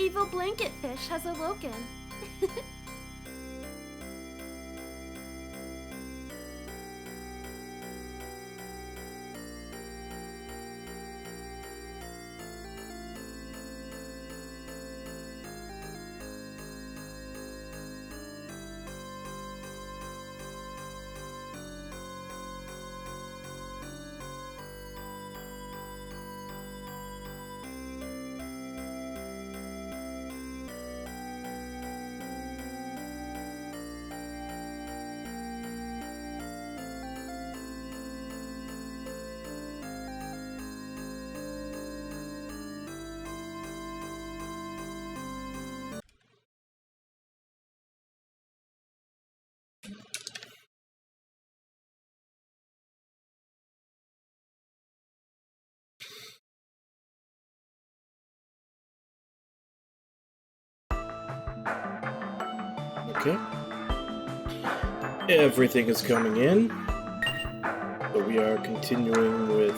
evil blanket fish has awoken. Okay. Everything is coming in. So we are continuing with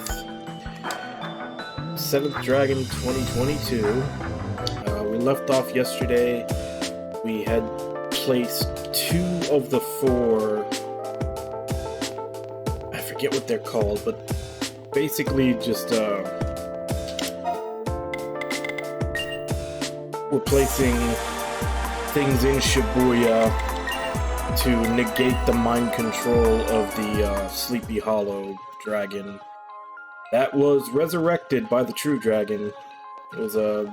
7th Dragon 2022. We left off yesterday. We had placed 2 of the 4. I forget what they're called, but basically just we're placing things in Shibuya to negate the mind control of the Sleepy Hollow dragon. That was resurrected by the true dragon. It was a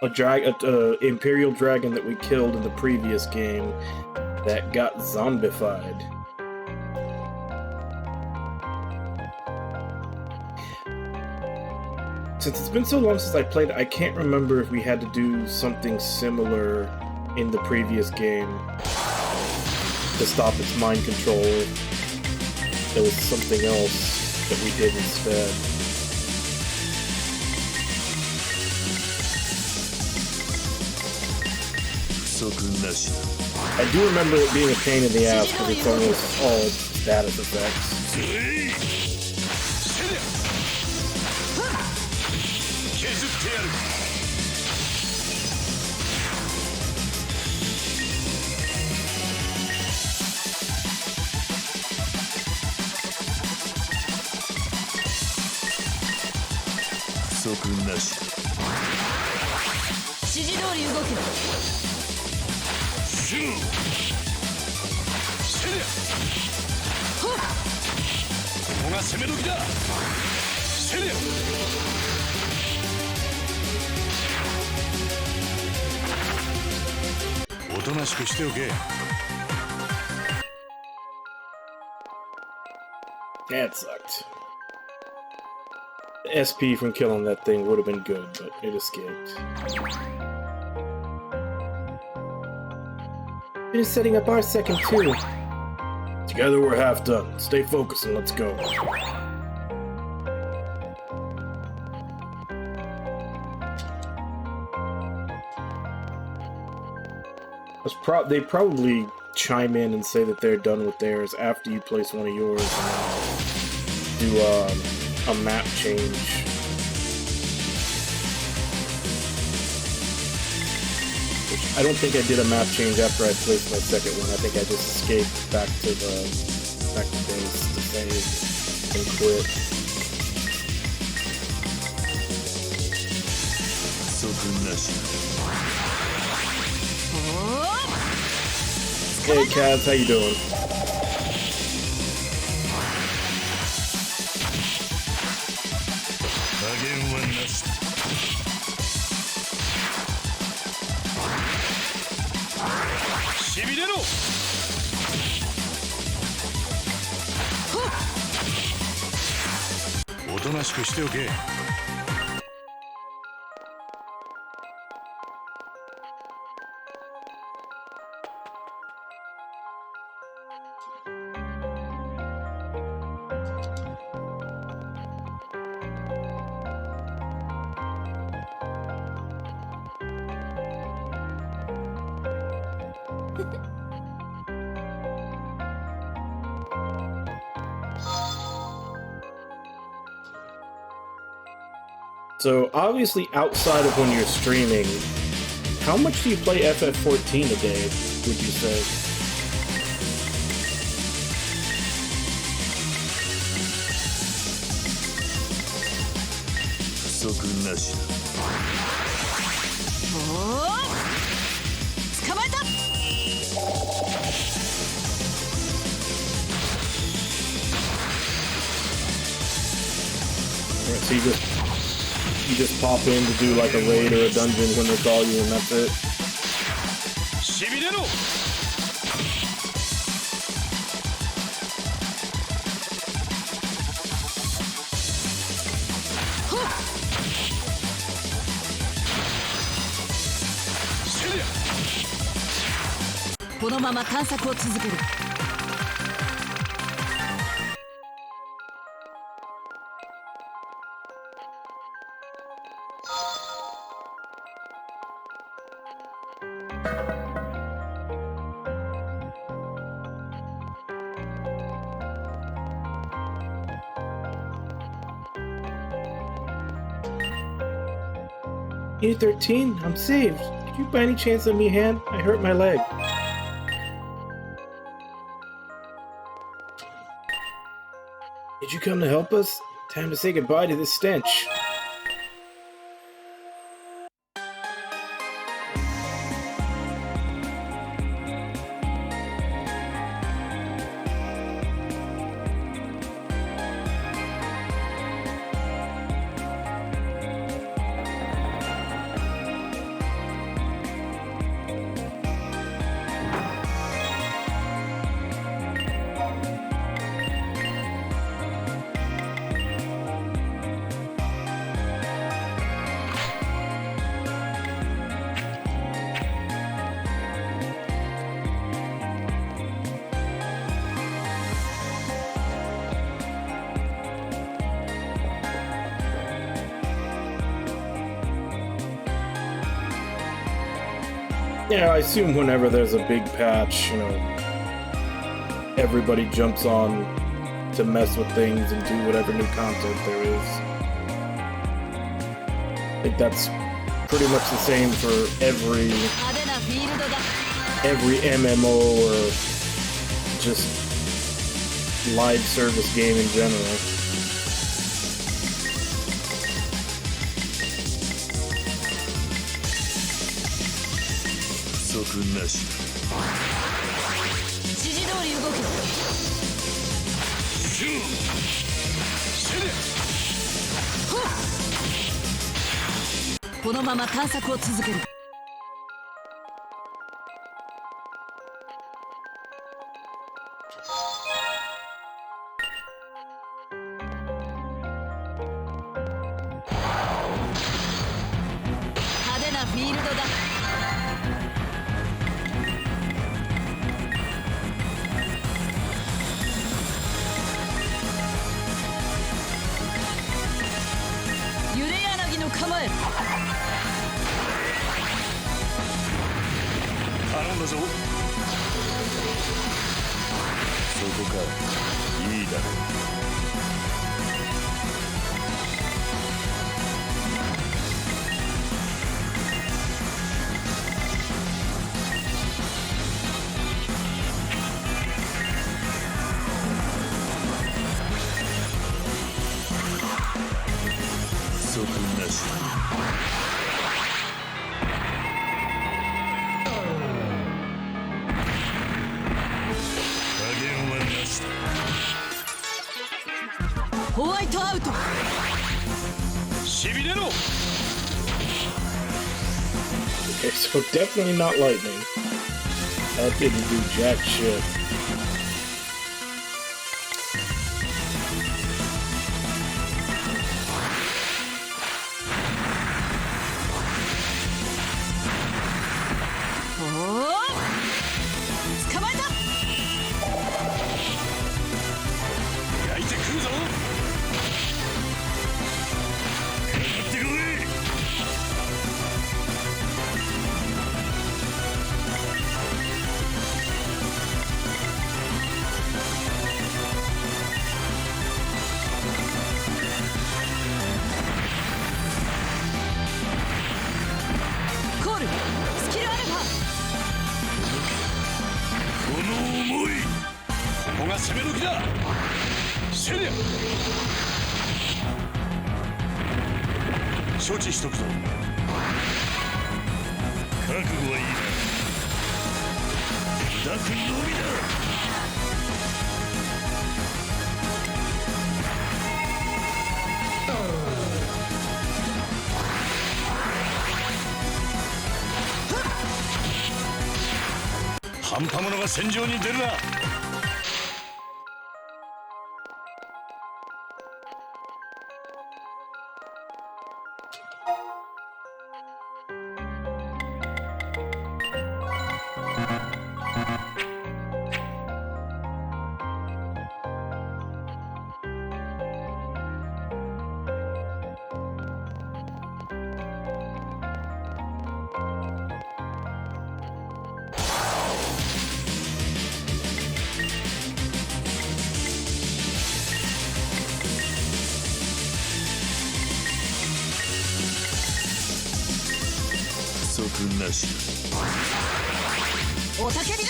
Imperial dragon that we killed in the previous game that got zombified. Since it's been so long since I played, I can't remember if we had to do something similar in the previous game to stop its mind control. There was something else that we did instead. I do remember it being a pain in the ass because it's almost all status effects. なし。指示通り動く。シュー。セリア。はっ。ここが攻め時だ。セリア。おとなしくしておけ。That sucked. The SP from killing that thing would have been good, but it escaped. It is setting up our second too. Together we're half done. Stay focused and let's go. They probably chime in and say that they're done with theirs after you place one of yours and do a map change. Which I don't think I did a map change after I placed my second one. I think I just escaped back to base to save and quit. Hey Kaz, how you doing? So obviously outside of when you're streaming, how much do you play FF14 a day, would you say? Alright, so you just pop in to do like a raid or a dungeon when they call you, and that's it. E13, I'm saved. Did you by any chance lend me a hand? I hurt my leg. Did you come to help us? Time to say goodbye to this stench. Yeah, I assume whenever there's a big patch, you know, everybody jumps on to mess with things and do whatever new content there is. I think that's pretty much the same for every MMO or just live service game in general. Okay, so definitely not lightning. That didn't do jack shit. 重い。ここが攻め時だ。セリア。承知しとくぞ。覚悟はいいな。砕くのみだ。半端者が戦場に出るな。なし。おたけびだ。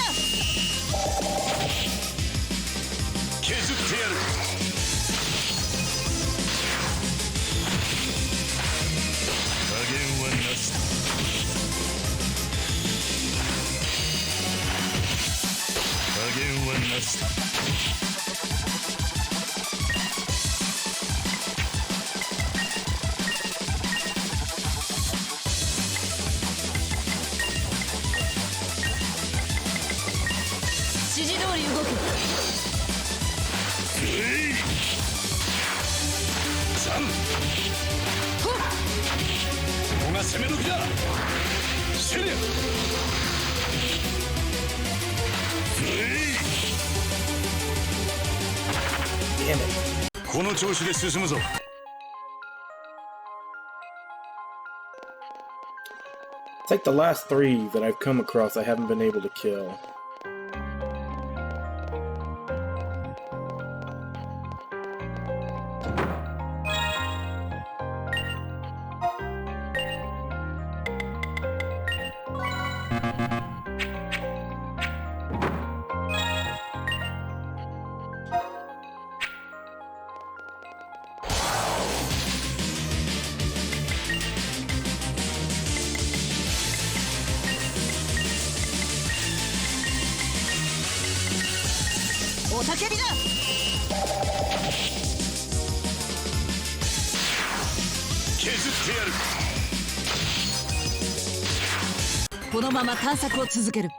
削ってやる。加減はなし。加減はなし。指示通り動く。ここが攻め時だ。セリア。この調子で進むぞ。It's like the last 3 that I've come across I haven't been able to kill.おたけびだ。削ってやる。このまま探索を続ける。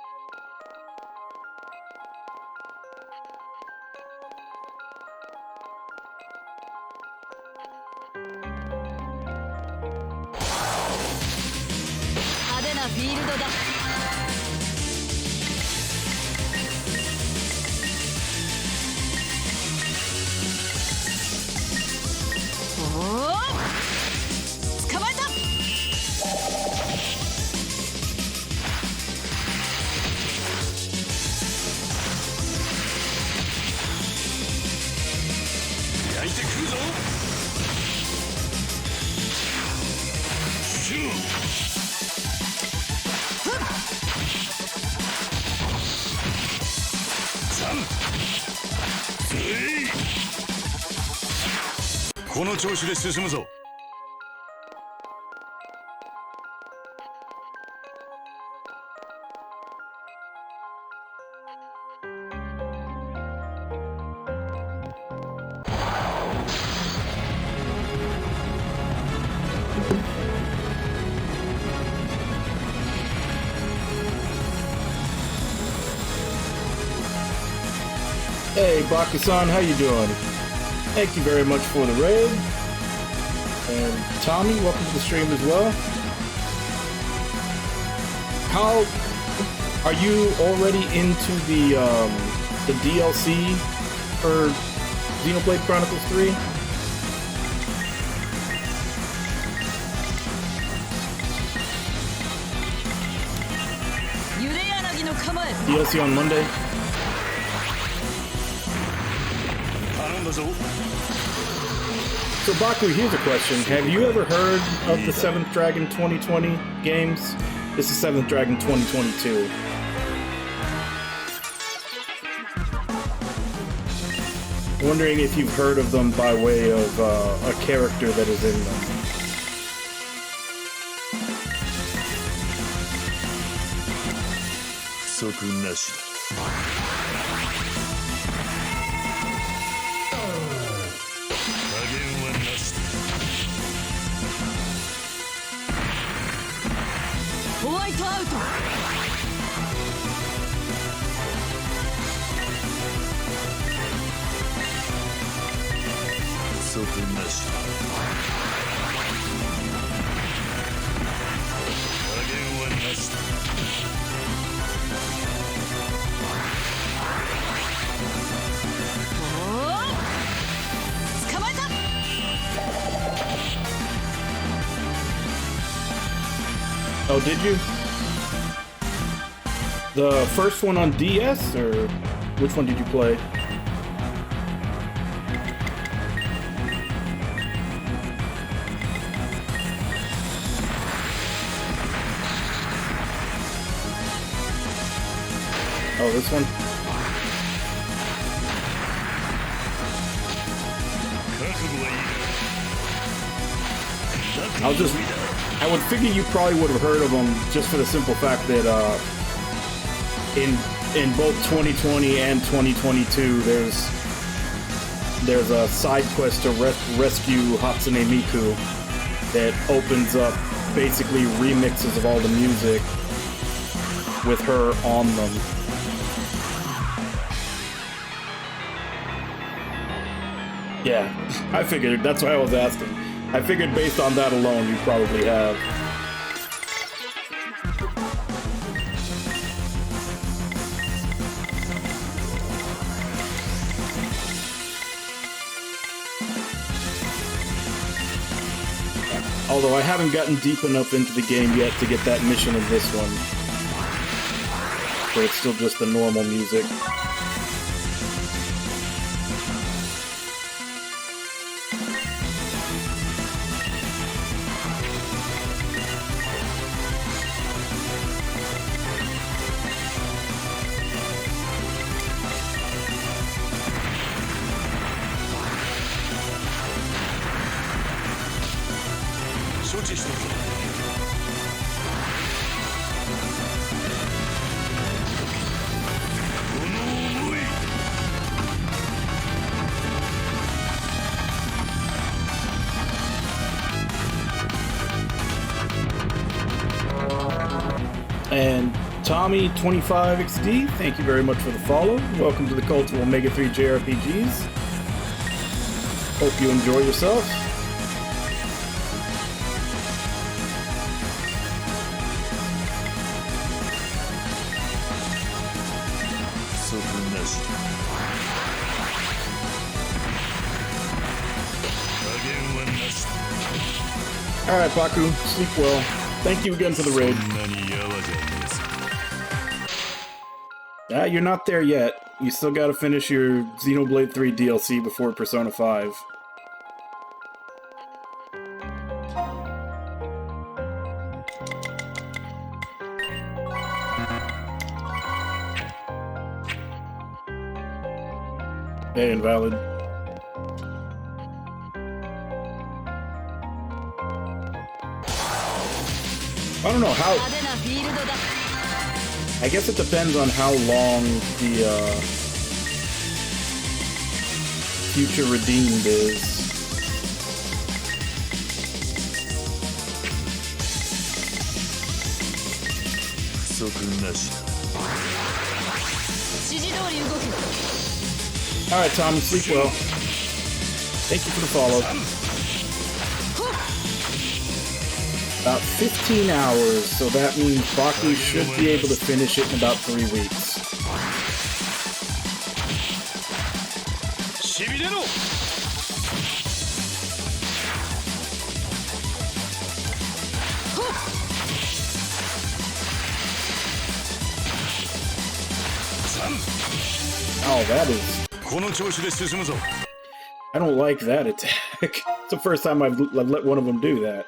派手なフィールドだ。捕まえた。焼いてくるぞ。シュー。この調子で進むぞ。Hey, Baku-san, how you doing? Thank you very much for the raid. And Tommy, welcome to the stream as well. How are you already into the DLC for Xenoblade Chronicles 3? DLC on Monday. So Baku, here's a question. Have you ever heard of the 7th Dragon 2020 games? This is 7th Dragon 2022. Wondering if you've heard of them by way of a character that is in them. 不足なしだ。加減はなしだ。ホワイトアウト。不足なしだ。加減はなしだ。捕まえた。 Oh, did you? The first one on DS, or which one did you play? Oh, this one? 覚悟はいい。 I would figure you probably would have heard of them just for the simple fact that in both 2020 and 2022 there's a side quest to rescue Hatsune Miku that opens up basically remixes of all the music with her on them. Yeah, I figured. That's why I was asking. I figured based on that alone, you probably have. Although I haven't gotten deep enough into the game yet to get that mission of this one. So it's still just the normal music. And Tommy25XD, thank you very much for the follow. Welcome to the cult of Omega 3 JRPGs. Hope you enjoy yourself. Alright, Baku, sleep well. Thank you again for the raid. You're not there yet. You still gotta finish your Xenoblade 3 DLC before Persona 5. Hey, invalid. I don't know how... I guess it depends on how long the future redeemed is. Alright, Tom, sleep well. Thank you for the follow. About 15 hours, so that means Baku should be able to finish it in about 3 weeks. Oh, that is... I don't like that attack. It's the first time I've let one of them do that.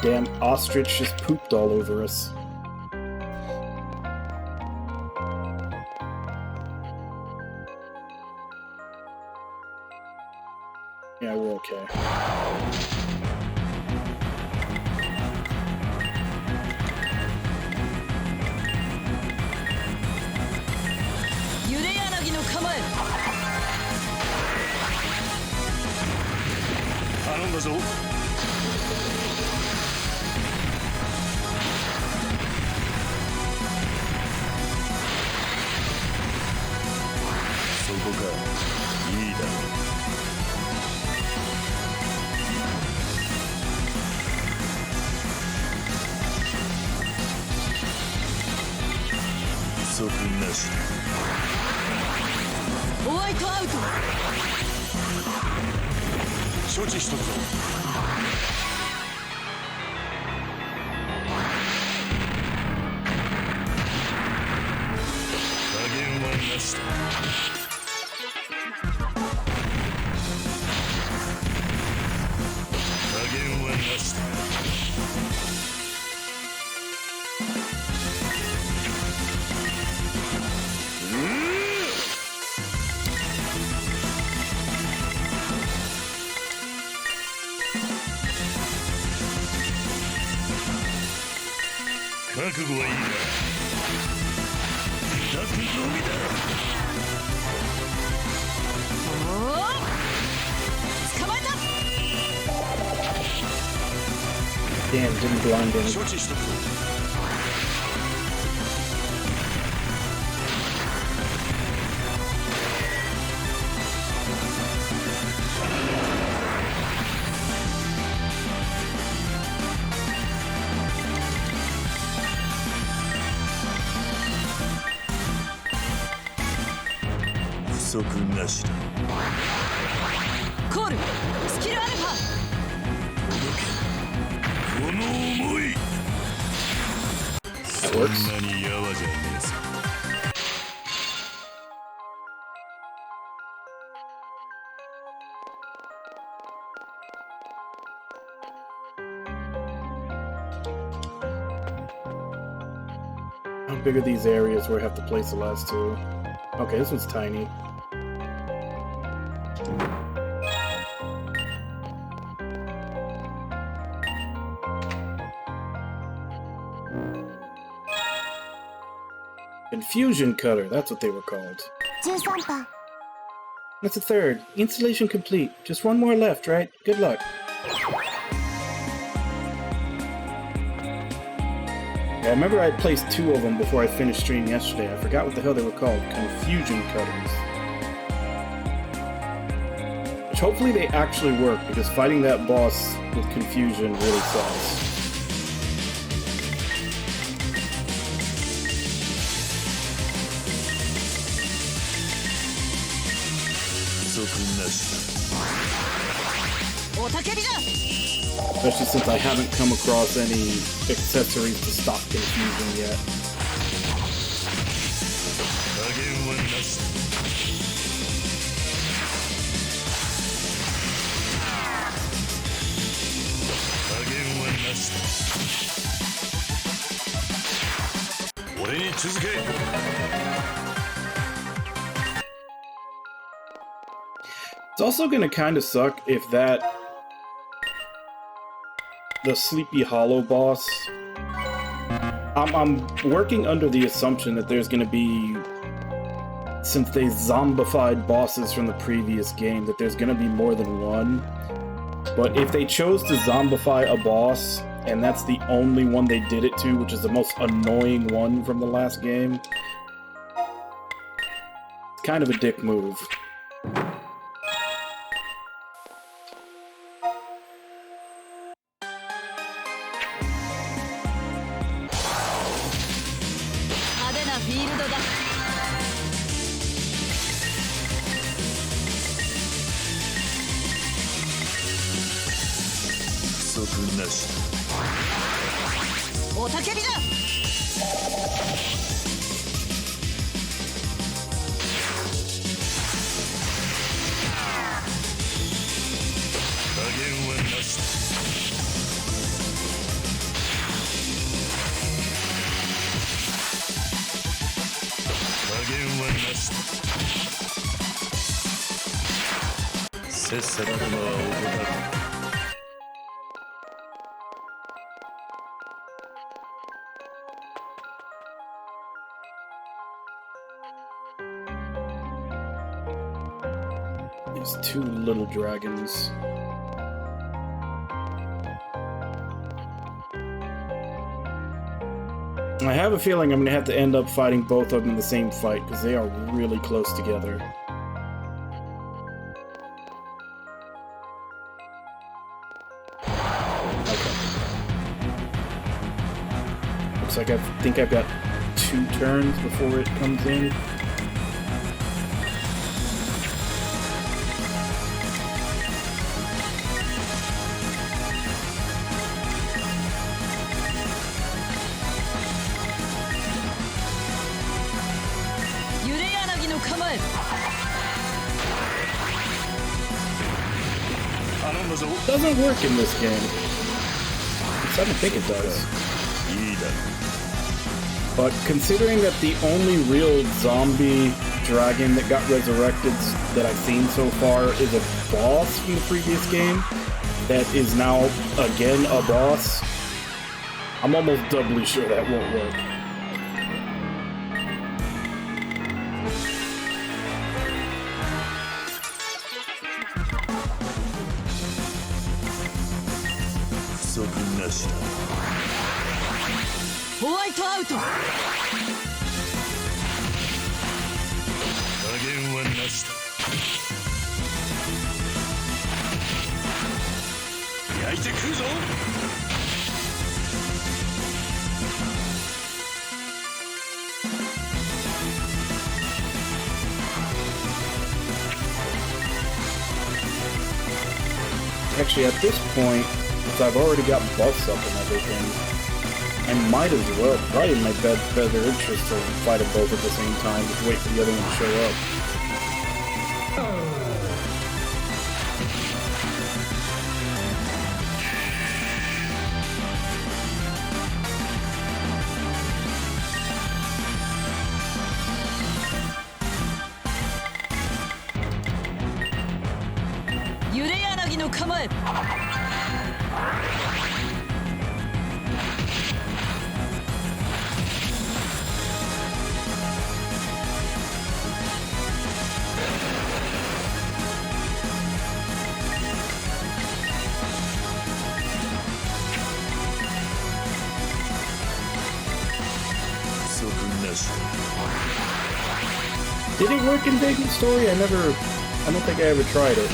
Damn ostrich just pooped all over us. Yeah, we're okay. Damn, didn't blind him. That works. How big are these areas where I have to place the last two? Okay, this one's tiny. Infusion cutter, that's what they were called. 13番 That's a third. Installation complete. Just one more left, right? Good luck. Yeah, I remember I placed two of them before I finished stream yesterday. I forgot what the hell they were called. Confusion cutters. Which hopefully they actually work, because fighting that boss with confusion really sucks. Especially since I haven't come across any accessories to stop confusion yet. It's also gonna kind of suck if the Sleepy Hollow boss. I'm working under the assumption that there's gonna be, since they zombified bosses from the previous game, that there's gonna be more than one. But if they chose to zombify a boss, and that's the only one they did it to, which is the most annoying one from the last game, it's kind of a dick move. 切磋琢磨は怠る。These two little dragons. I have a feeling I'm gonna have to end up fighting both of them in the same fight because they are really close together. Okay. Looks like I think I've got 2 turns before it comes in. Doesn't work in this game. I don't think it does. But considering that the only real zombie dragon that got resurrected that I've seen so far is a boss from the previous game that is now again a boss, I'm almost doubly sure that won't work. Actually, at this point, since I've already got buffs up and everything, I might as well, probably in my better interest to fight them both at the same time, just wait for the other one to show up. Did it work in Vagrant Story? I don't think I ever tried it.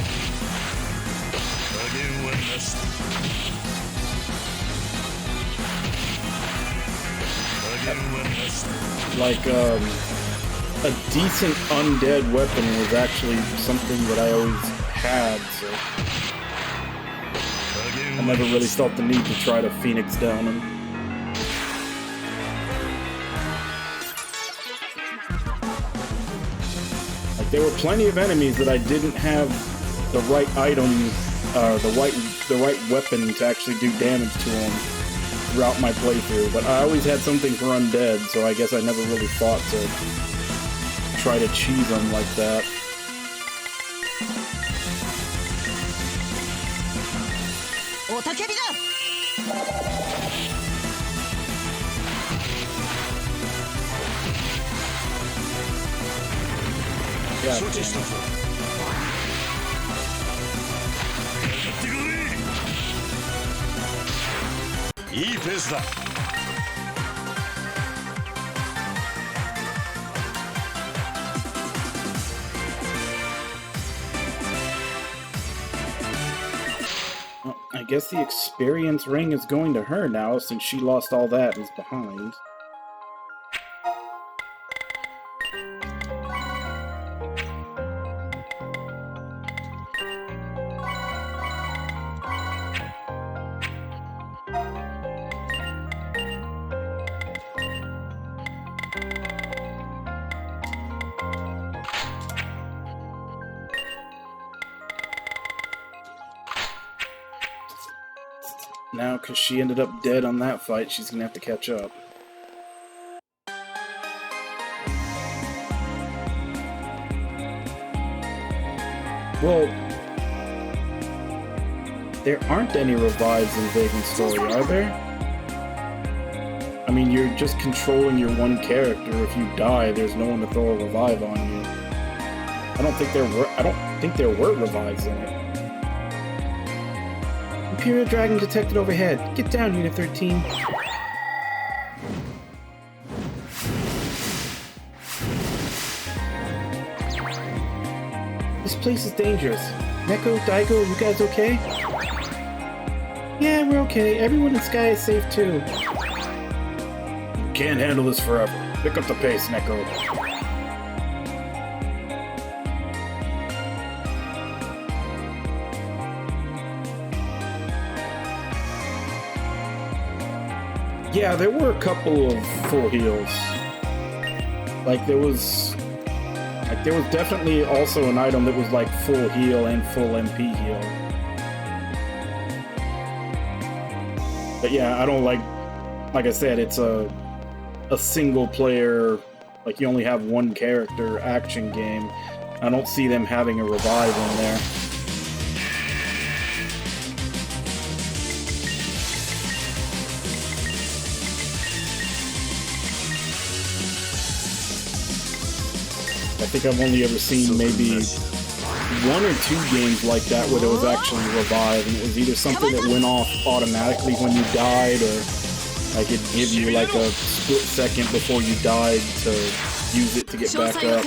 Like, a decent undead weapon was actually something that I always had, so I never really felt the need to try to Phoenix down him. There were plenty of enemies that I didn't have the right item, the right weapon to actually do damage to them throughout my playthrough. But I always had something for undead, so I guess I never really thought to try to cheese them like that. Yeah, well, I guess the experience ring is going to her now since she lost all that and is behind. Now, because she ended up dead on that fight, she's gonna have to catch up. Well, There aren't any revives in Vagrant Story, are there? I mean, you're just controlling your one character. If you die, there's no one to throw a revive on you. I don't think there were revives in it. Imperial Dragon detected overhead. Get down, Unit 13. This place is dangerous. Neko, Daigo, you guys okay? Yeah, we're okay. Everyone in Sky is safe too. Can't handle this forever. Pick up the pace, Neko. Yeah, there were a couple of full heals. There was definitely also an item that was like full heal and full MP heal. But yeah, I don't like I said, it's a single player, like you only have one character action game. I don't see them having a revive in there. I think I've only ever seen maybe 1 or 2 games like that where there was actually a revive, and it was either something that went off automatically when you died, or like it'd give you like a split second before you died to use it to get back up.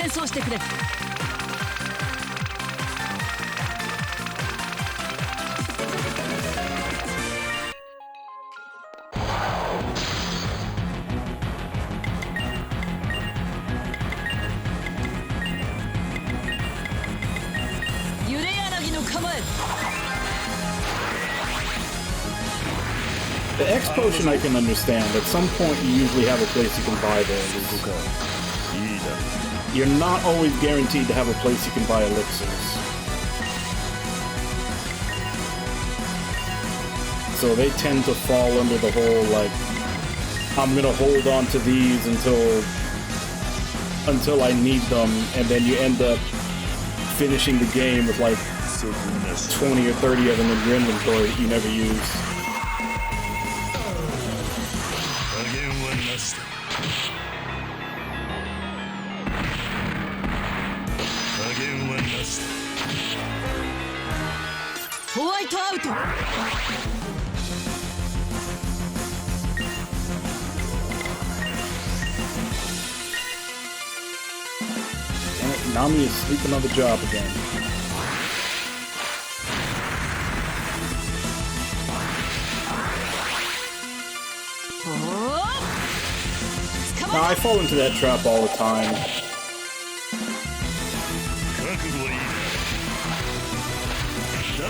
The X potion I can understand. At some point you usually have a place you can buy those. You're not always guaranteed to have a place you can buy elixirs. So they tend to fall under the whole, like, I'm gonna hold on to these until I need them, and then you end up finishing the game with like 20 or 30 of them in your inventory that you never use. Nami is sleeping on the job again. Now, I fall into that trap all the time.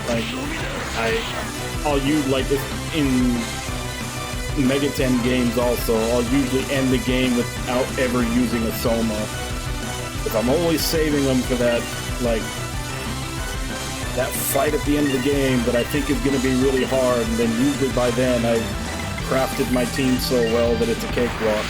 Like, I'll use, like, in Mega 10 games also, I'll usually end the game without ever using a Soma. If I'm always saving them for that, like, that fight at the end of the game that I think is going to be really hard, and then usually by then I've crafted my team so well that it's a cakewalk.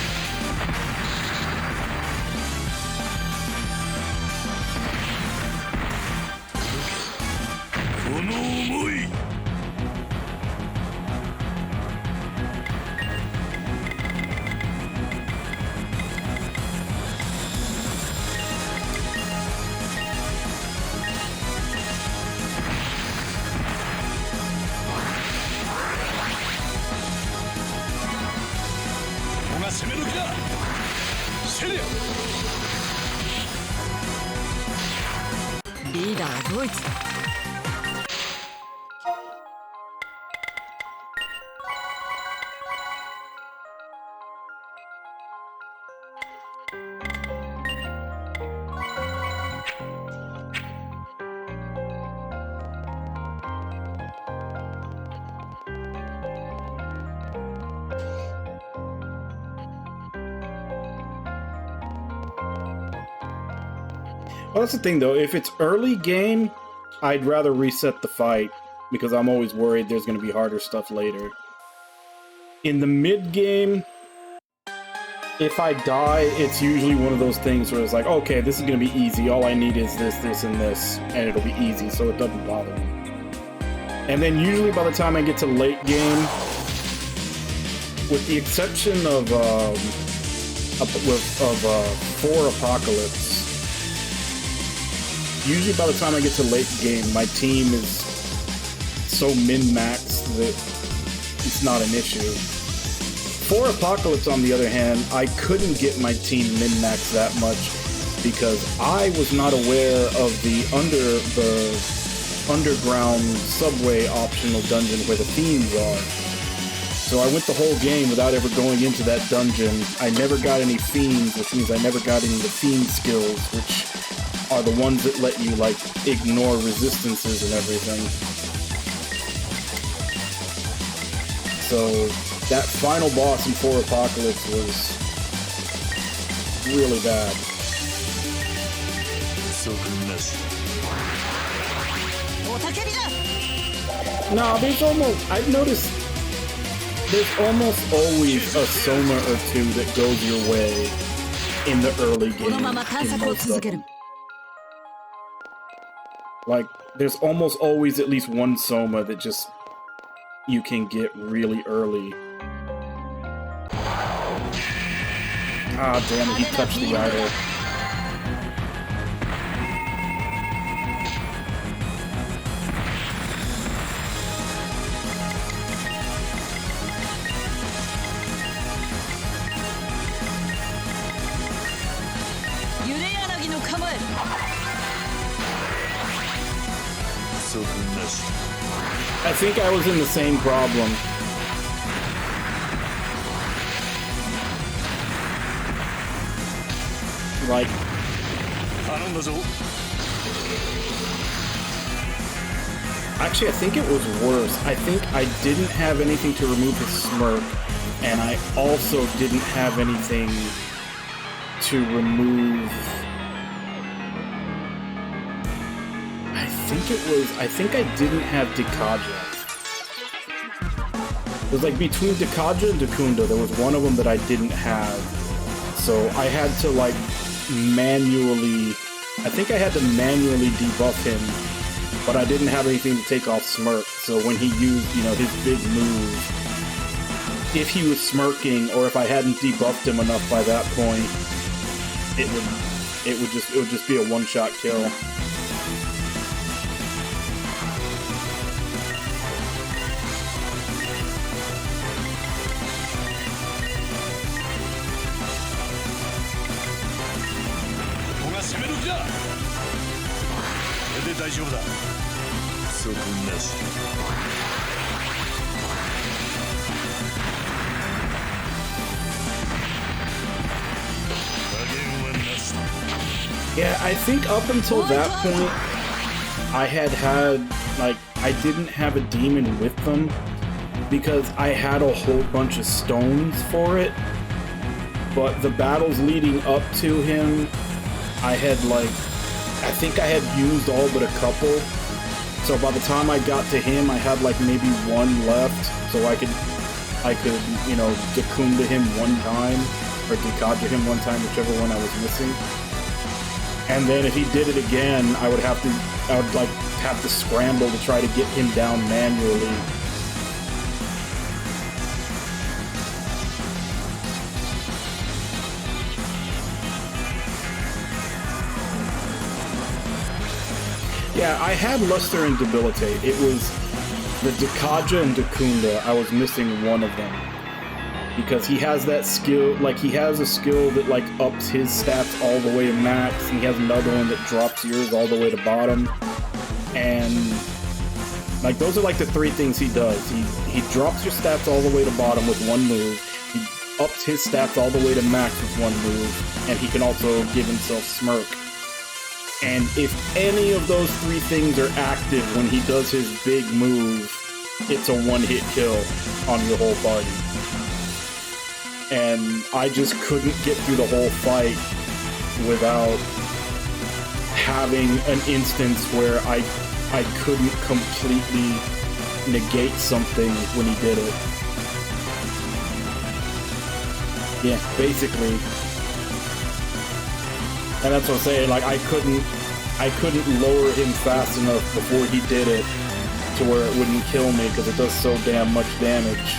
Well, that's the thing, though. If it's early game, I'd rather reset the fight, because I'm always worried there's going to be harder stuff later. In the mid-game, if I die, it's usually one of those things where it's like, okay, this is going to be easy. All I need is this, this, and this, and it'll be easy, so it doesn't bother me. And then usually by the time I get to late game, with the exception of 4 Apocalypse, usually by the time I get to late game, my team is so min-maxed that it's not an issue. 4 Apocalypse, on the other hand, I couldn't get my team min-maxed that much because I was not aware of the underground subway optional dungeon where the fiends are. So I went the whole game without ever going into that dungeon. I never got any fiends, which means I never got any of the fiend skills, which are the ones that let you, like, ignore resistances and everything. So that final boss in 4 Apocalypse was really bad. No, I've noticed there's almost always a Soma or two that goes your way in the early game. In most of them. Like, there's almost always at least one Soma that just you can get really early. Ah, damn it, he touched the idol. I think I was in the same problem. Like, actually, I think it was worse. I think I didn't have anything to remove his smirk, and I also didn't have anything to remove. I think I didn't have Dekaja. It was like between Dekaja and Dekunda, there was one of them that I didn't have. So I had to, like, manually, I think I had to manually debuff him, but I didn't have anything to take off Smirk. So when he used, you know, his big move, if he was smirking, or if I hadn't debuffed him enough by that point, it would just be a one-shot kill. Yeah, I think up until that point, I had, like, I didn't have a demon with them because I had a whole bunch of stones for it. But the battles leading up to him, I had, like, I think I had used all but a couple. So by the time I got to him, I had, like, maybe one left. So I could, you know, Dekunda him one time, or Dekaja him one time, whichever one I was missing. And then if he did it again, I would have to scramble to try to get him down manually. Yeah, I had Luster and Debilitate. It was the Dekaja and Dekunda. I was missing one of them. Because he has that skill, like, he has a skill that, like, ups his stats all the way to max, and he has another one that drops yours all the way to bottom. And, like, those are, like, the three things he does. He drops your stats all the way to bottom with one move, he ups his stats all the way to max with one move, and he can also give himself Smirk. And if any of those three things are active when he does his big move, it's a one-hit kill on your whole party. And I just couldn't get through the whole fight without having an instance where I couldn't completely negate something when he did it. Yeah, basically. And that's what I'm saying, like, I couldn't lower him fast enough before he did it to where it wouldn't kill me because it does so damn much damage.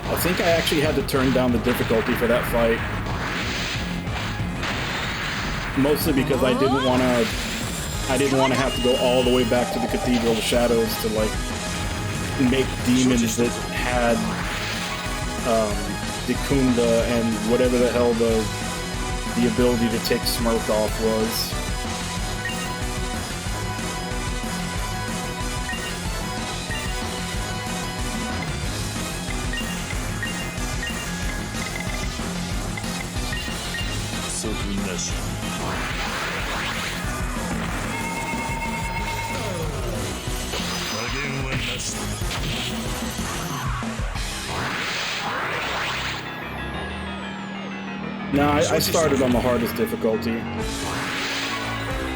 I think I actually had to turn down the difficulty for that fight. Mostly because I didn't want to have to go all the way back to the Cathedral of Shadows to like make demons that had Dikunda and whatever the hell the ability to take Smirk off was. Nah, I started on the hardest difficulty.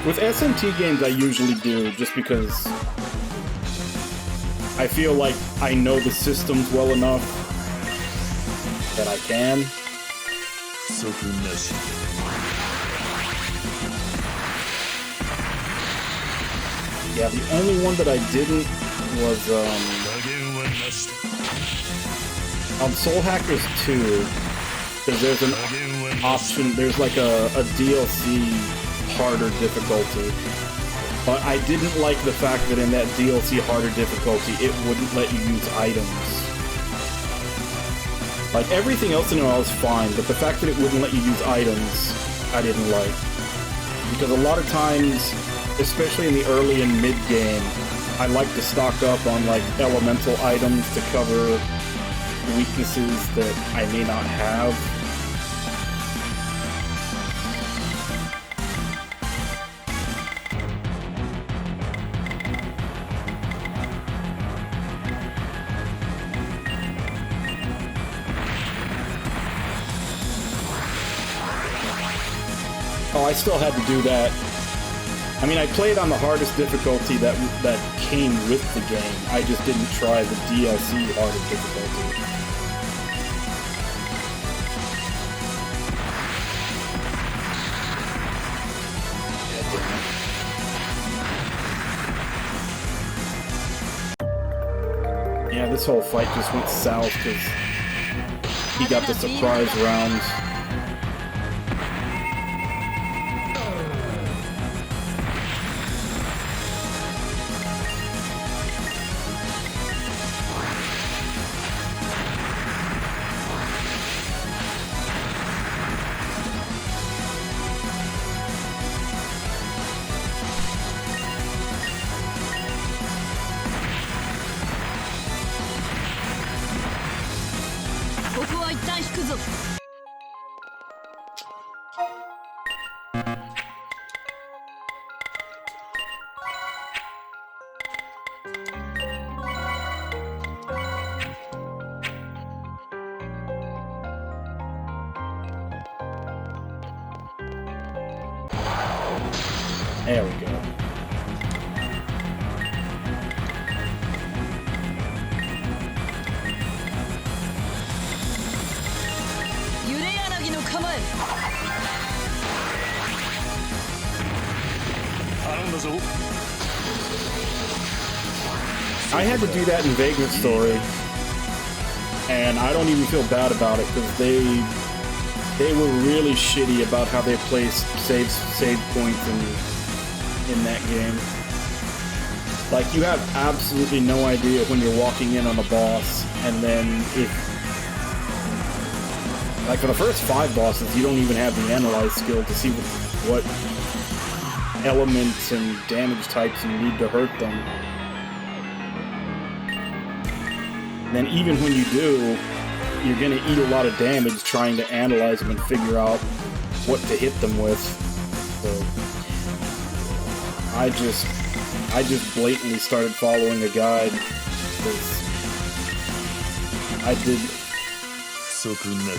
With SMT games, I usually do, just because I feel like I know the systems well enough that I can. Yeah, the only one that I didn't was on Soul Hackers 2. Because there's an option, there's like a DLC harder difficulty. But I didn't like the fact that in that DLC harder difficulty, it wouldn't let you use items. Like, everything else in it was fine, but the fact that it wouldn't let you use items, I didn't like. Because a lot of times, especially in the early and mid-game, I like to stock up on, like, elemental items to cover weaknesses that I may not have. Oh, I still had to do that. I mean, I played on the hardest difficulty that came with the game. I just didn't try the DLC hardest difficulty. Yeah, this whole fight just went south because he got the surprise round. There we go. I had to do that in Vagrant Story, and I don't even feel bad about it because they were really shitty about how they placed save points in that game. Like, you have absolutely no idea when you're walking in on a boss, and then like for the first 5 bosses, you don't even have the analyze skill to see what elements and damage types you need to hurt them. And then even when you do, you're gonna eat a lot of damage trying to analyze them and figure out what to hit them with. So I just blatantly started following a guide because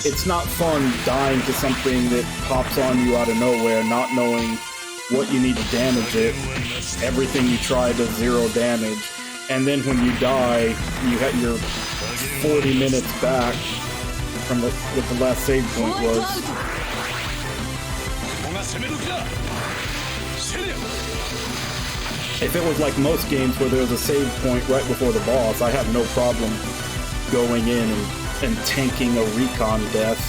it's not fun dying to something that pops on you out of nowhere, not knowing what you need to damage it. Everything you try does 0 damage, and then when you die, you have your 40 minutes back from what the last save point ホワイトアウ was. ト ここが攻め時だセリア If it was like most games where there was a save point right before the boss, I have no problem going in and tanking a recon death.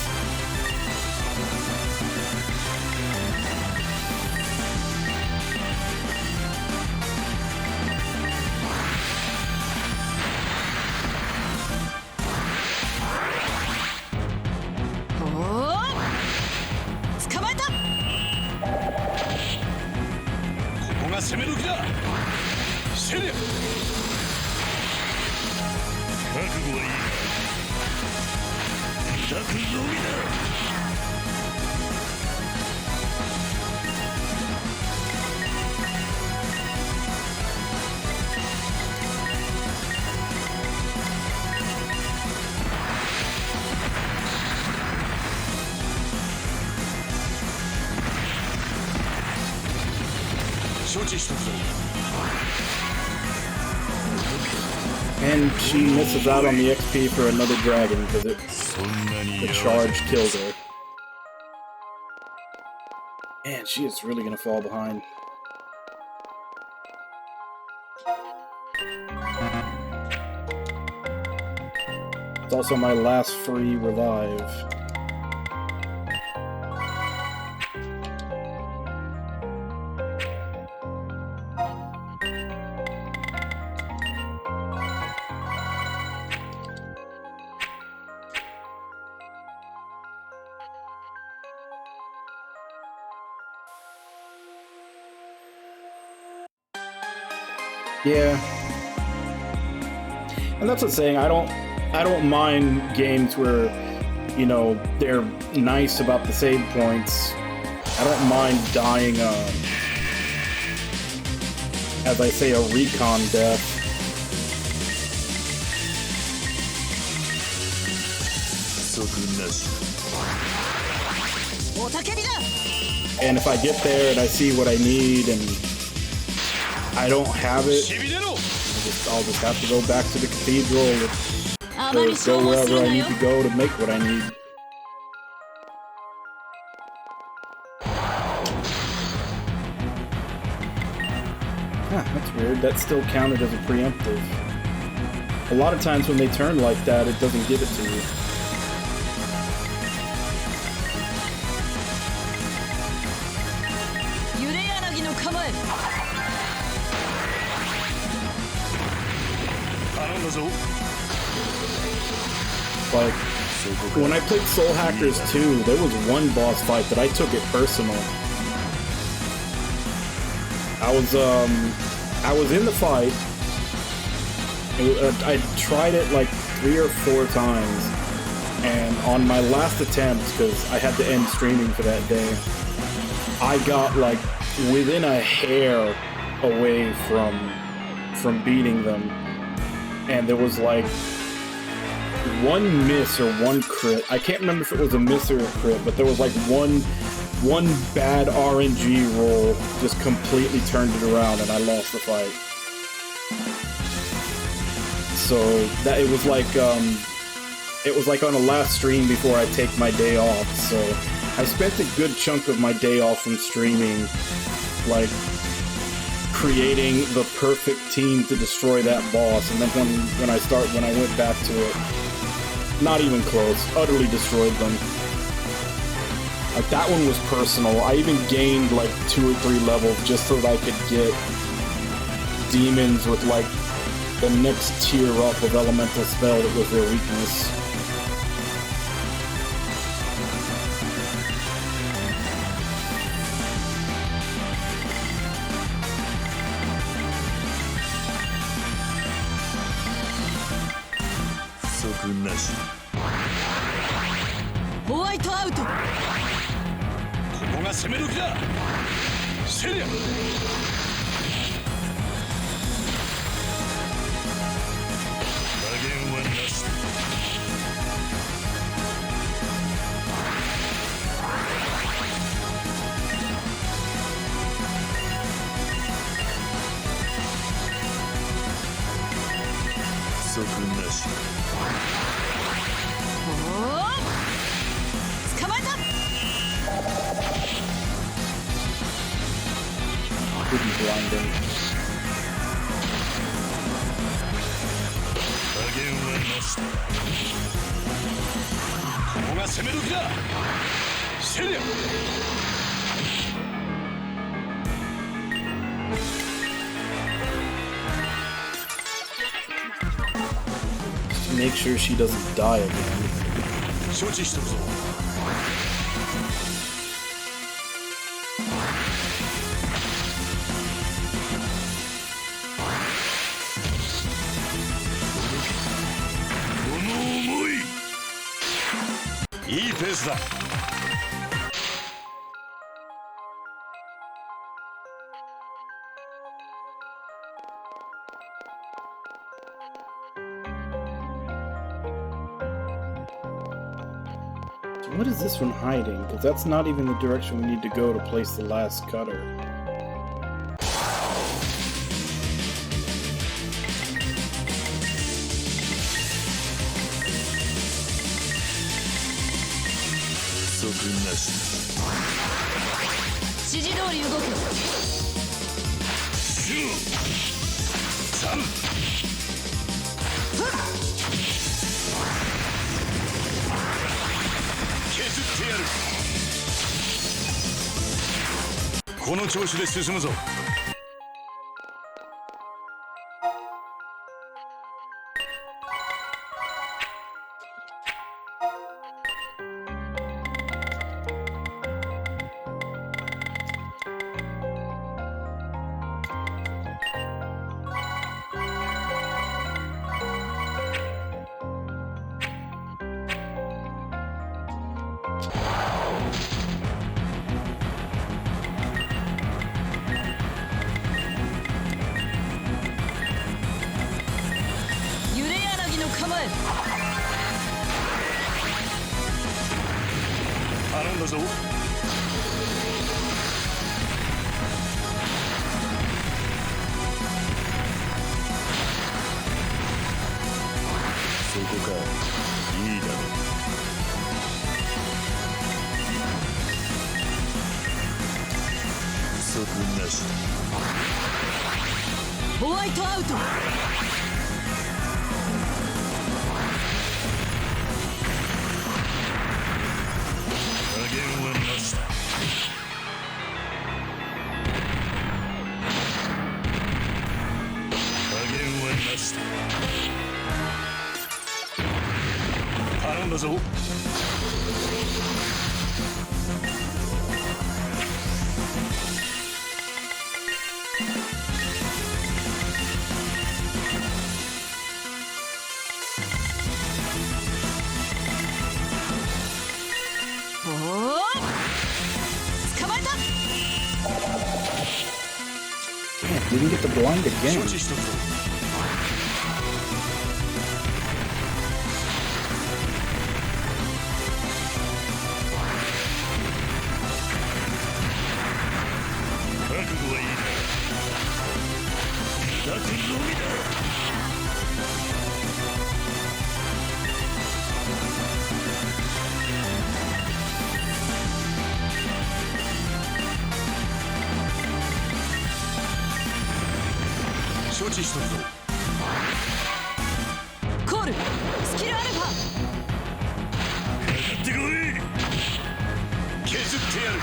And she misses out on the XP for another dragon because the charge killed her. Man, she is really gonna fall behind. It's also my last free revive. Yeah. And that's the thing, I don't mind games where, you know, they're nice about the save points. I don't mind dying as I say, a recon death. And if I get there and I see what I need and I don't have it, I'll just have to go back to the cathedral or go wherever I need to go to make what I need. Huh, that's weird. That still counted as a preemptive. A lot of times when they turn like that, it doesn't give it to you. Like, when I played Soul Hackers 2, there was one boss fight that I took it personal. I was in the fight. I tried it like 3 or 4 times, and on my last attempt, because I had to end streaming for that day, I got like within a hair away from beating them, and there was like one miss or one crit. I can't remember if it was a miss or a crit, but there was like one bad RNG roll just completely turned it around and I lost the fight. So that it was like on a last stream before I take my day off. So I spent a good chunk of my day off from streaming, like creating the perfect team to destroy that boss, and then when I went back to it, not even close, utterly destroyed them. Like, that one was personal. I even gained like 2 or 3 levels just so that I could get demons with like the next tier up of elemental spell that was their weakness. White out. ここが攻め時だセリア Oh! blind him. 加減はなしだ。ここが攻め時だ。セリア。Make sure she doesn't die again. 承知しとるぞ。この思い、いいペースだ。What is this one hiding? Because that's not even the direction we need to go to place the last cutter. 不足なし。指示通り動く。シュー3削ってやる。この調子で進むぞ。頼んだぞ。そこか。いいだろう。不足なし。ホワイトアウト。加減はなしだ。加減はなしだ。頼んだぞ。Didn't get the blind again. 承知しとくぞ。覚悟はいいな。砕くのみだ。承知しとるぞ。コールスキルアルファ。かかってこい。削ってやる。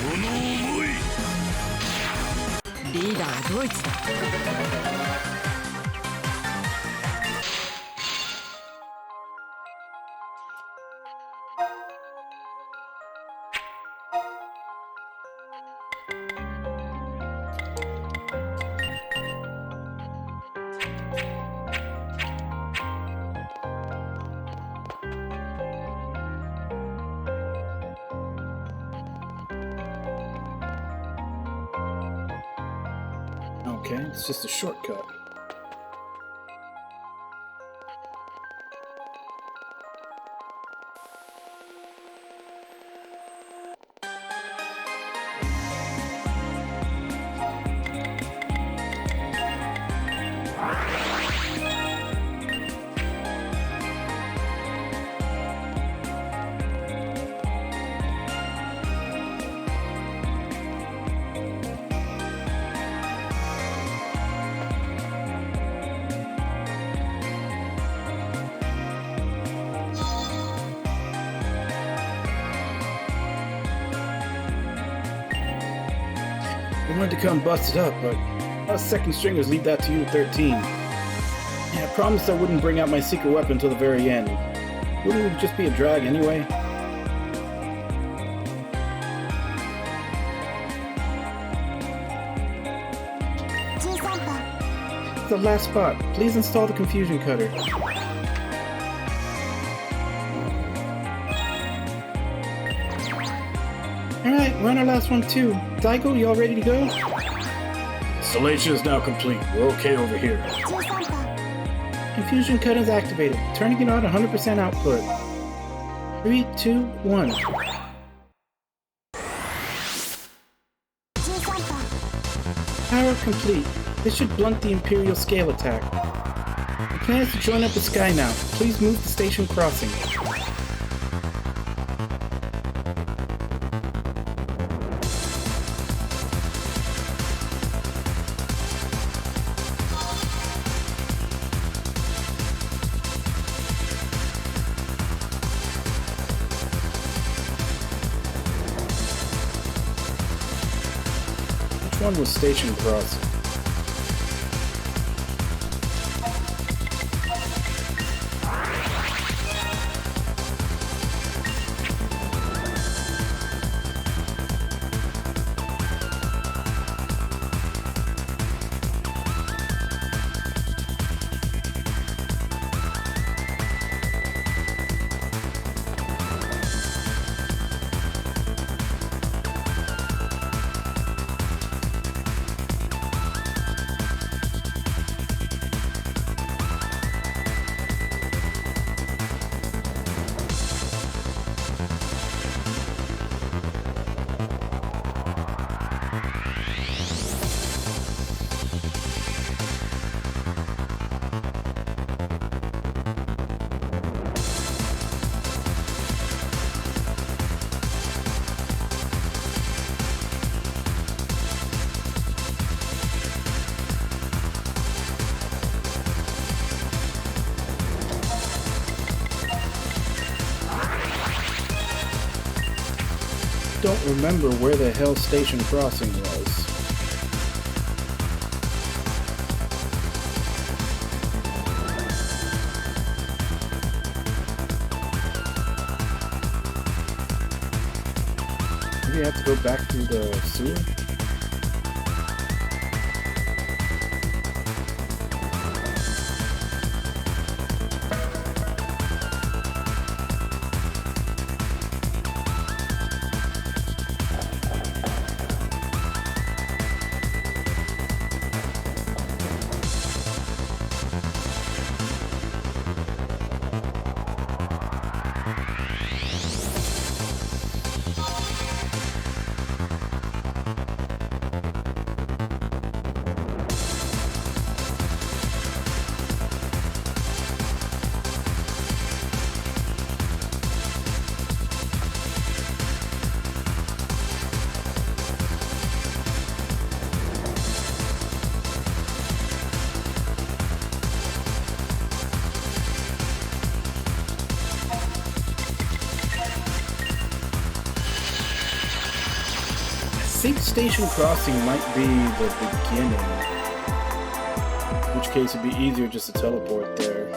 この思い。リーダーはドイツだ。Okay, it's just a shortcut. wanted to come bust it up, but us second stringers leave that to you at 13. Yeah, I promised I wouldn't bring out my secret weapon until the very end. Wouldn't it just be a drag anyway? The last spot. Please install the confusion cutter. Alright, we're on our last one too. Daigo, you all ready to go? Installation is now complete. We're okay over here. Confusion cutter is activated. Turning it on 100% output. 3, 2, 1. Power complete. This should blunt the Imperial scale attack. The plan is to join up with Sky now. Please move to station crossing. Which one was station crossing? Don't remember where the hell station crossing was. Maybe I have to go back through the sewer? I think station crossing might be the beginning. In which case it'd be easier just to teleport there.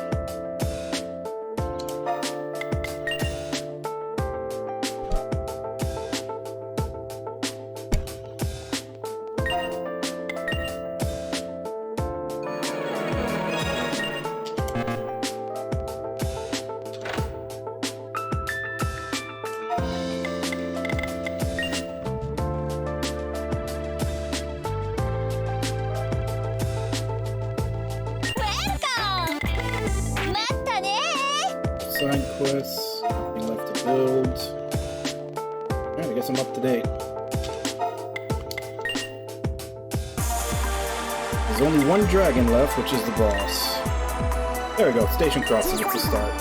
Side quests, nothing left to build. Alright, I guess I'm up to date. There's only one dragon left, which is the boss. There we go, station crossing at the start.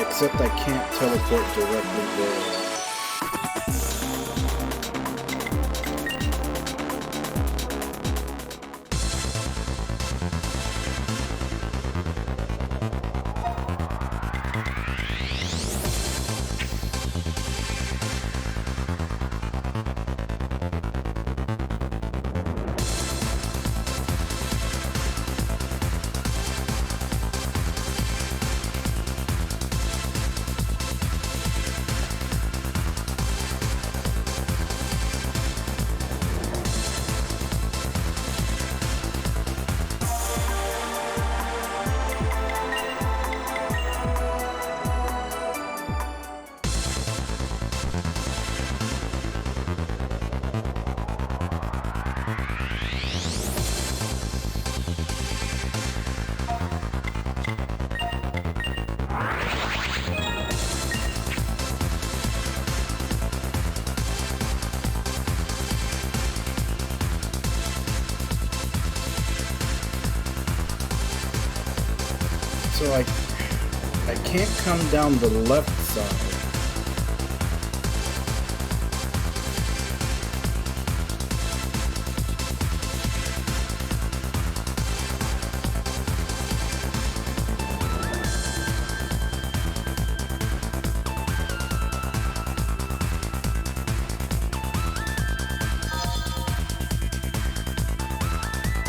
Except I can't teleport directly there. So I can't come down the left side.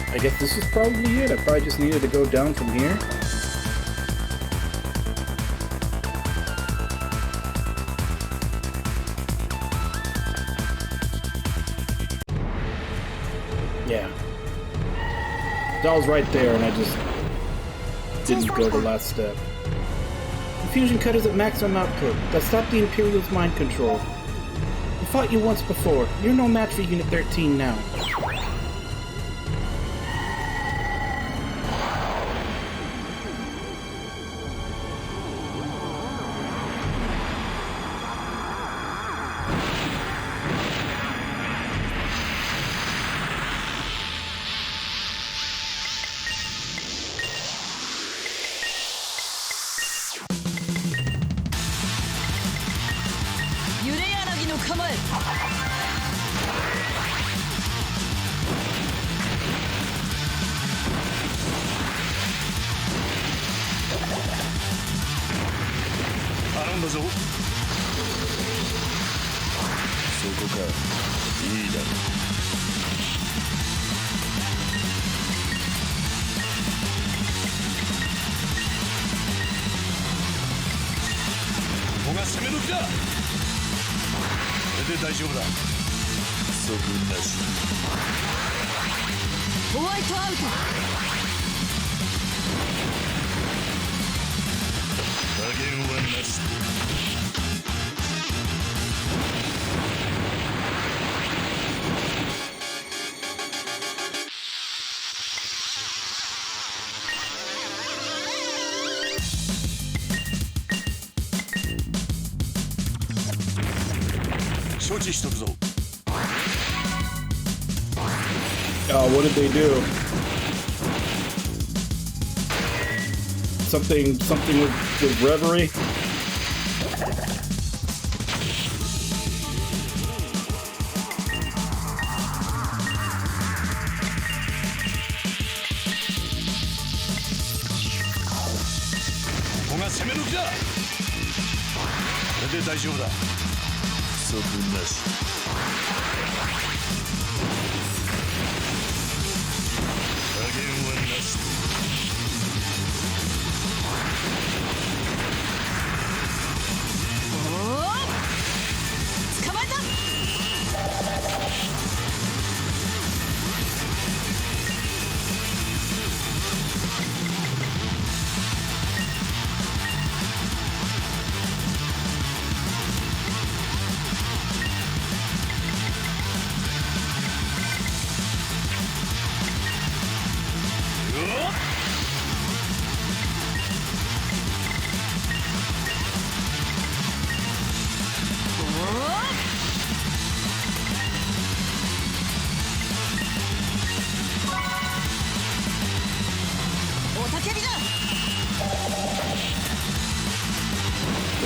I guess this is probably it. I probably just needed to go down from here. Yeah. That was right there, and I just didn't go the last step. The fusion cut is at maximum output. That stopped the Imperial's mind control. We fought you once before. You're no match for Unit 13 now. Oh, what did they do? Something with reverie?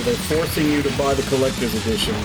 They're forcing you to buy the collector's edition.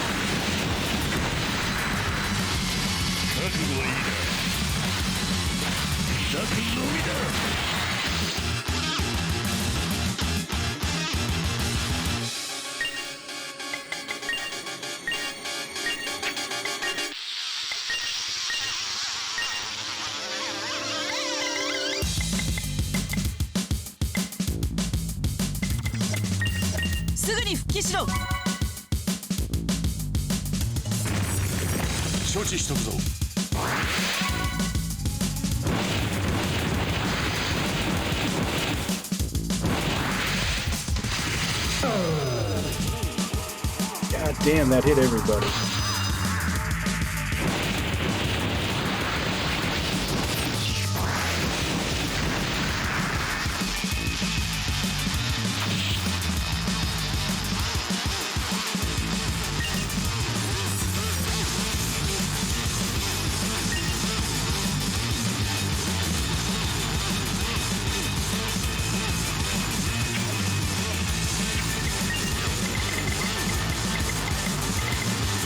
God damn, that hit everybody.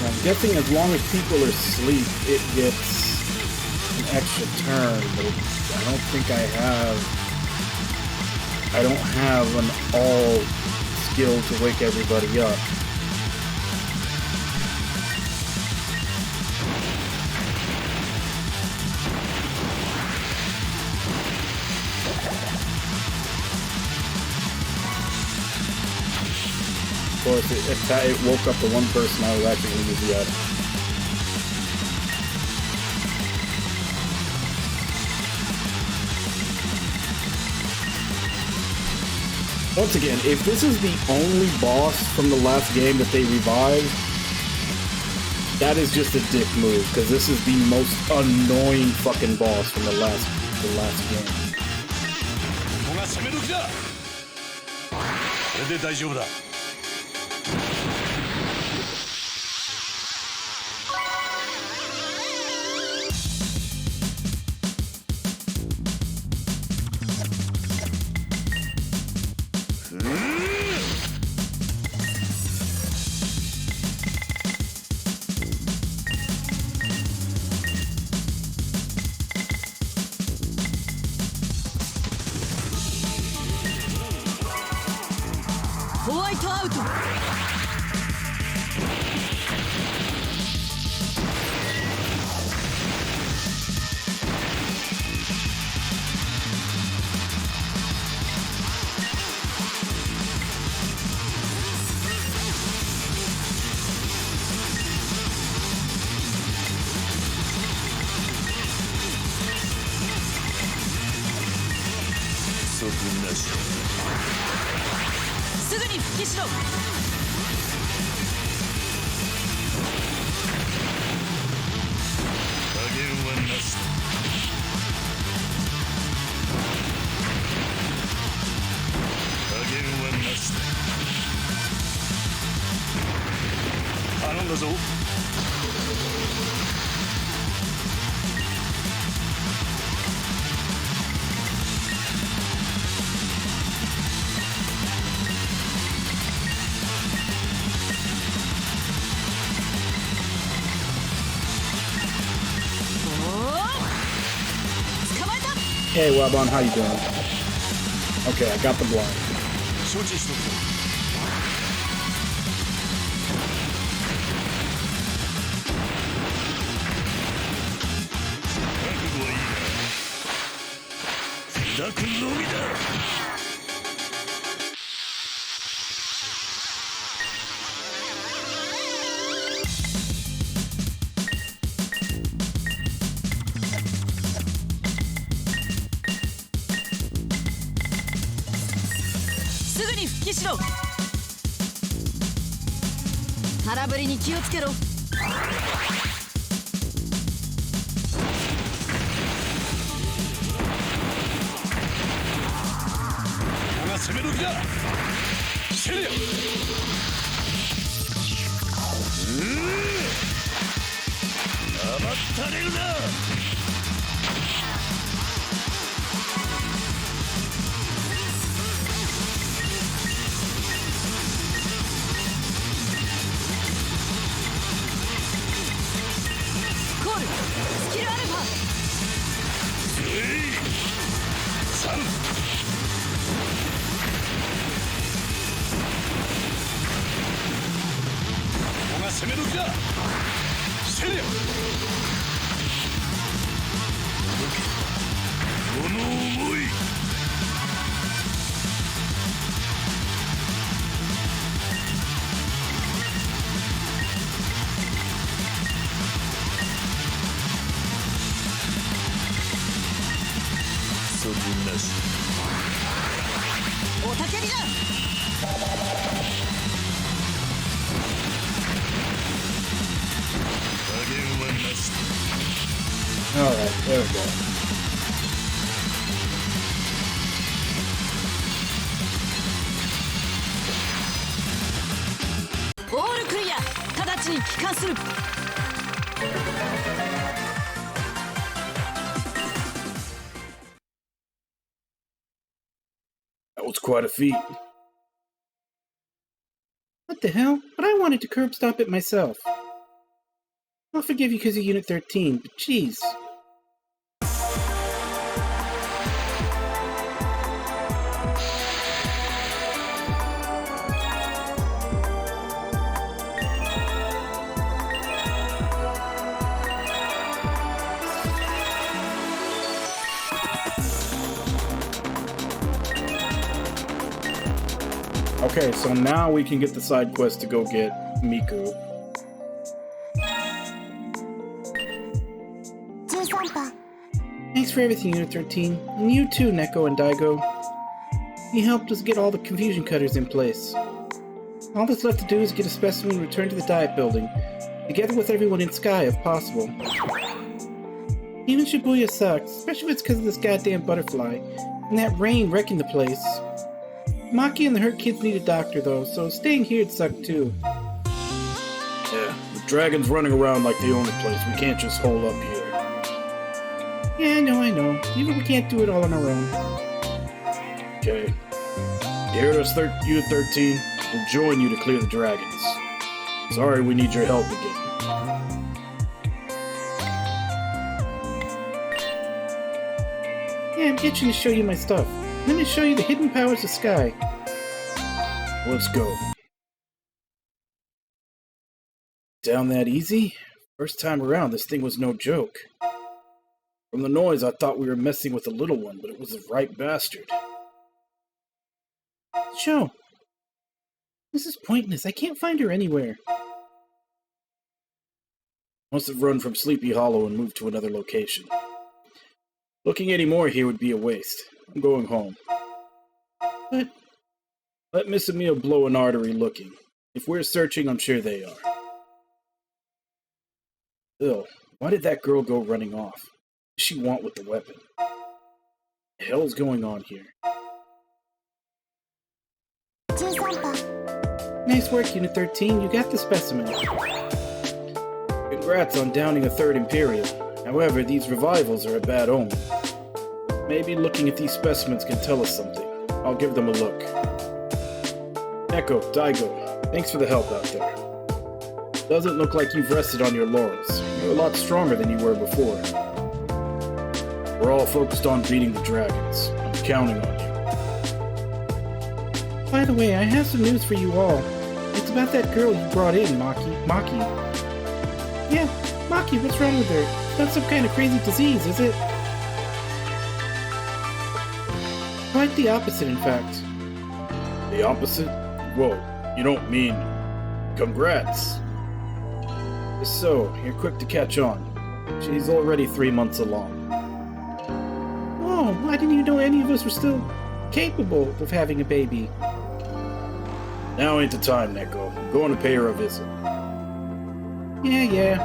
I'm guessing as long as people are asleep, it gets an extra turn, but I don't think I don't have an all skill to wake everybody up. Of course, it woke up the one person I was actually going to use the item. Once again, if this is the only boss from the last game that they revived, that is just a dick move, because this is the most annoying fucking boss from the last game. ここが攻め時だ。これで大丈夫だ。ホワイトアウト。不足なし。すぐに復帰しろ。加減はなし。加減はなし。頼んだぞ。Hey, Webon, how you doing? Okay, I got the blind. 承知しとくぞ。覚悟はいいな。砕くのみだ。すぐに復帰しろ。空振りに気をつけろ。ここが攻め時だ。せりゃ。甘ったれるな。コールスキルアルファ。3。ここが攻め時だ。せりゃ。この思い。不足なし。おたけびだ。加減はなし。Alright, there we go. オールクリア。直ちに帰還する。That was quite a feat. What the hell? But I wanted to curb stomp it myself. I'll forgive you because you're Unit 13, but jeez. Okay, so now we can get the side quest to go get Miku. Thanks for everything, Unit 13. And you too, Neko and Daigo. You helped us get all the confusion cutters in place. All that's left to do is get a specimen and return to the diet building, together with everyone in Sky if possible. Even Shibuya sucks, especially if it's because of this goddamn butterfly, and that rain wrecking the place. Maki and the hurt kids need a doctor though, so staying here'd suck too. Yeah, the dragon's running around like the only place. We can't just hole up here. Yeah, I know. Even we can't do it all on our own. Okay. You heard us, Unit 13? We'll join you to clear the dragons. Sorry we need your help again. Yeah, I'm itching to show you my stuff. Let me show you the hidden powers of Sky. Let's go. Down that easy? First time around, this thing was no joke. From the noise, I thought we were messing with a little one, but it was a right bastard. Show. This is pointless. I can't find her anywhere. Must have run from Sleepy Hollow and moved to another location. Looking any more here would be a waste. I'm going home. But... let Miss Emile blow an artery looking. If we're searching, I'm sure they are. Still, why did that girl go running off? What does she want with the weapon? What the hell's going on here? Nice work, Unit 13. You got the specimen. Congrats on downing a third Imperial. However, these revivals are a bad omen. Maybe looking at these specimens can tell us something. I'll give them a look. Echo, Daigo, thanks for the help out there. Doesn't look like you've rested on your laurels. You're a lot stronger than you were before. We're all focused on beating the dragons. I'm counting on you. By the way, I have some news for you all. It's about that girl you brought in, Maki. Yeah, Maki, what's wrong with her? It's not some kind of crazy disease, is it? Quite the opposite, in fact. The opposite? Whoa, you don't mean... Congrats! So, you're quick to catch on. She's already 3 months along. Oh, I didn't even know any of us were still capable of having a baby. Now ain't the time, Neko. I'm going to pay her a visit. Yeah.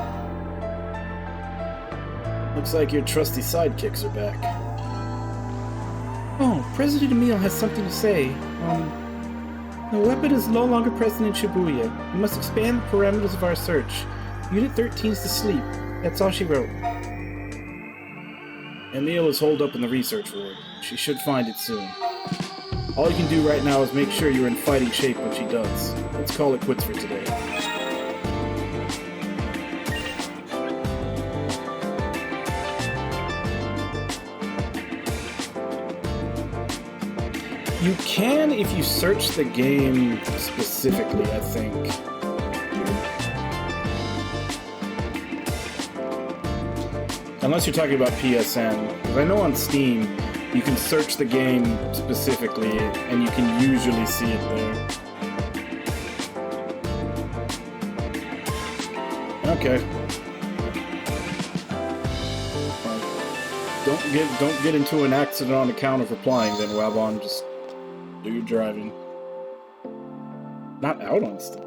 Looks like your trusty sidekicks are back. Oh, President Emile has something to say. The weapon is no longer present in Shibuya. We must expand the parameters of our search. Unit 13's to sleep. That's all she wrote. Emile is holed up in the research ward. She should find it soon. All you can do right now is make sure you're in fighting shape when she does. Let's call it quits for today. You can if you search the game specifically, I think. Unless you're talking about PSN. Because I know on Steam, you can search the game specifically, and you can usually see it there. Okay. Don't get into an accident on account of replying then, Wabon. Just do your driving. Not out on Steam.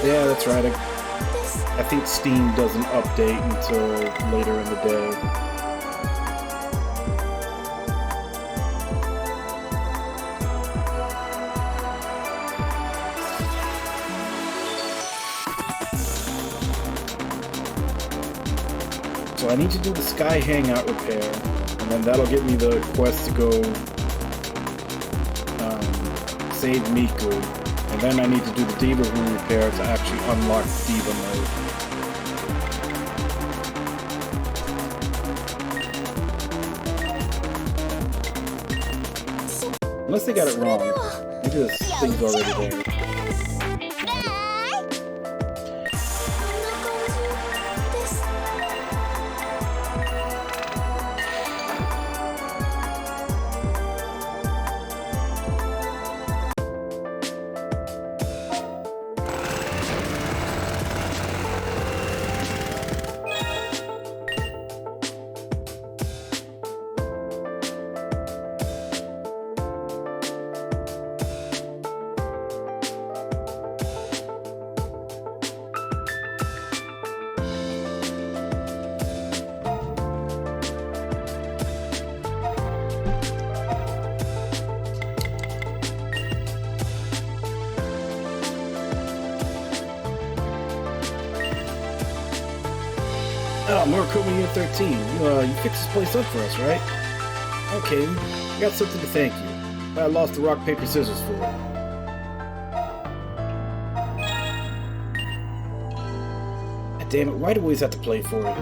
Yeah, that's right. I think Steam doesn't update until later in the day. So I need to do the Sky Hangout repair, and then that'll get me the quest to go save Miku, and then I need to do the Diva room repair to actually unlock Diva mode. Unless they got it wrong. Maybe this thing's already there. Oh, Morikumi Year 13. You fixed this place up for us, right? Okay, I got something to thank you. But I lost the rock, paper, scissors for it. God damn it, why do we always have to play for it?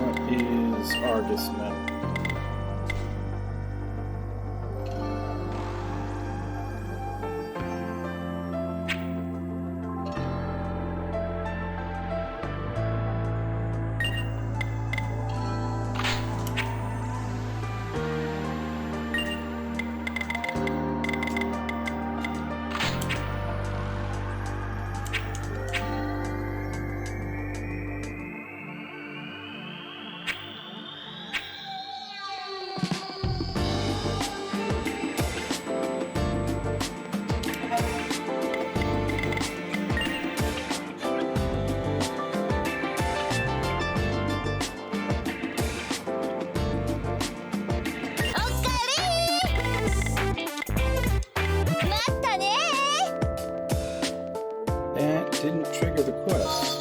What is Argus Metal? That didn't trigger the quest.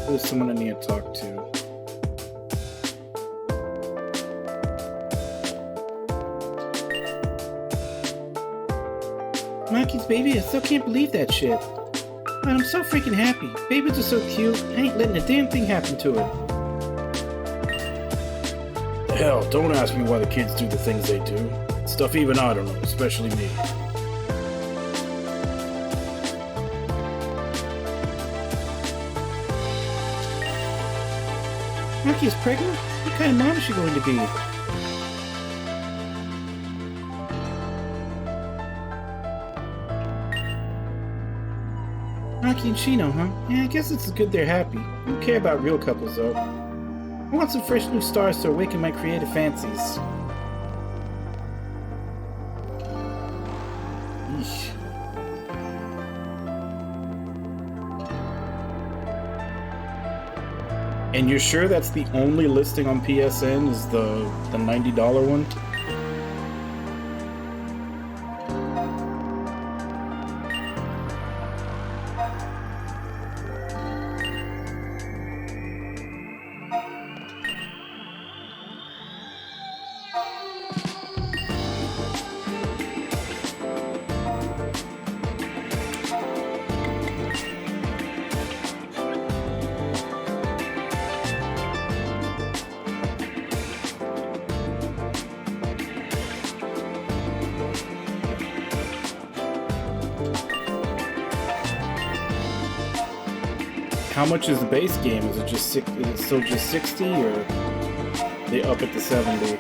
There's someone I need to talk to. Maki's baby, I still can't believe that shit. Man, I'm so freaking happy. Babies are so cute. I ain't letting a damn thing happen to it. Hell, don't ask me why the kids do the things they do. Stuff even I don't know, especially me. Maki is pregnant? What kind of mom is she going to be? Maki and Shino, huh? Yeah, I guess it's good they're happy. I don't care about real couples, though. I want some fresh new stars to awaken my creative fancies. Eesh. And you're sure that's the only listing on PSN is the $90 one? How much is the base game? Is it still just 60 or they up it to 70?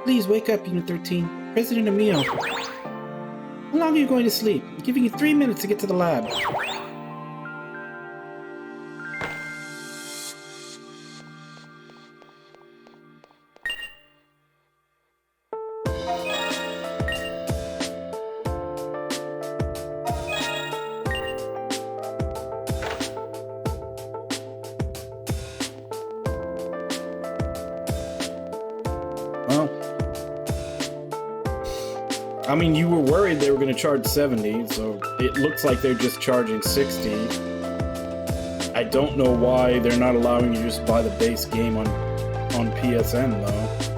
Please wake up, Unit 13. President Emil. How long are you going to sleep? I'm giving you 3 minutes to get to the lab. I mean, you were worried they were going to charge 70, so it looks like they're just charging 60. I don't know why they're not allowing you to just buy the base game on PSN, though.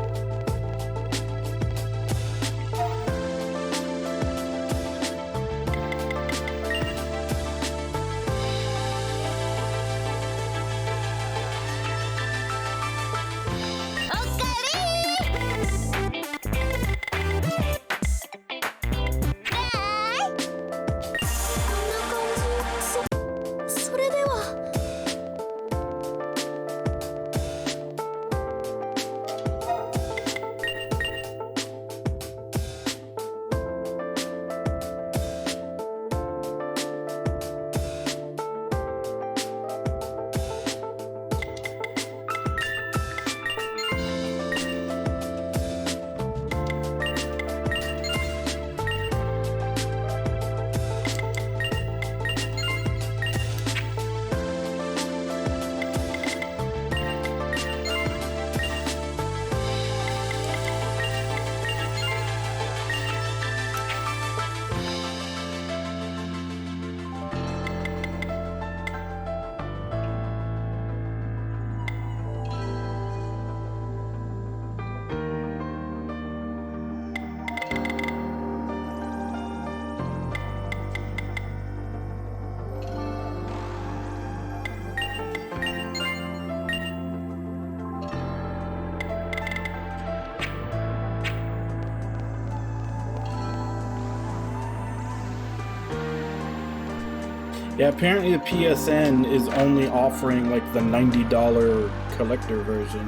Yeah, apparently the PSN is only offering like the $90 collector version.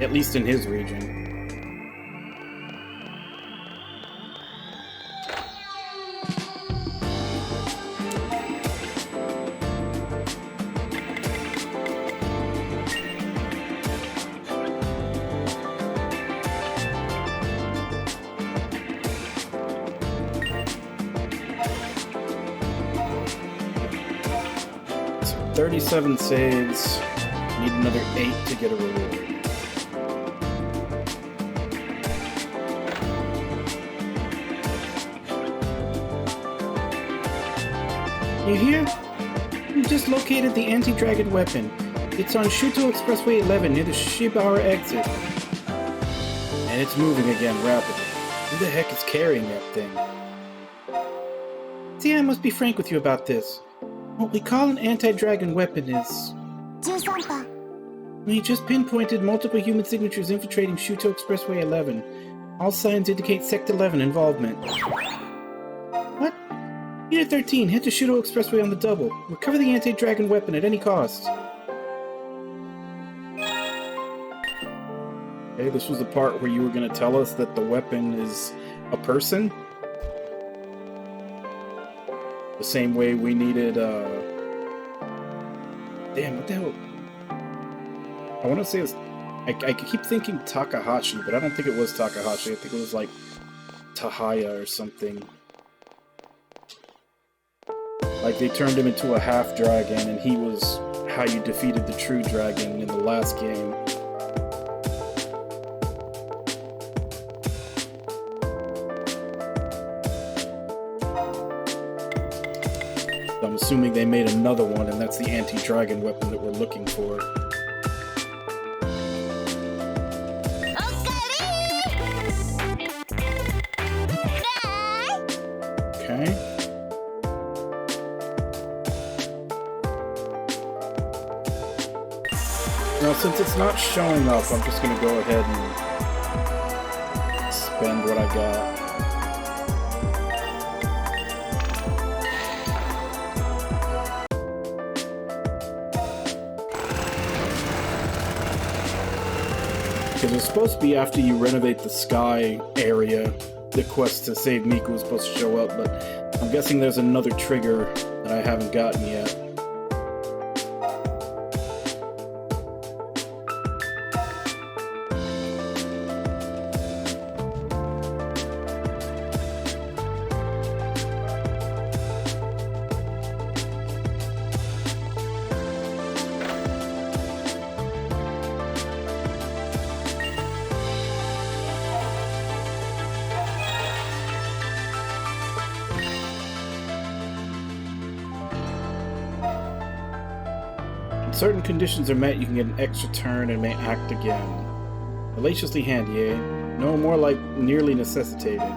At least in his region. So 37 saves. Need another 8 to get a reward. You hear? We just located the anti-dragon weapon. It's on Shuto Expressway 11 near the Shibara exit. And it's moving again rapidly. Who the heck is carrying that thing? See, I must be frank with you about this. What we call an anti-dragon weapon is... We just pinpointed multiple human signatures infiltrating Shuto Expressway 11. All signs indicate Sect 11 involvement. What? Unit 13, head to Shuto Expressway on the double. Recover the anti-dragon weapon at any cost. Okay, this was the part where you were going to tell us that the weapon is a person? The same way we needed, Damn, what the hell? I want to say it's... I keep thinking Takahashi, but I don't think it was Takahashi. I think it was like Tahaya or something. Like they turned him into a half dragon, and he was how you defeated the true dragon in the last game. I'm assuming they made another one, and that's the anti-dragon weapon that we're looking for. Okay. Now, since it's not showing up, I'm just gonna go ahead and spend what I got. Because it's supposed to be after you renovate the sky area, the quest to save Miku is supposed to show up, but I'm guessing there's another trigger that I haven't gotten yet. Certain conditions are met, you can get an extra turn and may act again. Hellaciously handy, eh? No, more like nearly necessitated.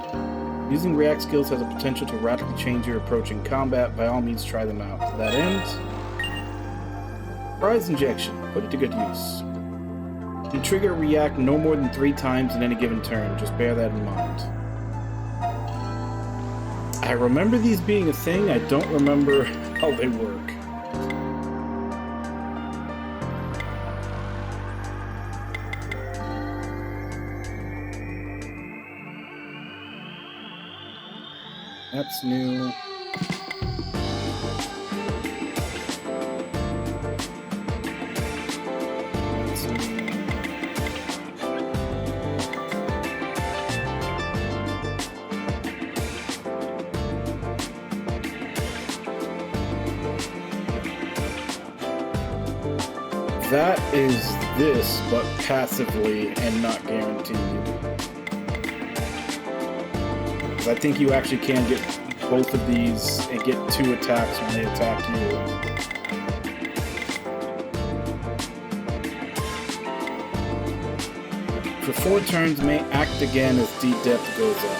Using react skills has a potential to radically change your approach in combat. By all means, try them out. To that end, prize injection. Put it to good use. You trigger react no more than 3 times in any given turn. Just bear that in mind. I remember these being a thing. I don't remember how they work. That's new. That's new. That is this, but passively and not guaranteed. I think you actually can get both of these and get 2 attacks when they attack you. For 4 turns, may act again as D depth goes up.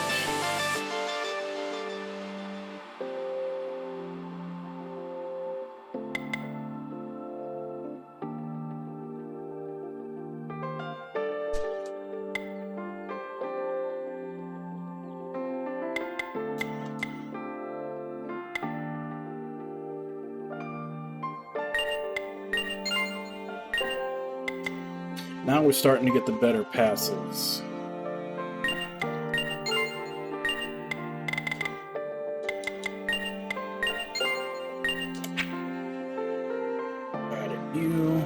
Now we're starting to get the better passives. Added you.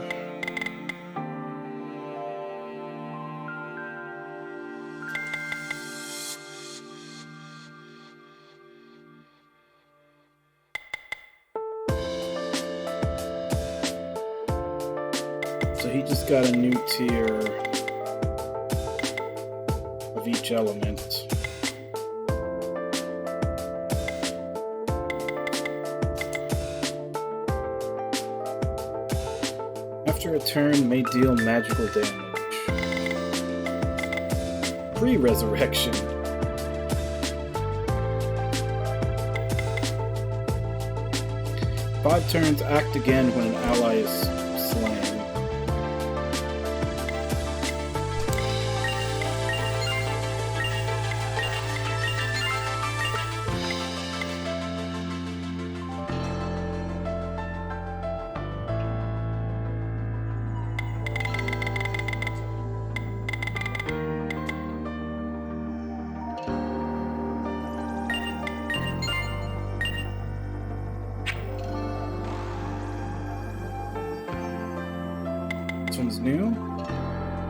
So he just got a new tier of each element. After a turn, may deal magical damage. Pre-resurrection. Five turns, act again when an ally is slain. This one's new.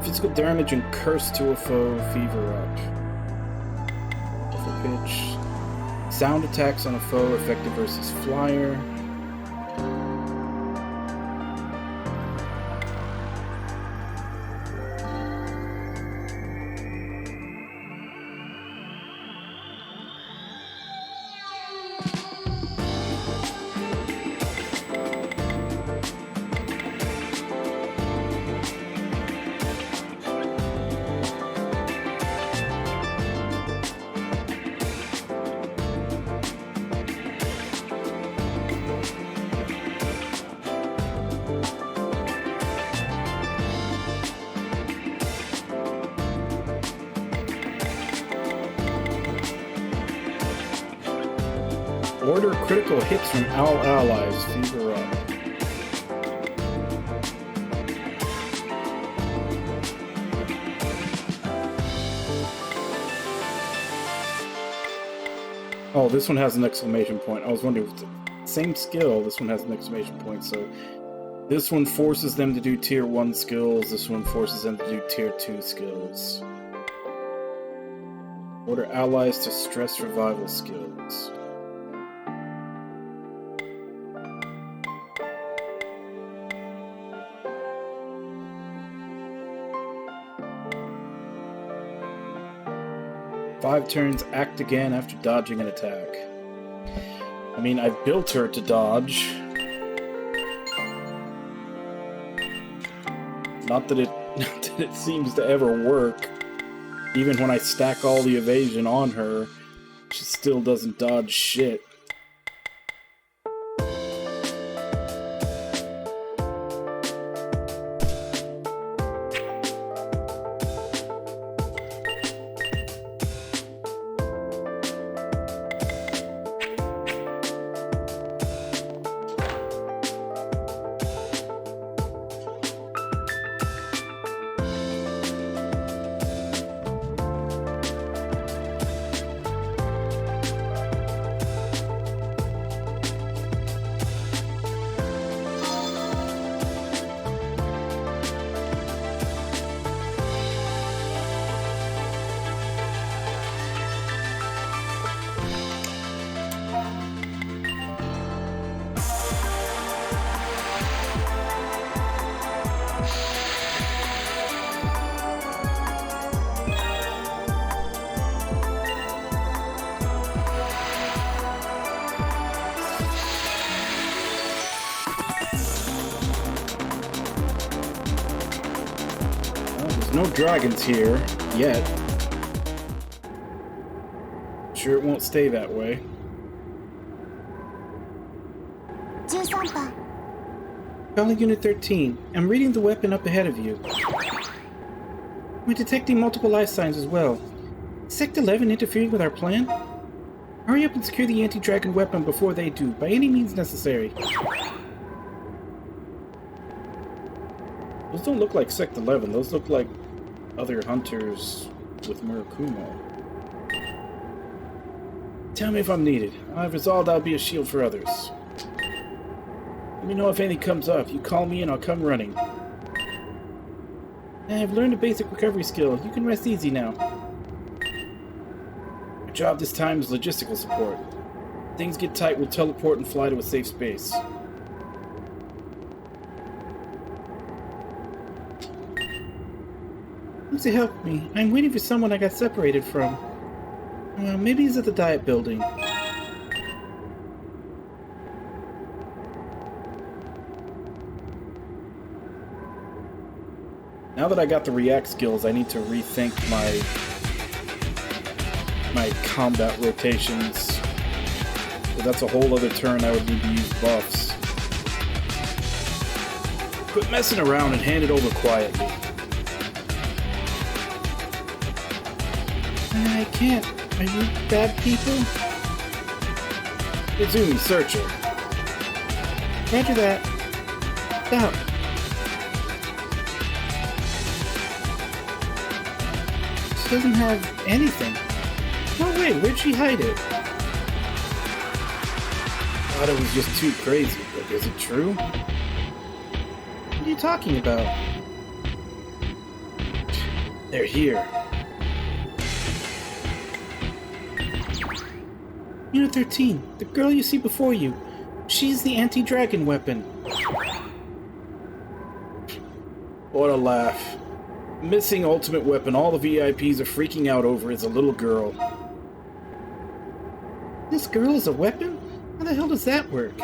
Physical damage and curse to a foe, fever up. Full pitch. Sound attacks on a foe, effective versus flyer. Order critical hits from all allies. Fever up. Oh, this one has an exclamation point. I was wondering if the same skill, this one has an exclamation point, so this one forces them to do tier 1 skills, this one forces them to do tier 2 skills. Order allies to stress revival skills. Five turns, act again after dodging an attack. I mean, I've built her to dodge. Not that it seems to ever work. Even when I stack all the evasion on her, she still doesn't dodge shit. No dragons here, yet. Sure it won't stay that way. 13番 Calling Unit 13. I'm reading the weapon up ahead of you. We're detecting multiple life signs as well. Is Sect 11 interfering with our plan? Hurry up and secure the anti-dragon weapon before they do, by any means necessary. Those don't look like Sect 11, those look like other hunters with Murakumo. Tell me if I'm needed. I've resolved I'll be a shield for others. Let me know if anything comes up. You call me and I'll come running. I've learned a basic recovery skill. You can rest easy now. My job this time is logistical support. If things get tight, we'll teleport and fly to a safe space. To help me. I'm waiting for someone I got separated from. Maybe he's at the diet building. Now that I got the react skills, I need to rethink my combat rotations. But that's a whole other turn I would need to use buffs. Quit messing around and hand it over quietly. I can't. Are you bad people? Izumi, search her. Roger that. Stop. She doesn't have anything. No way, where'd she hide it? Thought it was just too crazy, but is it true? What are you talking about? They're here. Unit 13, the girl you see before you. She's the anti-dragon weapon. What a laugh. Missing ultimate weapon all the VIPs are freaking out over is a little girl. This girl is a weapon? How the hell does that work?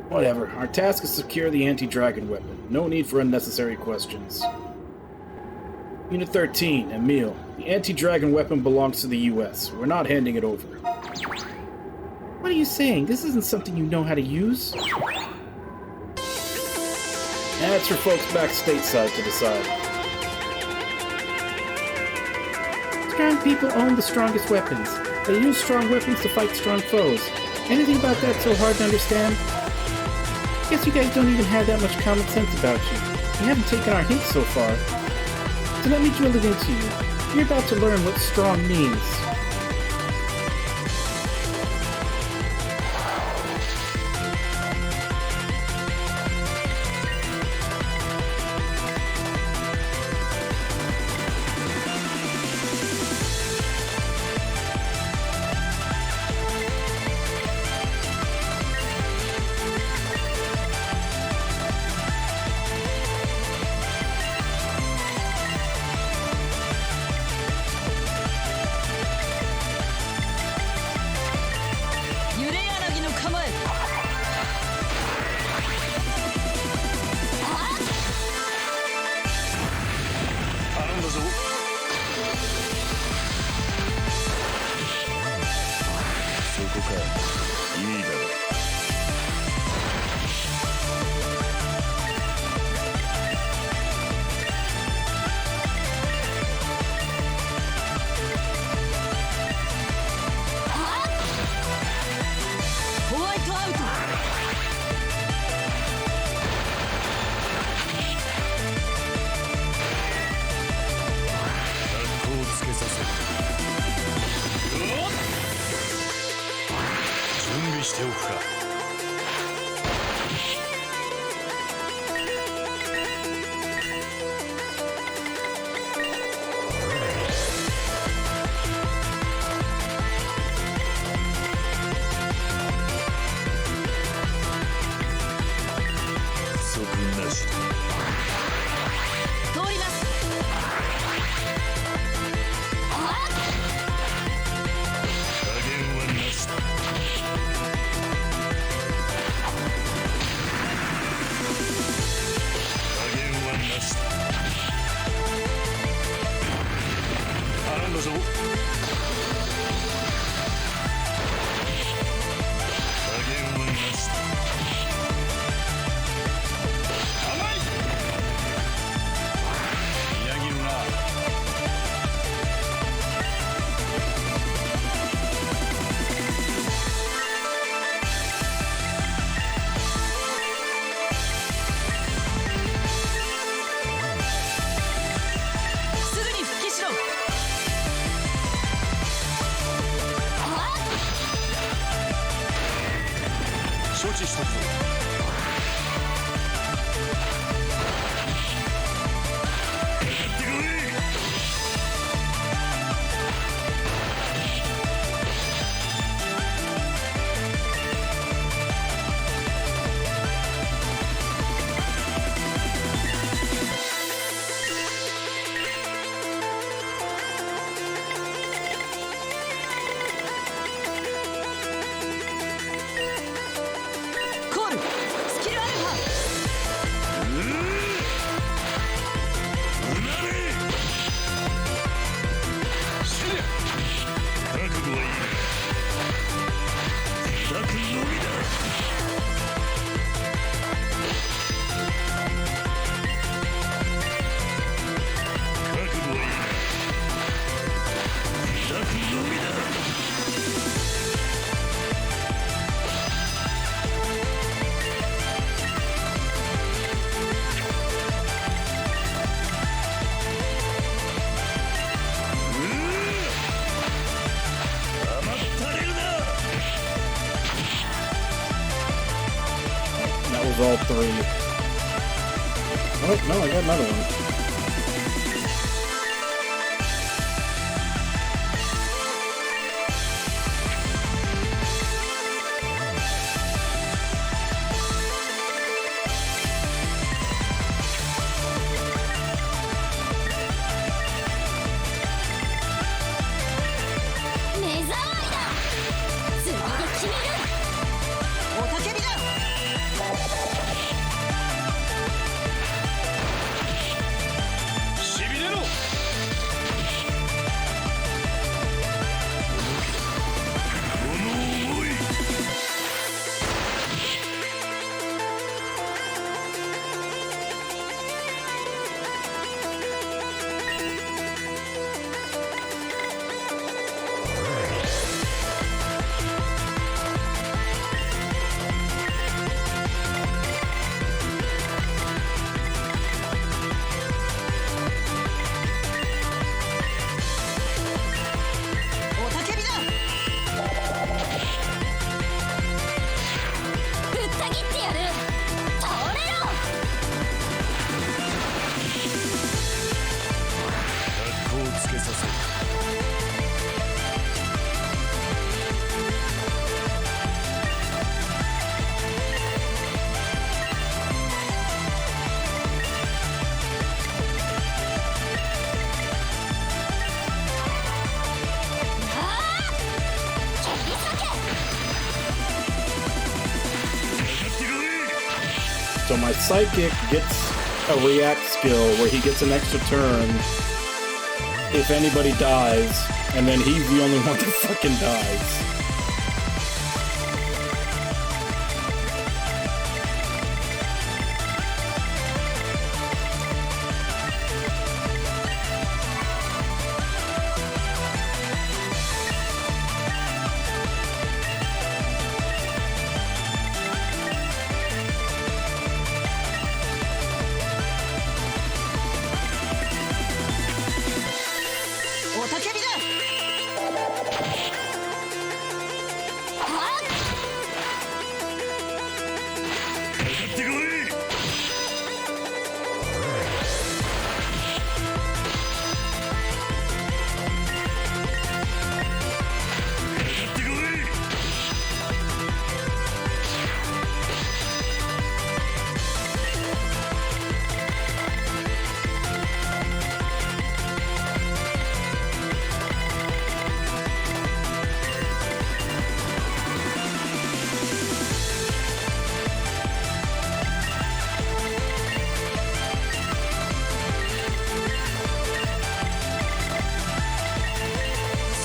Whatever, our task is to secure the anti-dragon weapon. No need for unnecessary questions. Unit 13, Emile. The anti-dragon weapon belongs to the US. We're not handing it over. What are you saying? This isn't something you know how to use. That's for folks back stateside to decide. Strong people own the strongest weapons. They use strong weapons to fight strong foes. Anything about that so hard to understand? Guess you guys don't even have that much common sense about you. You haven't taken our hints so far. So let me drill it into you. You're about to learn what strong means. いいだろう。ホワイトアウト。格好をつけさせる。準備しておくか。不足なしだ。通ります。加減はなしだ。加減はなしだ。頼んだぞ。加減はなしだ。甘い。みなぎるな。すぐに復帰しろ。承知したぞ。かかってこい。コールスキルアルファ。うなれ。死ね。覚悟はいいな。叩くのみだ。覚悟はいいな。叩くのみだ。甘ったれるな。 That was all three. Oh, no, I got another one. So my psychic gets a react skill where he gets an extra turn if anybody dies, and then he's the only one that fucking dies.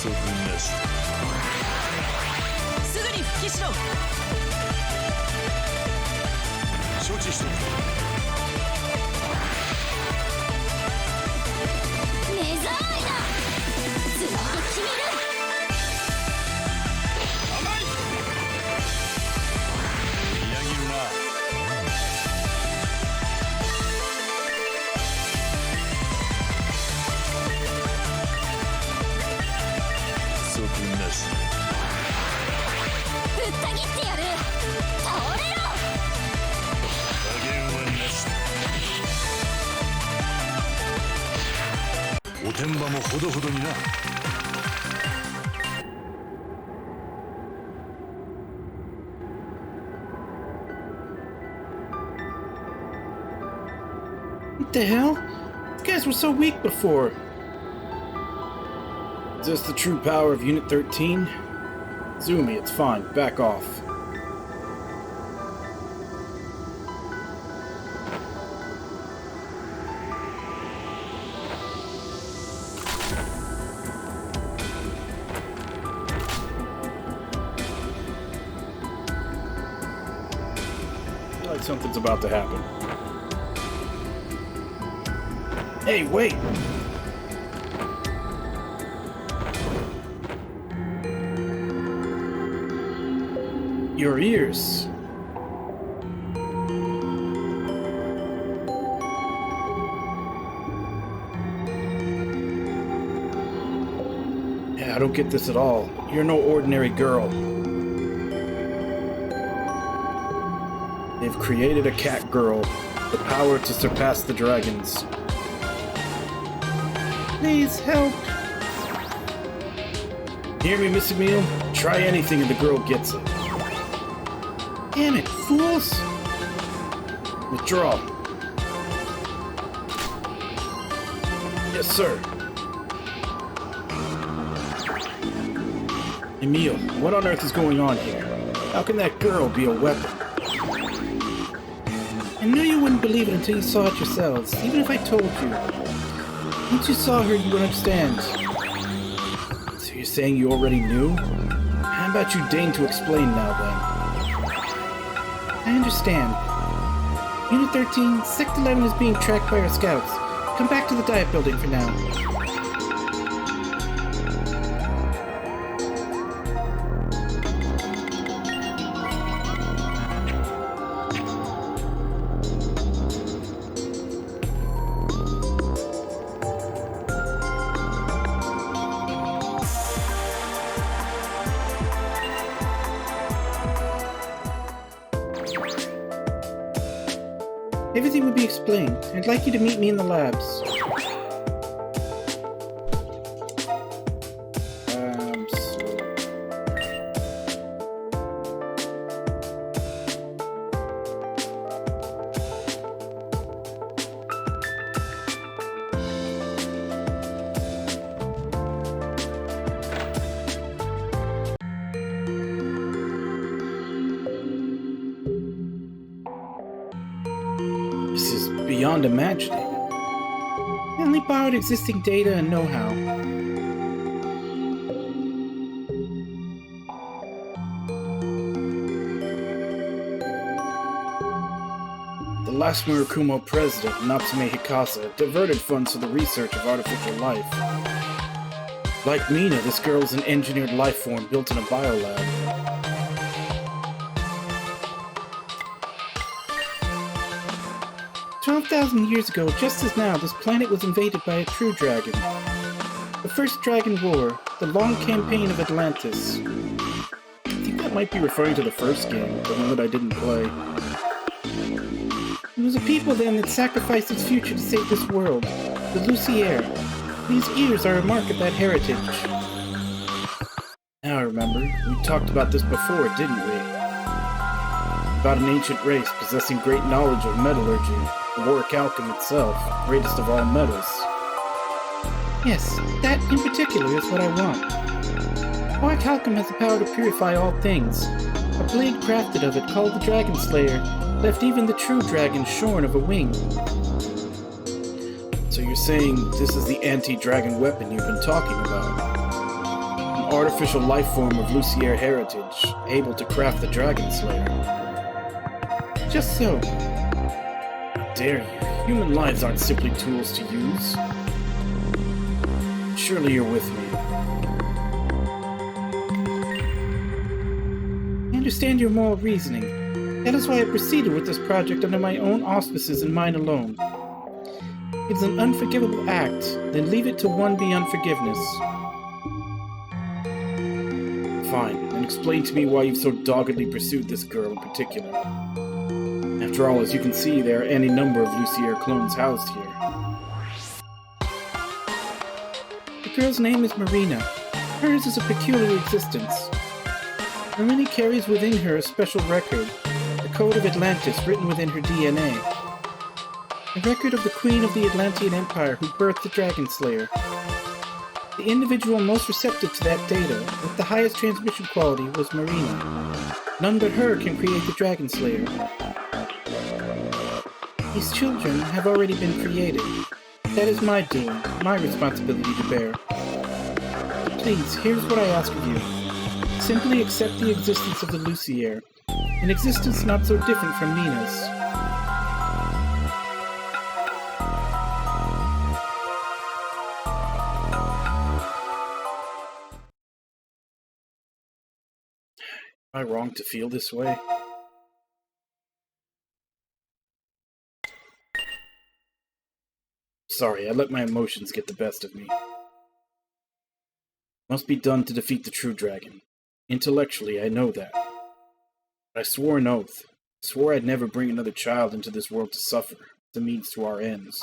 即なしすぐに復帰しろ。承知している。目障りだ。ずっと決める。みなぎるな。即なしぶった切ってやる。倒れろ。加減はなし。おてんばもほどほどにな。What the hell? These guys were so weak before. Is this the true power of Unit 13? Zumi, it's fine. Back off. I feel like something's about to happen. Hey, wait! Your ears. Yeah, I don't get this at all. You're no ordinary girl. They've created a cat girl, the power to surpass the dragons. Please help. Hear me, Miss Emile? Try anything and the girl gets it. Damn it, fools! Withdraw. Yes, sir. Emile, what on earth is going on here? How can that girl be a weapon? I knew you wouldn't believe it until you saw it yourselves, even if I told you. Once you saw her, you would understand. So you're saying you already knew? How about you deign to explain now, then? I understand. Unit 13, Sect 11 is being tracked by our scouts. Come back to the diet building for now. Everything will be explained. I'd like you to meet me in the labs. This is beyond imagining. I only borrowed existing data and know-how. The last Murakumo president, Natsume Hikasa, diverted funds to the research of artificial life. Like Mina, this girl is an engineered life form built in a biolab. 12,000 years ago, just as now, this planet was invaded by a true dragon. The First Dragon War, the long campaign of Atlantis. I think that might be referring to the first game, the one that I didn't play. It was a people then that sacrificed its future to save this world, the Lucier. These ears are a mark of that heritage. Now I remember, we talked about this before, didn't we? About an ancient race possessing great knowledge of metallurgy, the orichalcum itself, greatest of all metals. Yes, that in particular is what I want. Orichalcum has the power to purify all things. A blade crafted of it called the Dragon Slayer left even the true dragon shorn of a wing. So you're saying this is the anti-dragon weapon you've been talking about? artificial life form of Lucier heritage, able to craft the Dragon Slayer. Just so. How dare you? Human lives aren't simply tools to use. Surely you're with me. I understand your moral reasoning. That is why I proceeded with this project under my own auspices and mine alone. It's an unforgivable act, then leave it to one beyond forgiveness. Fine, then explain to me why you've so doggedly pursued this girl in particular. After all, as you can see, there are any number of Lucier clones housed here. The girl's name is Marina. Hers is a peculiar existence. Marina carries within her a special record, the Code of Atlantis written within her DNA. A record of the Queen of the Atlantean Empire who birthed the Dragon Slayer. The individual most receptive to that data, with the highest transmission quality, was Marina. None but her can create the Dragon Slayer. These children have already been created. That is my doing, my responsibility to bear. Please, here's what I ask of you. Simply accept the existence of the Lucier, an existence not so different from Nina's. Am I wrong to feel this way? Sorry, I let my emotions get the best of me. Must be done to defeat the true dragon. Intellectually, I know that. But I swore an oath. Swore I'd never bring another child into this world to suffer, as a means to our ends.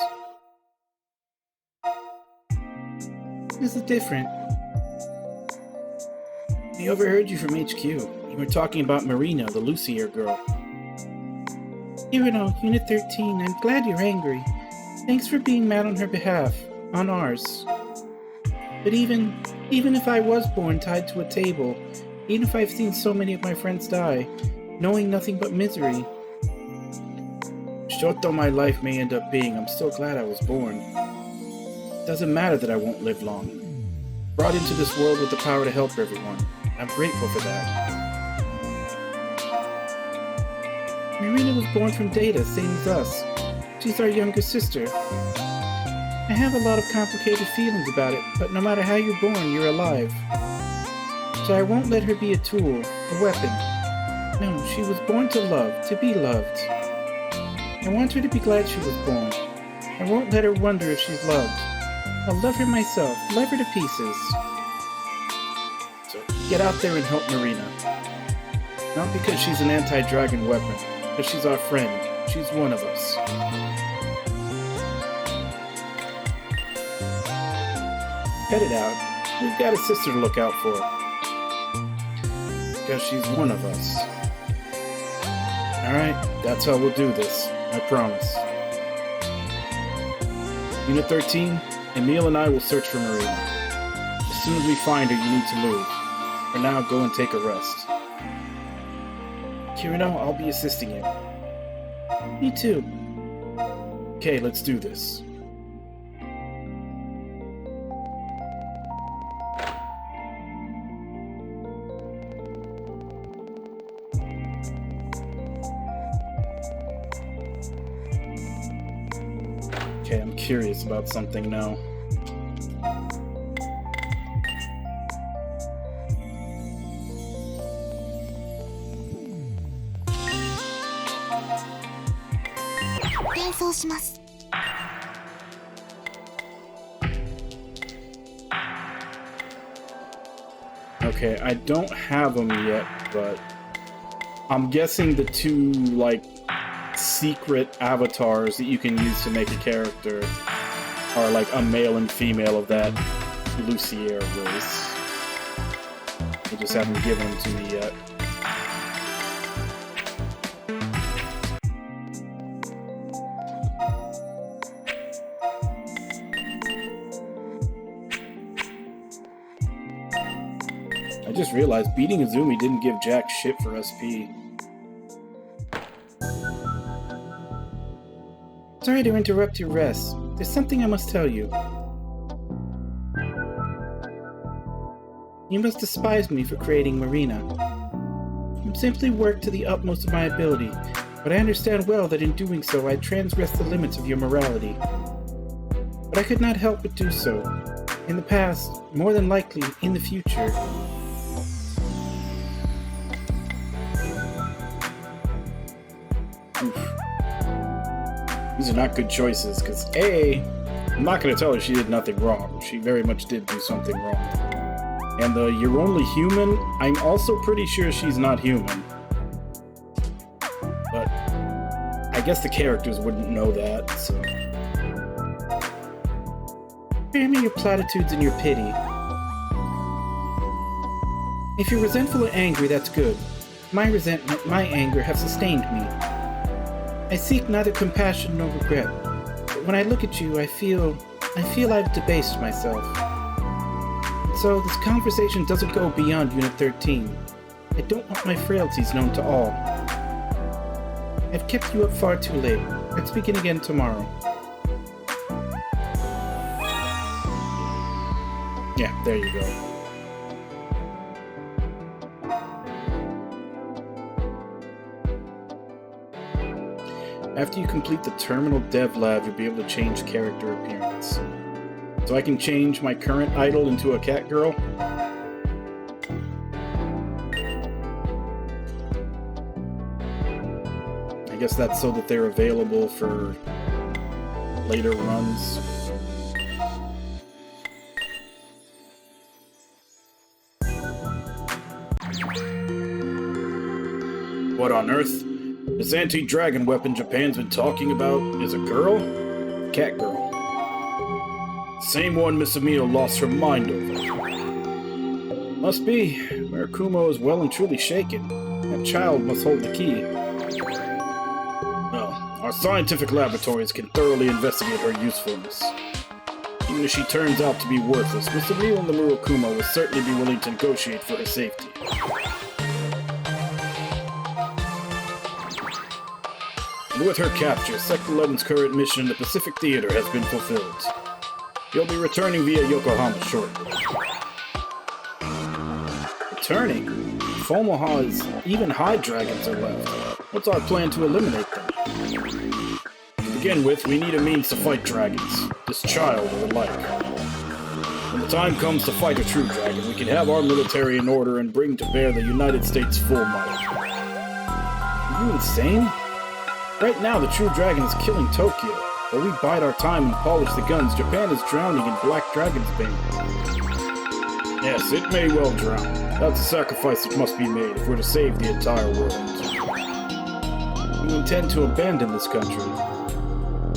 This is different. We overheard you from HQ. You were talking about Marina, the Lucier girl. Irino, Unit 13, I'm glad you're angry. Thanks for being mad on her behalf, on ours. But even if I was born tied to a table, even if I've seen so many of my friends die, knowing nothing but misery, short though my life may end up being, I'm still glad I was born. It doesn't matter that I won't live long. Brought into this world with the power to help everyone. I'm grateful for that. Marina was born from Data, same as us. She's our younger sister. I have a lot of complicated feelings about it, but no matter how you're born, you're alive. So I won't let her be a tool, a weapon. No, she was born to love, to be loved. I want her to be glad she was born. I won't let her wonder if she's loved. I'll love her myself, love her to pieces. So get out there and help Marina. Not because she's an anti-dragon weapon, but she's our friend. She's one of us. Cut it out. We've got a sister to look out for. Because she's one of us. Alright, that's how we'll do this. I promise. Unit 13, Emil and I will search for Marina. As soon as we find her, you need to move. For now, go and take a rest. Kirino, I'll be assisting you. Me too. Okay, let's do this. Okay, I'm curious about something now. Okay, I don't have them yet, but I'm guessing the two, like, secret avatars that you can use to make a character are like a male and female of that Lucier race. They just haven't given them to me yet. I just realized beating Izumi didn't give jack shit for SP. Sorry to interrupt your rest. There's something I must tell you. You must despise me for creating Marina. I've simply worked to the utmost of my ability, but I understand well that in doing so I transgress the limits of your morality. But I could not help but do so. In the past, more than likely in the future. These are not good choices, because A, I'm not going to tell her she did nothing wrong. She very much did do something wrong. And the "you're only human," I'm also pretty sure she's not human. But I guess the characters wouldn't know that, so... Spare me your platitudes and your pity. If you're resentful or angry, that's good. My resentment, my anger have sustained me. I seek neither compassion nor regret, but when I look at you, I feel I've debased myself. So this conversation doesn't go beyond Unit 13. I don't want my frailties known to all. I've kept you up far too late. Let's begin again tomorrow. Yeah, there you go. After you complete the Terminal Dev Lab, you'll be able to change character appearance. So I can change my current idol into a cat girl. I guess that's so that they're available for later runs. What on earth? This anti-dragon weapon Japan's been talking about is a girl? Cat girl. Same one Miss Amino lost her mind over. Must be. Murakumo is well and truly shaken. That child must hold the key. Well, our scientific laboratories can thoroughly investigate her usefulness. Even if she turns out to be worthless, Miss Amino and the Murakumo will certainly be willing to negotiate for her safety. And with her capture, Sector 11's current mission in the Pacific Theater has been fulfilled. You'll be returning via Yokohama shortly. Returning? If Omaha's even high dragons are left, what's our plan to eliminate them? To begin with, we need a means to fight dragons, this child or the like. When the time comes to fight a true dragon, we can have our military in order and bring to bear the United States' full might. Are you insane? Right now, the true dragon is killing Tokyo. While we bide our time and polish the guns, Japan is drowning in Black Dragon's bane. Yes, it may well drown. That's a sacrifice that must be made if we're to save the entire world. We intend to abandon this country.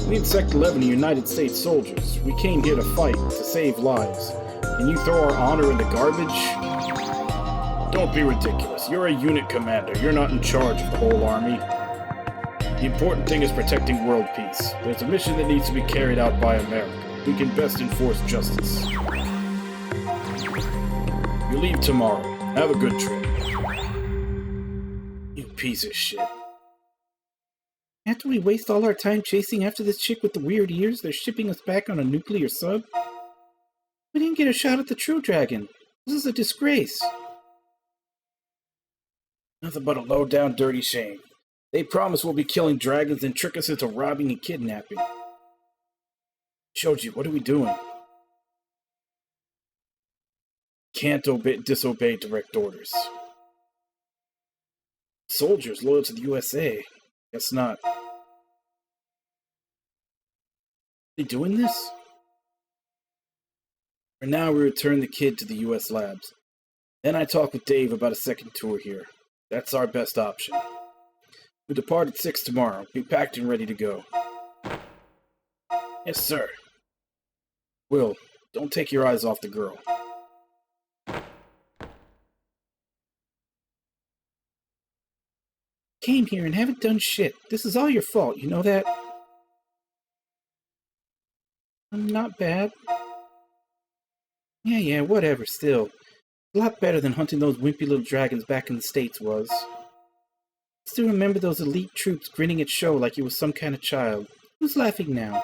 We in Sector 11 are United States soldiers. We came here to fight, to save lives. And you throw our honor in the garbage? Don't be ridiculous. You're a unit commander. You're not in charge of the whole army. The important thing is protecting world peace. There's a mission that needs to be carried out by America. We can best enforce justice. You leave tomorrow. Have a good trip. You piece of shit. After we waste all our time chasing after this chick with the weird ears, they're shipping us back on a nuclear sub? We didn't get a shot at the true dragon. This is a disgrace. Nothing but a low-down dirty shame. They promise we'll be killing dragons and trick us into robbing and kidnapping. Shoji, what are we doing? Can't disobey direct orders. Soldiers loyal to the USA? Guess not. Are they doing this? For now, we return the kid to the US labs. Then I talk with Dave about a second tour here. That's our best option. We depart at 6 tomorrow. Be packed and ready to go. Yes, sir. Will, don't take your eyes off the girl. Came here and haven't done shit. This is all your fault, you know that? I'm not bad. Yeah, whatever, still. A lot better than hunting those wimpy little dragons back in the States was. Still remember those elite troops grinning at Sho like he was some kind of child. Who's laughing now?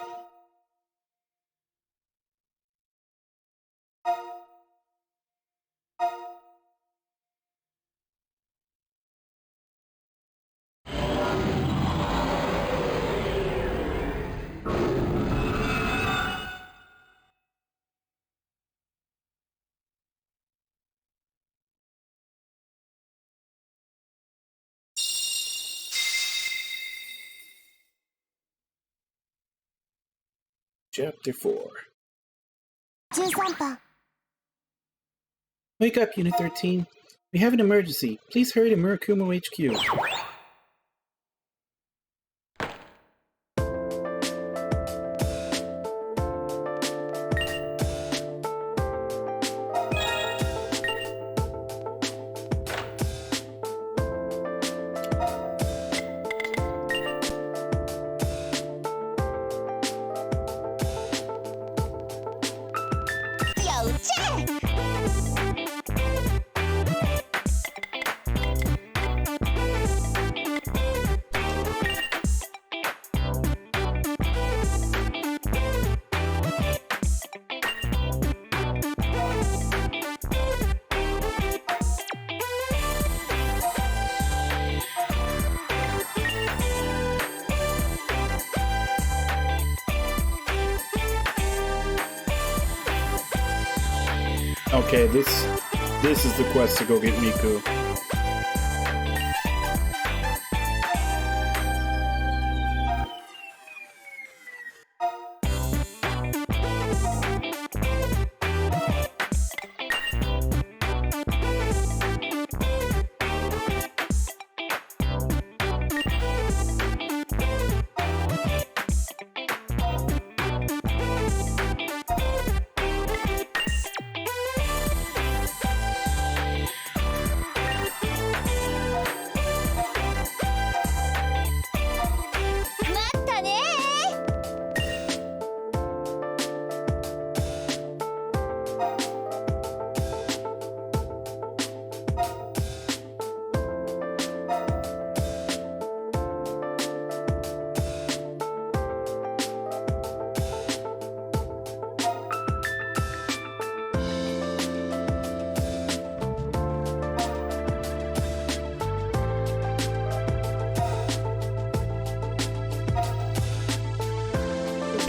Chapter 4. 13番 Wake up, Unit 13. We have an emergency. Please hurry to Murakumo HQ. Yo, check! Okay, this is the quest to go get Miku.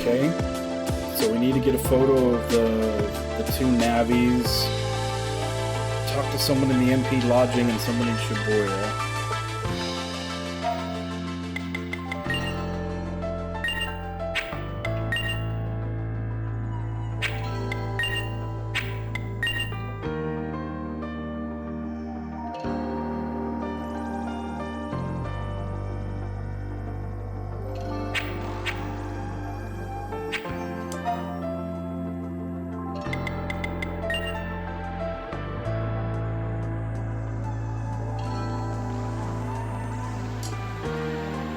Okay, so we need to get a photo of the two navies, talk to someone in the MP lodging and someone in Shibuya.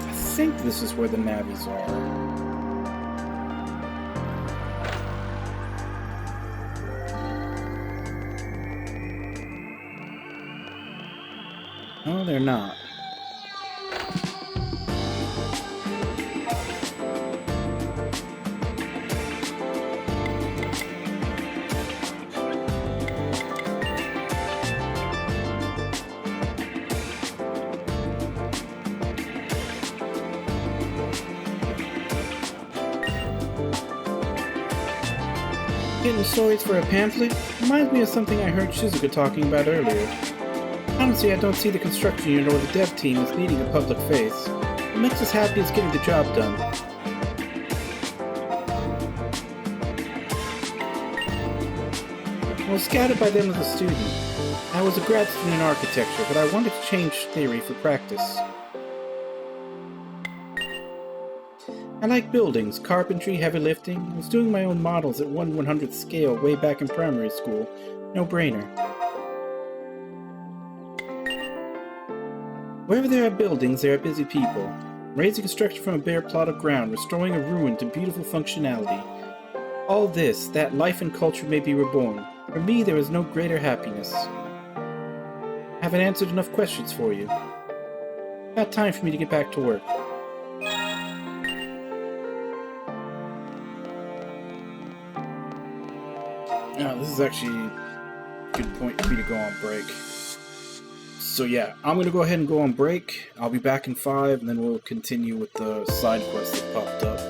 I think this is where the navies are. No, they're not. Getting stories for a pamphlet reminds me of something I heard Shizuka talking about earlier. Honestly, I don't see the construction unit or the dev team as needing a public face. What makes us happy is getting the job done. I was scouted by them as a student. I was a grad student in architecture, but I wanted to change theory for practice. I like buildings, carpentry, heavy lifting. I was doing my own models at 1/100th scale way back in primary school. No brainer. Wherever there are buildings, there are busy people. Raising a structure from a bare plot of ground, restoring a ruin to beautiful functionality. All this, that life and culture may be reborn. For me, there is no greater happiness. I haven't answered enough questions for you. About time for me to get back to work. This is actually a good point for me to go on break. So yeah, I'm going to go ahead and go on break. I'll be back in 5, and then we'll continue with the side quest that popped up.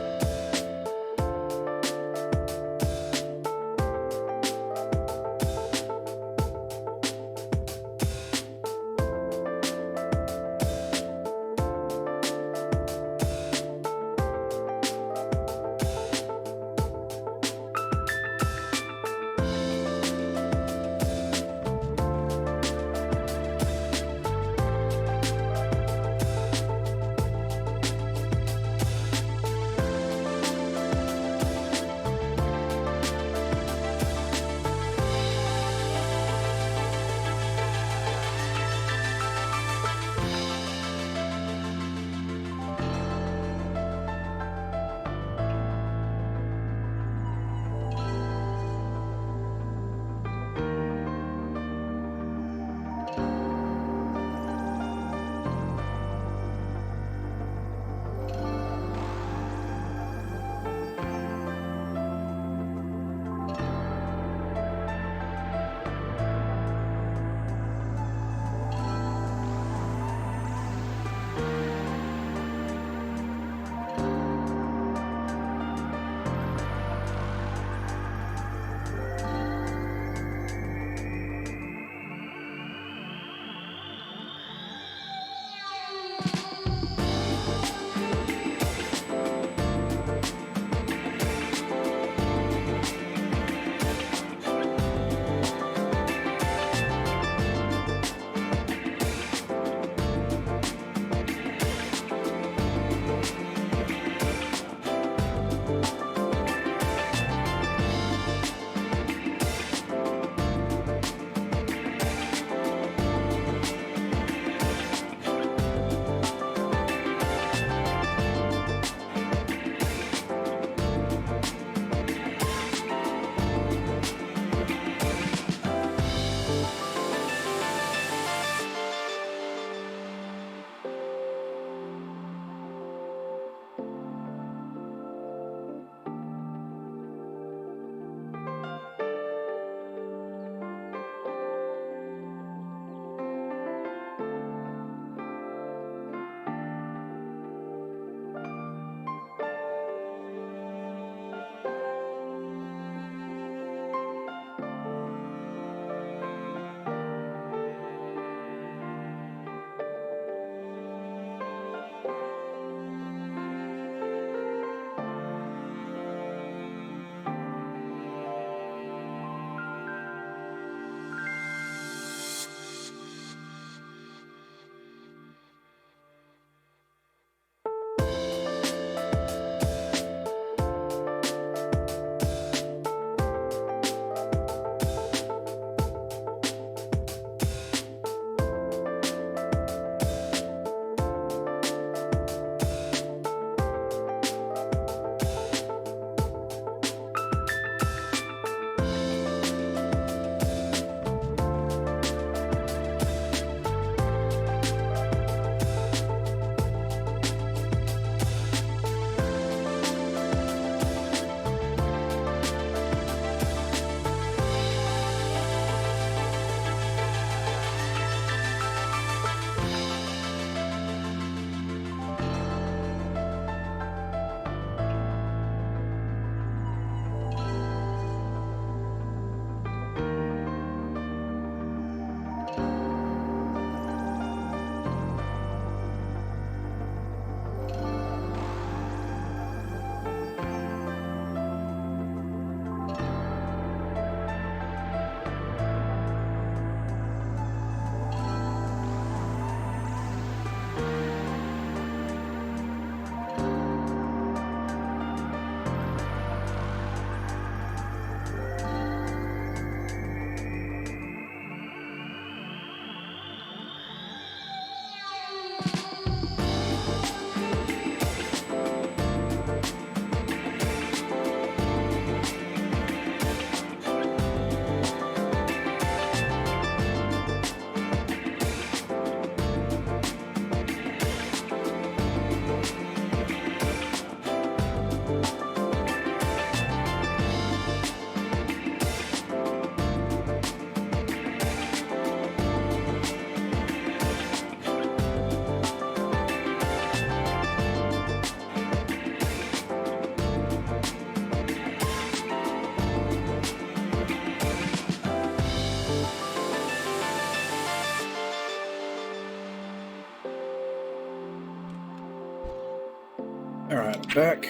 Alright, I'm back.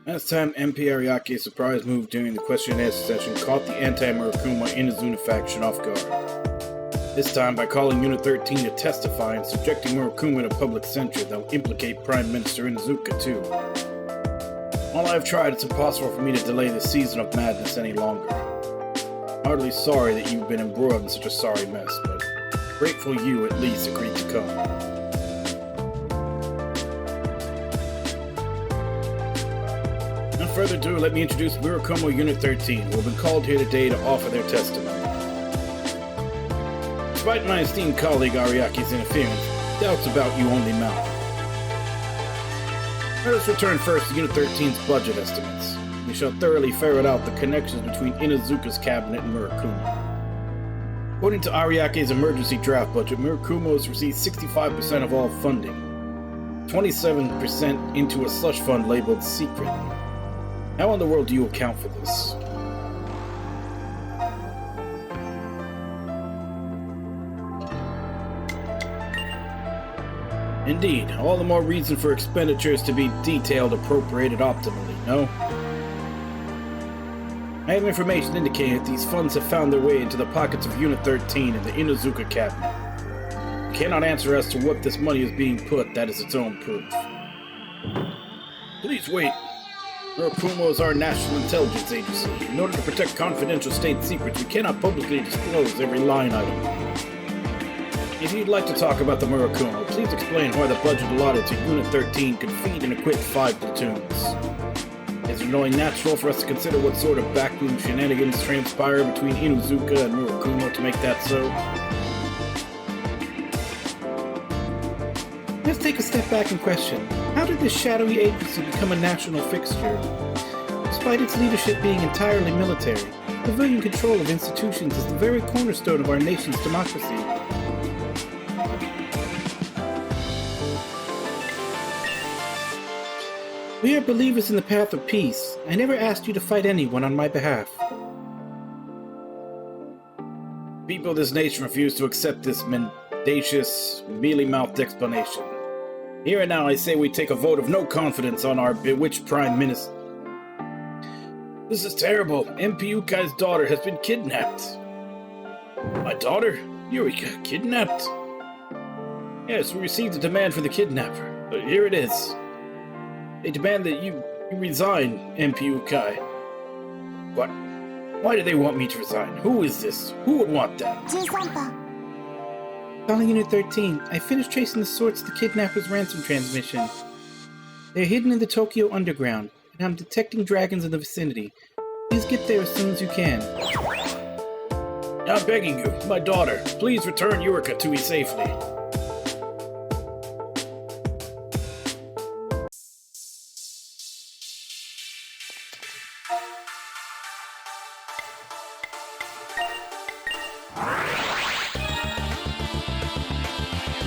Last time, MP Ariake's surprise move during the question and answer session caught the anti-Murakuma Inazuna faction off guard. This time, by calling Unit 13 to testify and subjecting Murakuma to public censure that will implicate Prime Minister Inuzuka too. While I have tried, it's impossible for me to delay this season of madness any longer. Hardly sorry that you've been embroiled in such a sorry mess, but grateful you at least agreed to come. Without further ado, let me introduce Murakuma Unit 13, who have been called here today to offer their testimony. Despite my esteemed colleague Ariake's interference, doubts about you only mount. Let us return first to Unit 13's budget estimates. We shall thoroughly ferret out the connections between Inuzuka's cabinet and Murakuma. According to Ariake's emergency draft budget, Murakuma has received 65% of all funding, 27% into a slush fund labeled secret. How in the world do you account for this? Indeed, all the more reason for expenditures to be detailed appropriated optimally, no? I have information indicating that these funds have found their way into the pockets of Unit 13 and the Inuzuka cabinet. I cannot answer as to what this money is being put, that is its own proof. Please wait. Murakuma is our national intelligence agency. In order to protect confidential state secrets, we cannot publicly disclose every line item. If you'd like to talk about the Murakuma, please explain why the budget allotted to Unit 13 could feed and equip 5 platoons. Is it only natural for us to consider what sort of backroom shenanigans transpire between Inuzuka and Murakuma to make that so? Let's take a step back and question, how did this shadowy agency become a national fixture? Despite its leadership being entirely military, civilian control of institutions is the very cornerstone of our nation's democracy. We are believers in the path of peace. I never asked you to fight anyone on my behalf. People of this nation refuse to accept this mendacious, mealy-mouthed explanation. Here and now I say we take a vote of no confidence on our bewitched Prime Minister. This is terrible. MP Ukai's daughter has been kidnapped. My daughter? Eureka, kidnapped? Yes, we received a demand for the kidnapper. Here it is. They demand that you resign, MP Ukai. What? Why do they want me to resign? Who is this? Who would want that? 13番 Calling Unit 13, I finished tracing the source of the kidnapper's ransom transmission. They're hidden in the Tokyo Underground, and I'm detecting dragons in the vicinity. Please get there as soon as you can. I'm begging you, my daughter, please return Eureka to me safely.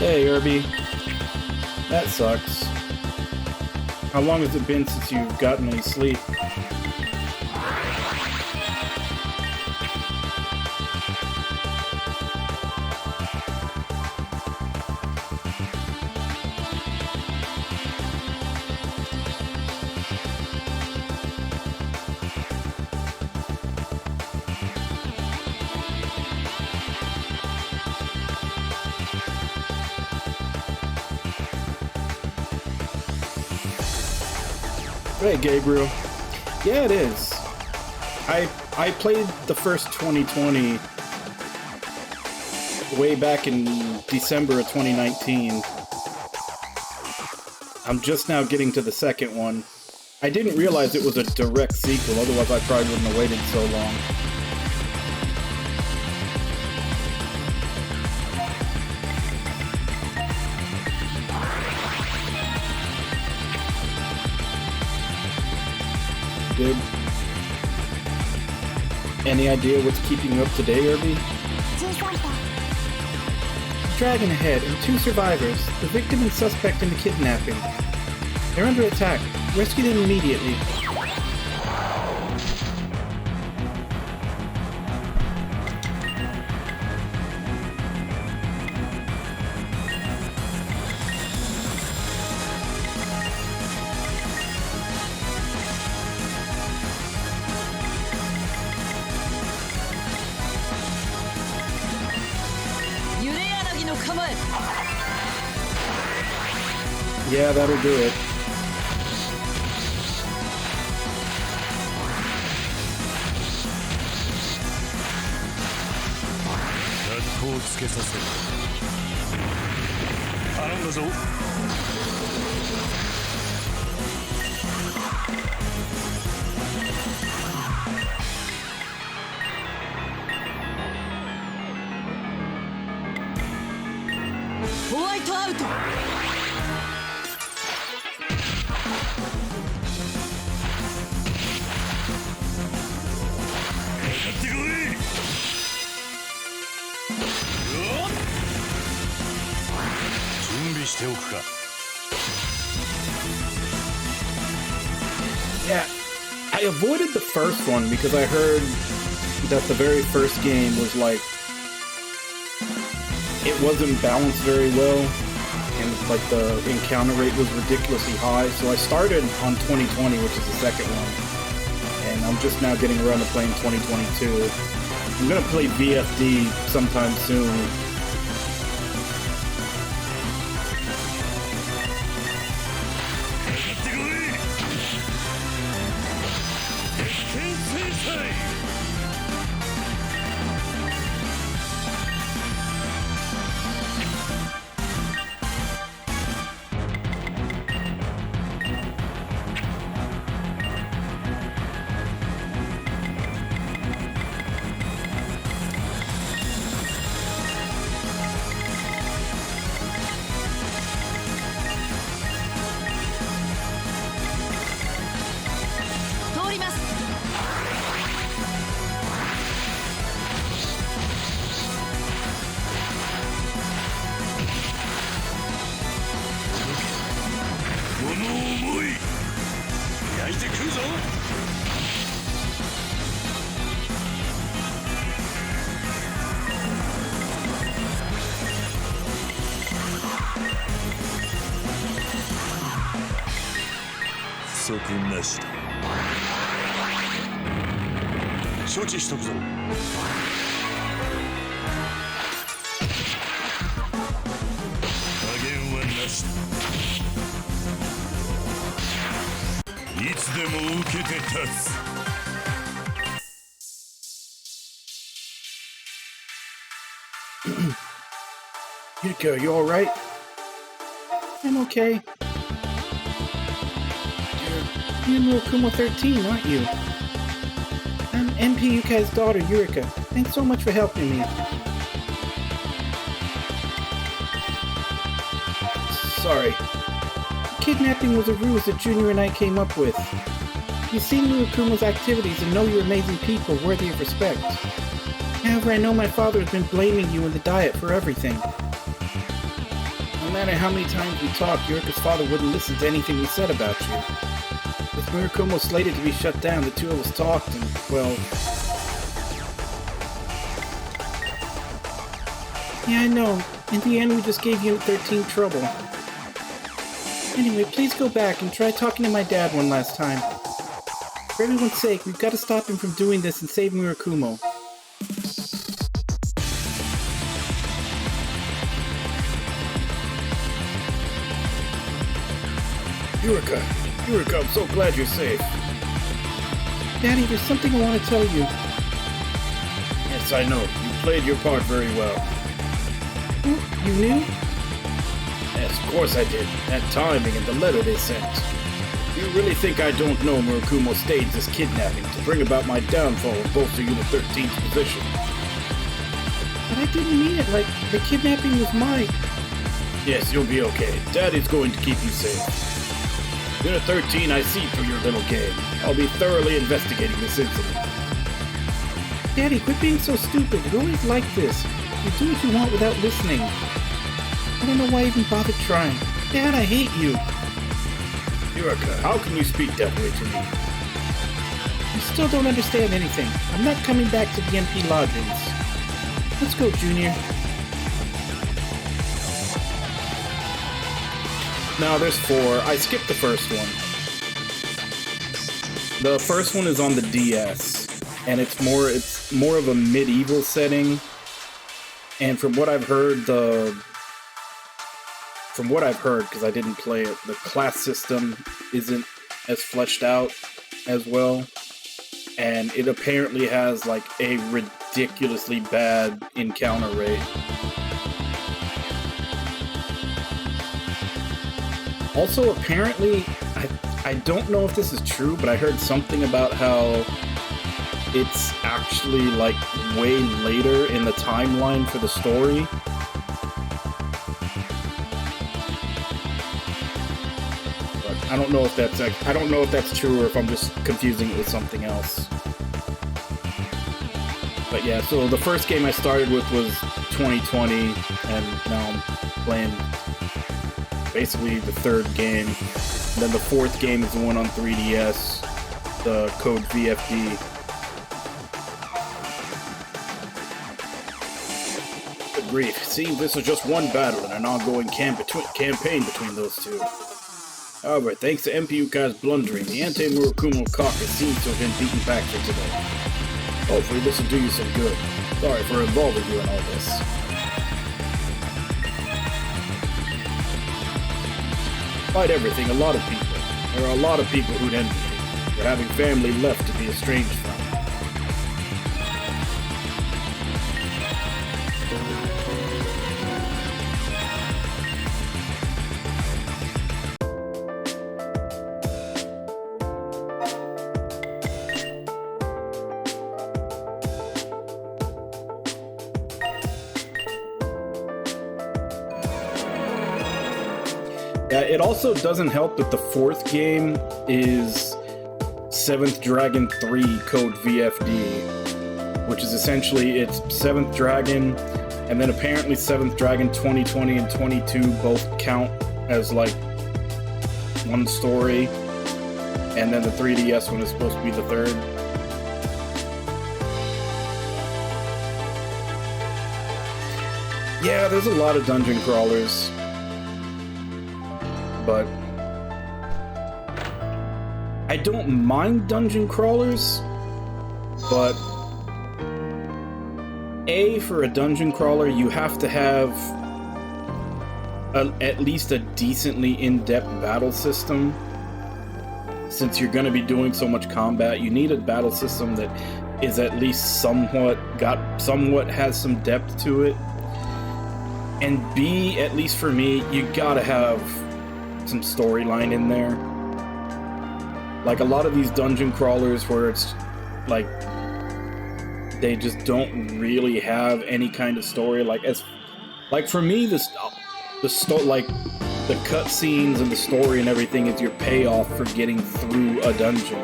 Hey, Irby. That sucks. How long has it been since you've gotten any sleep? Hey, Gabriel. Yeah, it is. I played the first 2020 way back in December of 2019. I'm just now getting to the second one. I didn't realize it was a direct sequel, otherwise I probably wouldn't have waited so long. good. Any idea what's keeping you up today, Irby? 13波 Dragon ahead and 2 survivors, the victim and suspect in the kidnapping. They're under attack. Rescue them immediately. Yeah, that'll do it. 格好をつけさせる。頼んだぞ。ホワイトアウト。やってこい。準備しておくか。 Yeah, I avoided the first one because I heard that the very first game was like, it wasn't balanced very well, and like the encounter rate was ridiculously high. So I started on 2020, which is the second one, and I'm just now getting around to playing 2022. I'm gonna play VFD sometime soon.不足なしだ。承知しとくぞ。加減はなしだ。いつでも受けて立つ。 Yuka, you alright? I'm okay. You're Murakumo 13, aren't you? I'm MP Yuka's daughter, Yurika. Thanks so much for helping me. Sorry. Kidnapping was a ruse that Junior and I came up with. You've seen Murakumo's activities and know you're amazing people worthy of respect. However, I know my father has been blaming you and the Diet for everything. No matter how many times we talked, Yurika's father wouldn't listen to anything we said about you. With Murakumo slated to be shut down, the two of us talked and, well... Yeah, I know. In the end, we just gave Unit 13 trouble. Anyway, please go back and try talking to my dad one last time. For everyone's sake, we've got to stop him from doing this and save Murakumo. Yurika, I'm so glad you're safe. Daddy, there's something I want to tell you. Yes, I know. You played your part very well. Oh, you knew? Yes, of course I did. That timing and the letter they sent. You really think I don't know Murakumo staged this kidnapping to bring about my downfall and bolster Unit 13's position? But I didn't mean it like the kidnapping was mine. Yes, you'll be okay. Daddy's going to keep you safe. Unit 13, I see through your little game. I'll be thoroughly investigating this incident. Daddy, quit being so stupid. You're always like this. You do what you want without listening. I don't know why I even bothered trying. Dad, I hate you. Yurika, how can you speak that way to me? You still don't understand anything. I'm not coming back to the MP lodgings. Let's go, Junior. No, there's 4. I skipped the first one. The first one is on the DS, and it's more of a medieval setting. And from what I've heard, because I didn't play it, the class system isn't as fleshed out as well, and it apparently has like a ridiculously bad encounter rate. Also, apparently, I don't know if this is true, but I heard something about how it's actually like way later in the timeline for the story. But I don't know if that's true or if I'm just confusing it with something else. But yeah, so the first game I started with was 2020, and now I'm playing basically the third game. And then the fourth game is the one on 3DS, the Code VFD. Good grief, seems this is just one battle and an ongoing campaign between those two. However, thanks to MP Ukai's blundering, the anti-Murakumo caucus seems to have been beaten back for today. Hopefully this will do you some good. Sorry for involving you in all this. Despite everything, there are a lot of people who'd envy you, but having family left to be estranged from. It also doesn't help that the fourth game is 7th Dragon 3 Code VFD, which is essentially it's 7th Dragon, and then apparently 7th Dragon 2020 and 22 both count as like one story, and then the 3DS one is supposed to be the third. Yeah, there's a lot of dungeon crawlers. But I don't mind dungeon crawlers, but for a dungeon crawler, you have to have at least a decently in-depth battle system. Since you're going to be doing so much combat, you need a battle system that is at least somewhat has some depth to it. And B, at least for me, you gotta have some storyline in there. Like a lot of these dungeon crawlers where it's like they just don't really have any kind of story. Like for me, the cutscenes and the story and everything is your payoff for getting through a dungeon.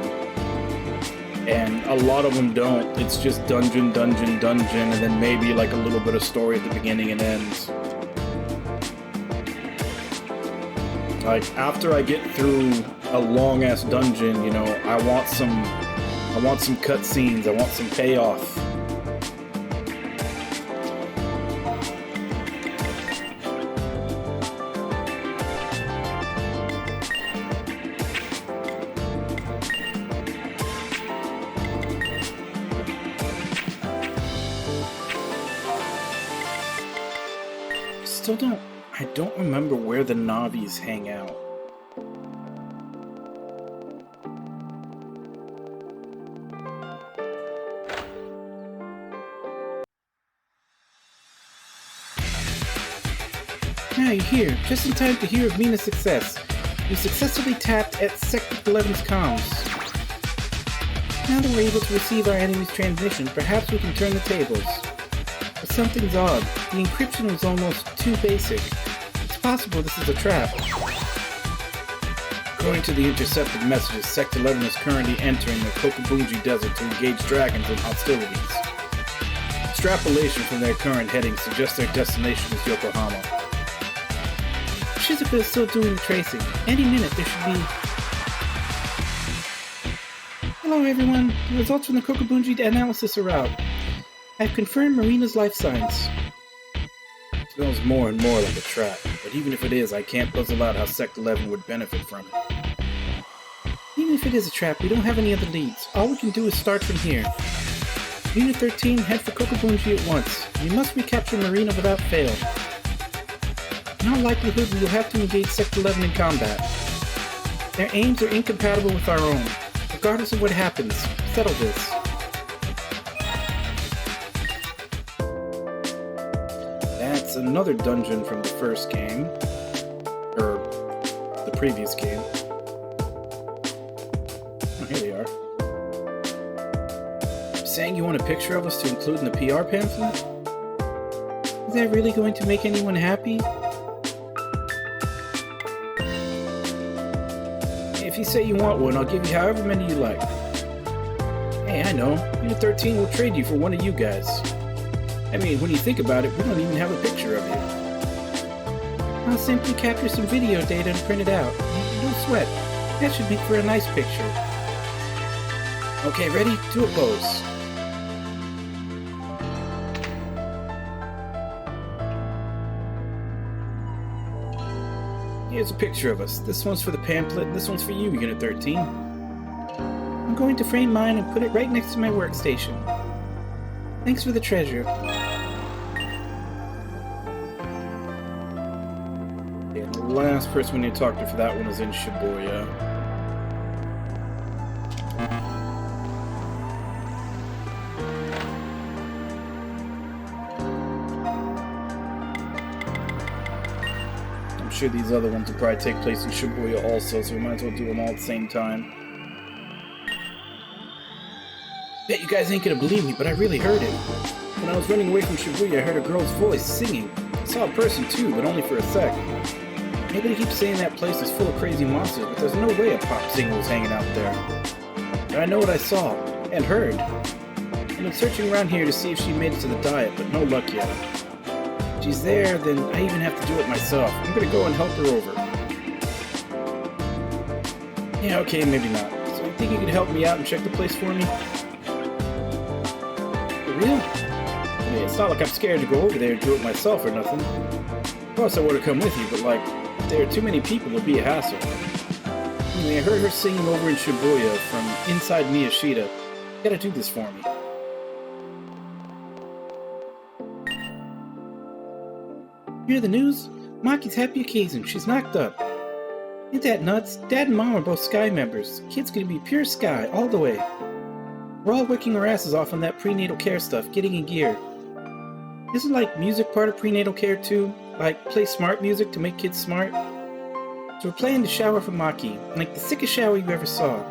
And a lot of them don't. It's just dungeon, and then maybe like a little bit of story at the beginning and end. Like, after I get through a long-ass dungeon, you know, I want some cutscenes, I want some payoff. I don't remember where the Navis hang out. Now you're here, just in time to hear of Mina's success. We successfully tapped at Sector 11's comms. Now that we're able to receive our enemy's transmission, perhaps we can turn the tables. But something's odd. The encryption was almost too basic. It's possible this is a trap. According to the intercepted messages, Sector 11 is currently entering the Kokobunji Desert to engage dragons in hostilities. Extrapolation from their current heading suggests their destination is Yokohama. Shizuka is still doing the tracing. Any minute there should be... Hello everyone, the results from the Kokobunji analysis are out. I've confirmed Marina's life signs. It smells more and more like a trap, but even if it is, I can't puzzle out how Sector 11 would benefit from it. Even if it is a trap, we don't have any other leads. All we can do is start from here. Unit 13, head for Kokobunji at once. We must recapture Marina without fail. In all likelihood, we will have to engage Sector 11 in combat. Their aims are incompatible with our own. Regardless of what happens, settle this. That's another dungeon from the first game. Or the previous game. Oh, here they are. Saying you want a picture of us to include in the PR pamphlet? Is that really going to make anyone happy? If you say you want one, I'll give you however many you like. Hey, I know. Unit 13 will trade you for one of you guys. I mean, when you think about it, we don't even have a picture of you. I'll simply capture some video data and print it out. Don't sweat. That should make for a nice picture. Okay, ready? Do a pose. Here's a picture of us. This one's for the pamphlet, and this one's for you, Unit 13. I'm going to frame mine and put it right next to my workstation. Thanks for the treasure. And the last person we need to talk to for that one is in Shibuya. I'm sure these other ones will probably take place in Shibuya also, so we might as well do them all at the same time. Bet you guys ain't gonna believe me, but I really heard it. When I was running away from Shibuya, I heard a girl's voice singing. I saw a person too, but only for a sec. Everybody keeps saying that place is full of crazy monsters, but there's no way a pop singer was hanging out there. But I know what I saw, and heard. I've been searching around here to see if she made it to the diet, but no luck yet. If she's there, then I even have to do it myself. I'm gonna go and help her over. Yeah, okay, maybe not. So you think you could help me out and check the place for me? For real? I mean, it's not like I'm scared to go over there and do it myself or nothing. Of course I would have come with you, but like, if there are too many people, it'd be a hassle. Anyway, I heard her singing over in Shibuya from inside Miyashita. You gotta do this for me. Hear the news? Maki's happy occasion. She's knocked up. Ain't that nuts? Dad and Mom are both Sky members. Kid's gonna be pure Sky, all the way. We're all working our asses off on that prenatal care stuff, getting in gear. Isn't like music part of prenatal care too? Like play smart music to make kids smart? So we're playing the shower for Maki, like the sickest shower you ever saw.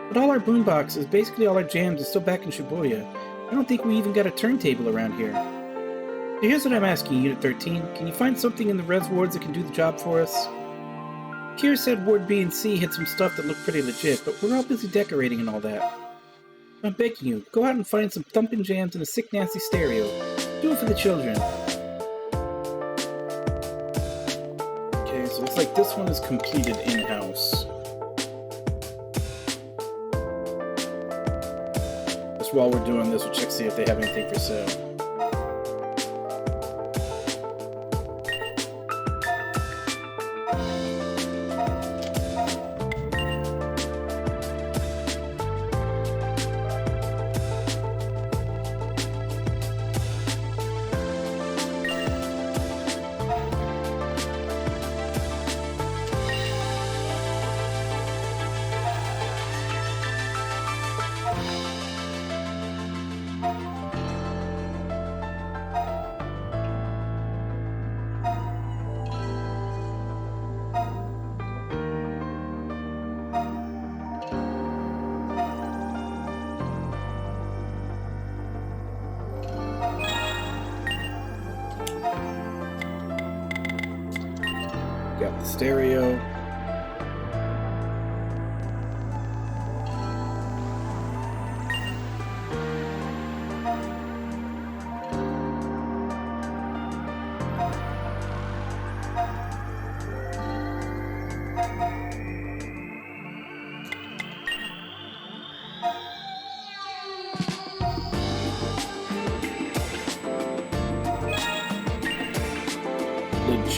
But all our boomboxes, basically all our jams, is still back in Shibuya. I don't think we even got a turntable around here. So here's what I'm asking you, Unit 13. Can you find something in the res wards that can do the job for us? Kira said Ward B and C had some stuff that looked pretty legit, but we're all busy decorating and all that. I'm begging you, go out and find some thumping jams and a sick nasty stereo. Do it for the children. Okay, so looks like this one is completed in-house. Just while we're doing this, we'll check to see if they have anything for sale. Got the stereo.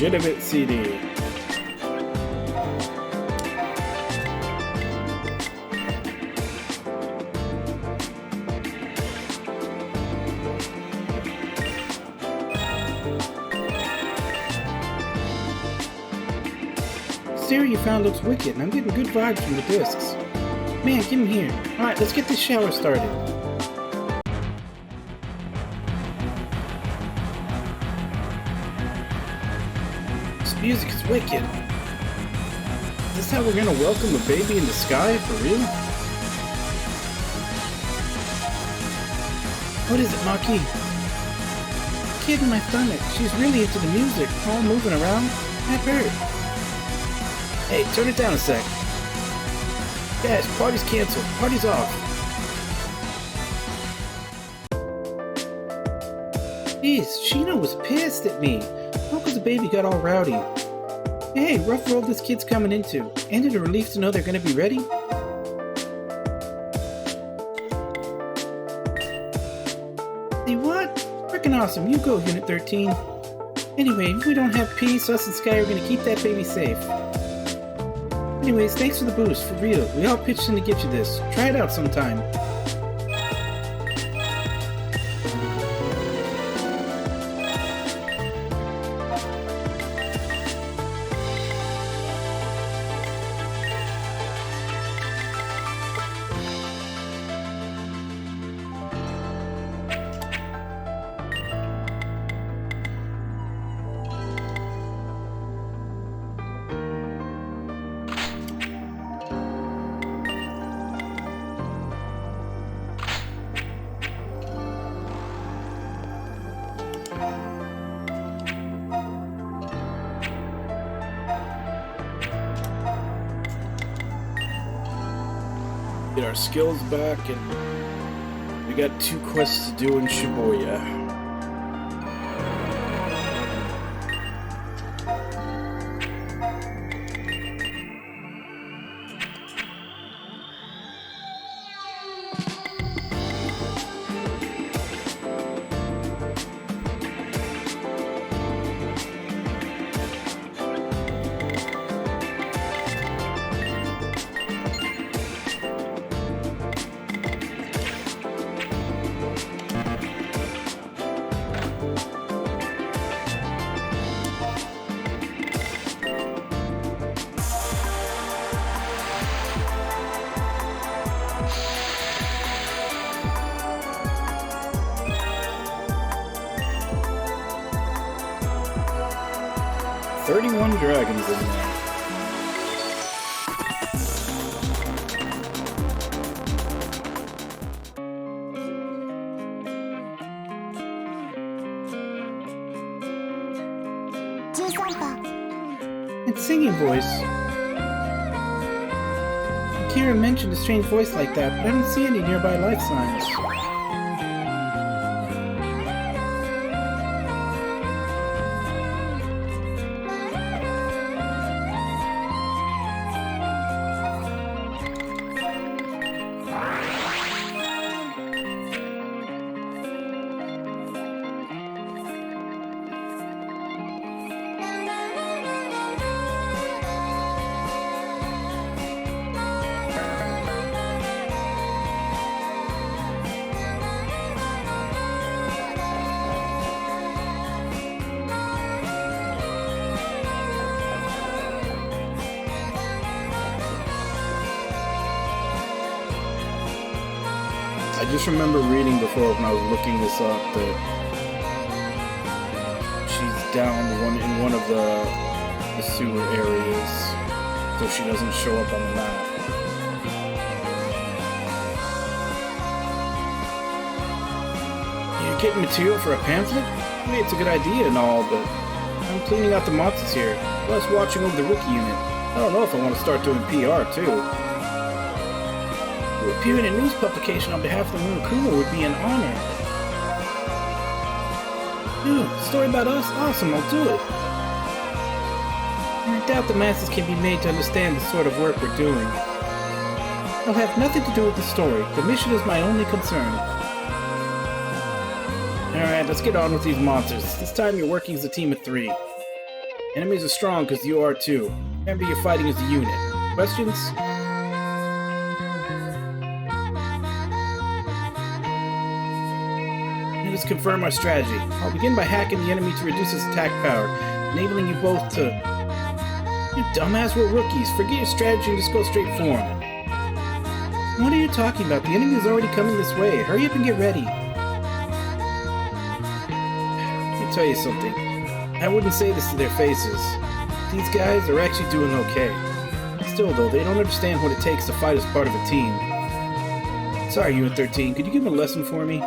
legitimate CD. Stereo you found looks wicked, and I'm getting good vibes from the discs. Man, give him here. Alright, let's get this shower started. This music is wicked. Is this how we're gonna welcome a baby in the sky? For real? What is it, Maki? Kid in my stomach. She's really into the music, all moving around. That hurt. Hey, turn it down a sec. Guys, party's canceled. Party's off. Jeez, Shino was pissed at me. How because the baby got all rowdy? Hey, rough world this kid's coming into. Ain't it a relief to know they're gonna be ready? Say what? Frickin' awesome. You go, Unit 13. Anyway, if we don't have peace, us and Sky are gonna keep that baby safe. Anyways, thanks for the boost, for real. We all pitched in to get you this. Try it out sometime. Get our skills back, and we got 2 quests to do in Shibuya. 31 dragons in there. It's singing voice. Kira mentioned a strange voice like that, but I don't see any nearby life signs. I just remember reading before when I was looking this up that she's down in one of the sewer areas, so she doesn't show up on the map. You're getting material for a pamphlet? I mean, it's a good idea and all, but I'm cleaning out the monsters here, plus watching over the rookie unit. I don't know if I want to start doing PR too. To appear in a news publication on behalf of the Monokuma would be an honor. Dude, story about us? Awesome, I'll do it. And I doubt the masses can be made to understand the sort of work we're doing. It'll have nothing to do with the story. The mission is my only concern. Alright, let's get on with these monsters. This time you're working as a team of 3. Enemies are strong because you are too. Remember, you're fighting as a unit. Questions? Let us confirm our strategy. I'll begin by hacking the enemy to reduce his attack power, enabling you both to... You dumbass, we're rookies. Forget your strategy and just go straight for him. What are you talking about? The enemy is already coming this way. Hurry up and get ready. Let me tell you something. I wouldn't say this to their faces. These guys are actually doing okay. Still, though, they don't understand what it takes to fight as part of a team. Sorry, Unit 13. Could you give them a lesson for me?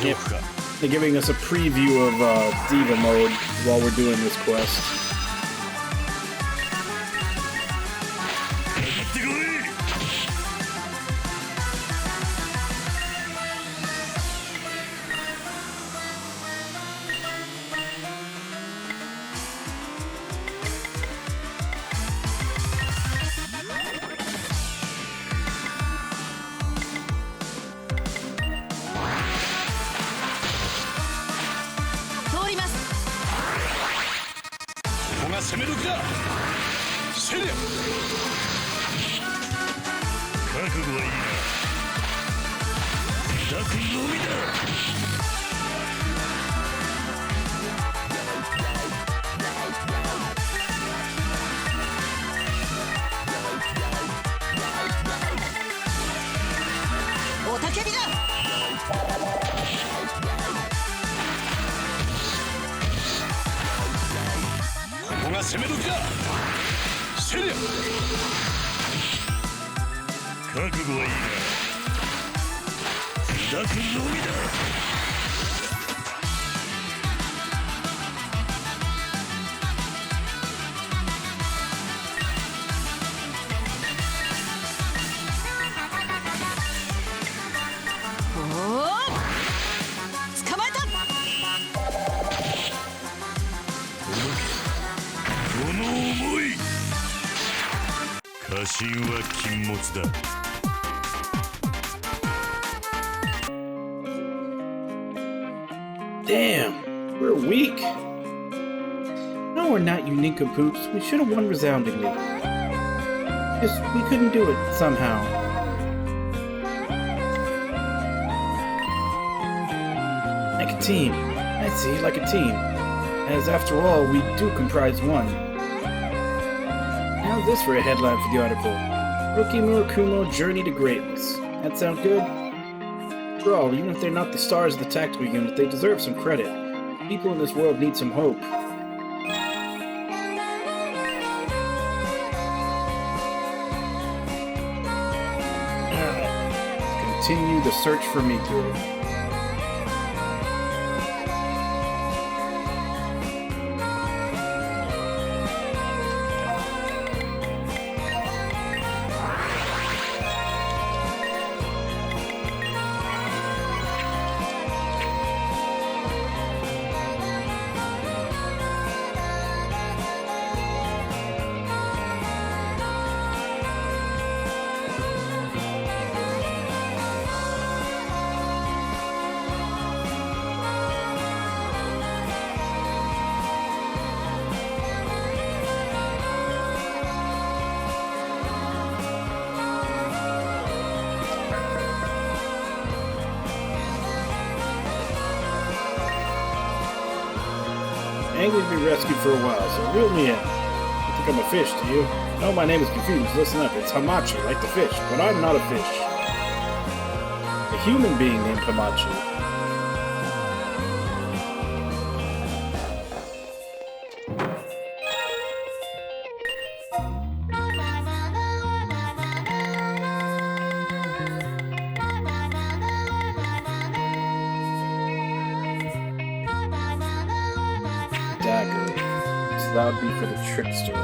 Yep. They're giving us a preview of Diva mode while we're doing this quest. Damn, we're weak. No, we're not, you nincompoops. We should have won resoundingly. Just, we couldn't do it, somehow. Like a team. I see, like a team. As after all, we do comprise one. How's this for a headline for the article? Rookie Murakumo Journey to Greatness. That sound good? After all, even if they're not the stars of the tactical unit, they deserve some credit. People in this world need some hope. Let's continue the search for Miku. Angry's been rescued for a while, so reel me in. think I'm a fish, do you? No, my name is confused. Listen up. It's Hamachi, like the fish, but I'm not a fish. A human being named Hamachi. Dagger. So that would be for the trickster.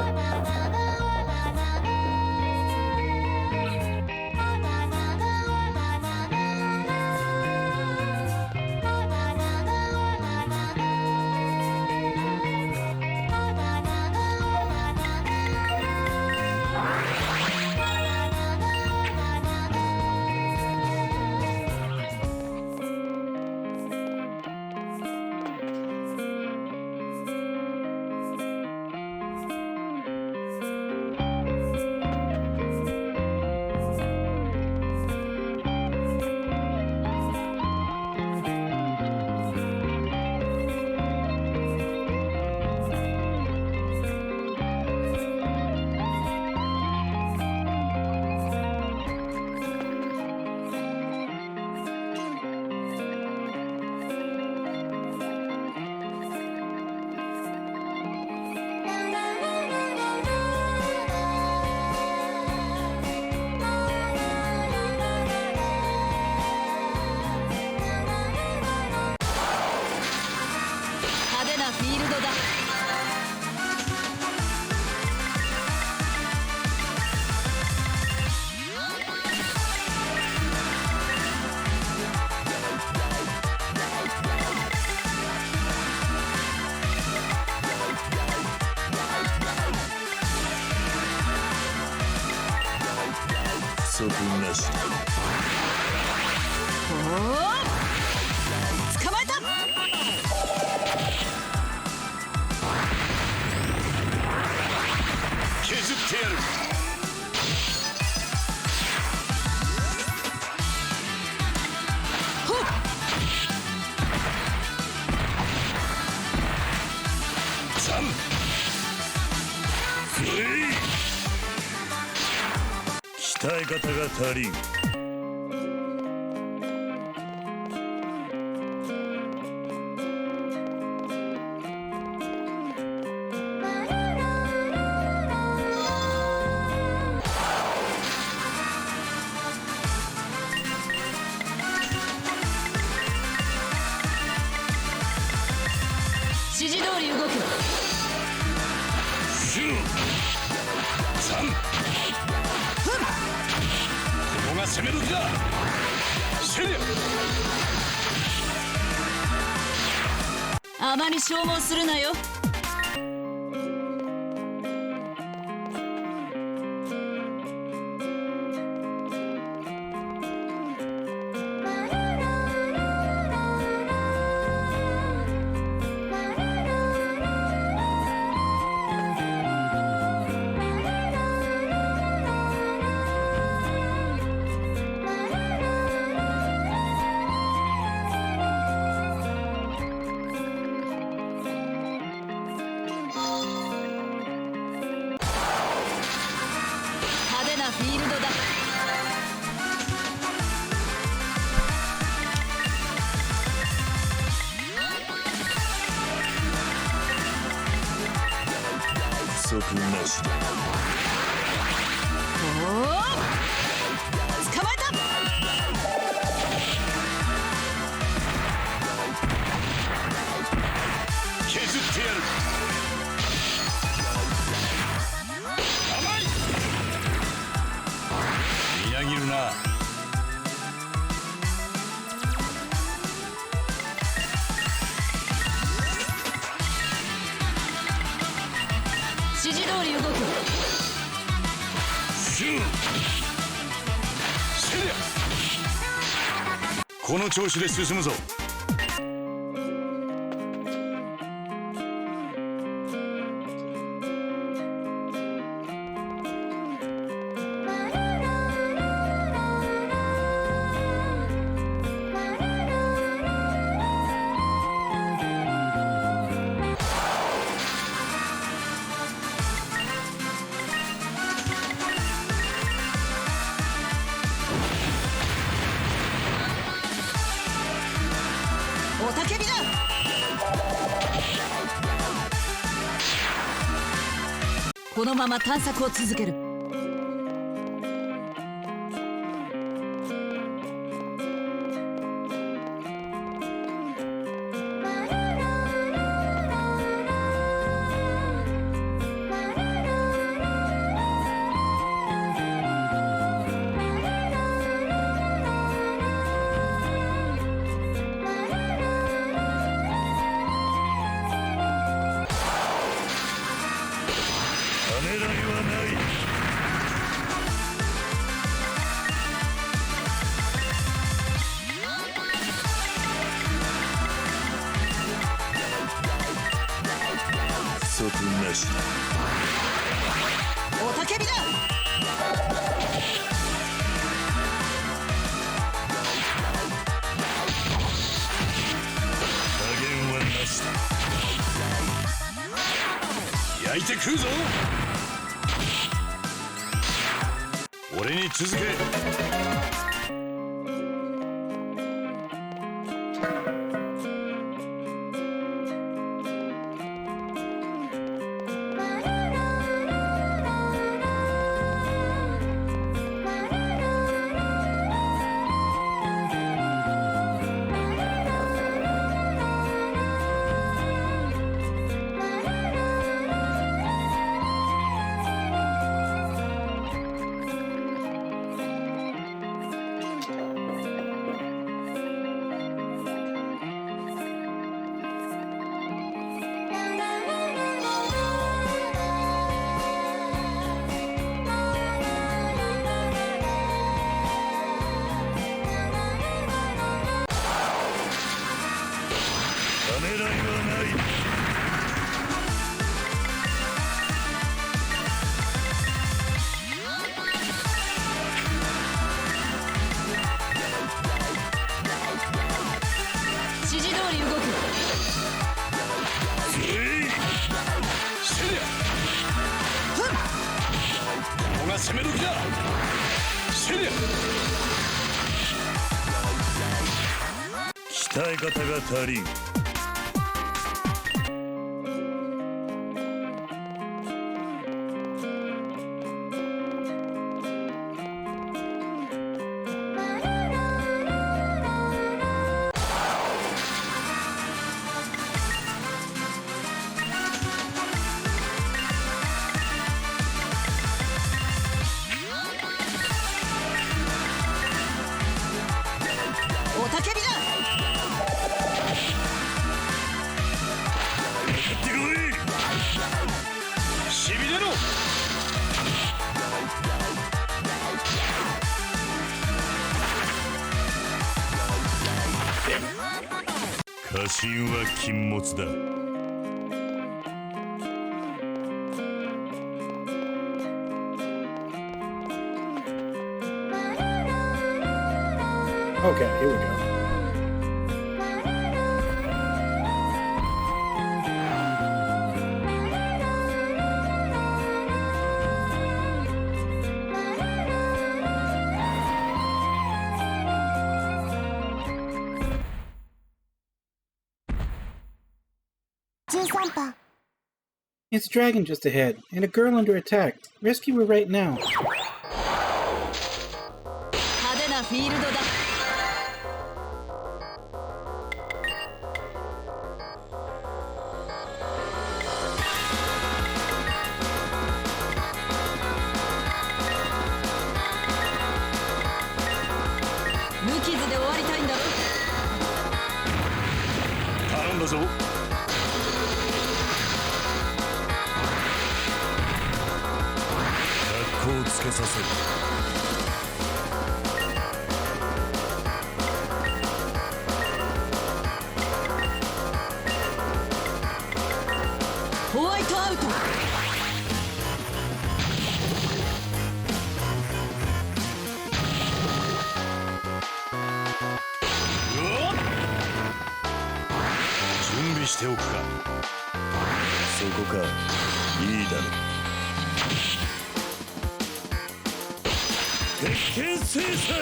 不足なし。捕まえた。削ってやる。鍛え方が足りん。指示通り動く。シュー3ここが攻め時だ。シェリアあまり消耗するなよ。フィールドだ。不足なしだ。捕まえた。削ってやる。見上げるな。指示通り動く。シューシェリアこの調子で進むぞ。たけびだ。このまま探索を続ける。ためらいはない。即なし。おたけびだ。加減はなしだ。焼いて食うぞ。俺に続け。ためらいはない。指示通り動く。せりゃここが攻め時だ。せりゃ鍛え方が足りん。おたけびだ。やってこい。しびれろ。家臣は禁物だ。Okay, here we go. It's a dragon just ahead, and a girl under attack. Rescue her right now. 派手なフィールドだ。無傷で終わりたいんだろ。頼んだぞ。格好をつけさせる。ホワイトアウト。準備しておくか。そこか。いいだろう。鉄拳制裁。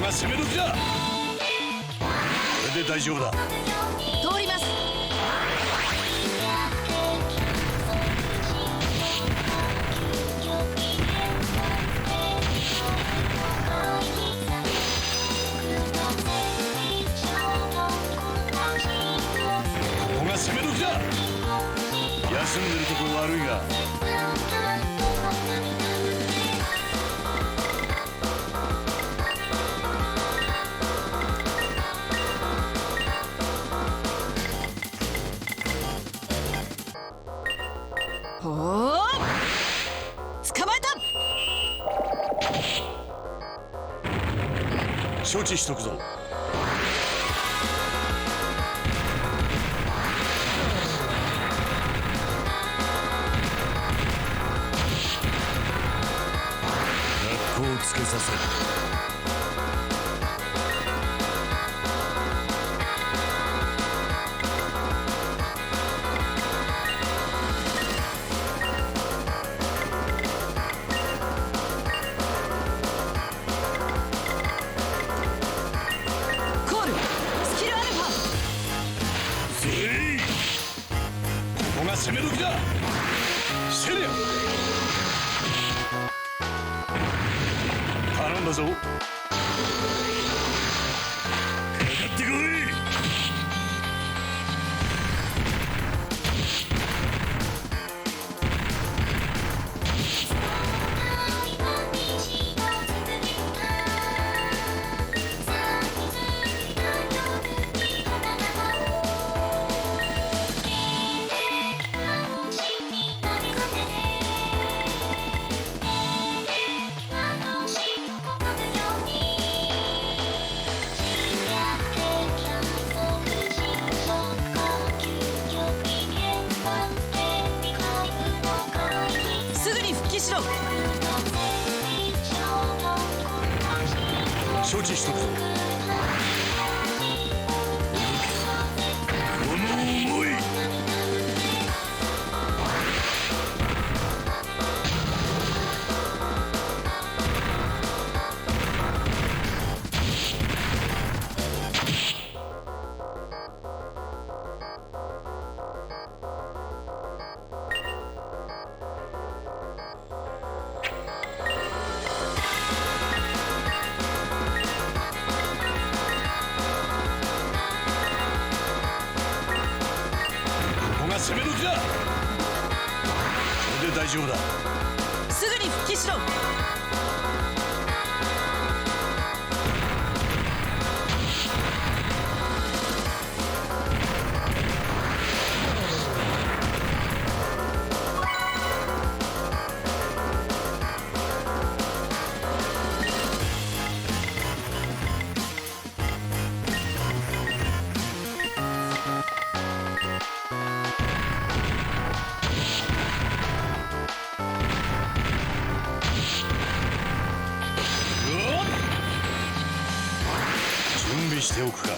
が攻め時だ。これで大丈夫だ。通ります。ここが攻め時だ。休んでるとこ悪いが。ほー、捕まえた。承知しとくぞ。格好をつけさせる。コールスキルアルファ。せい。ここが攻め時だ。セリア。頼んだぞ。かかってこい。すぐに復帰しろ。承知しとくぞ。この思い。ここが攻め時だ。これで大丈夫だ。すぐに復帰しろ。準備しておくか。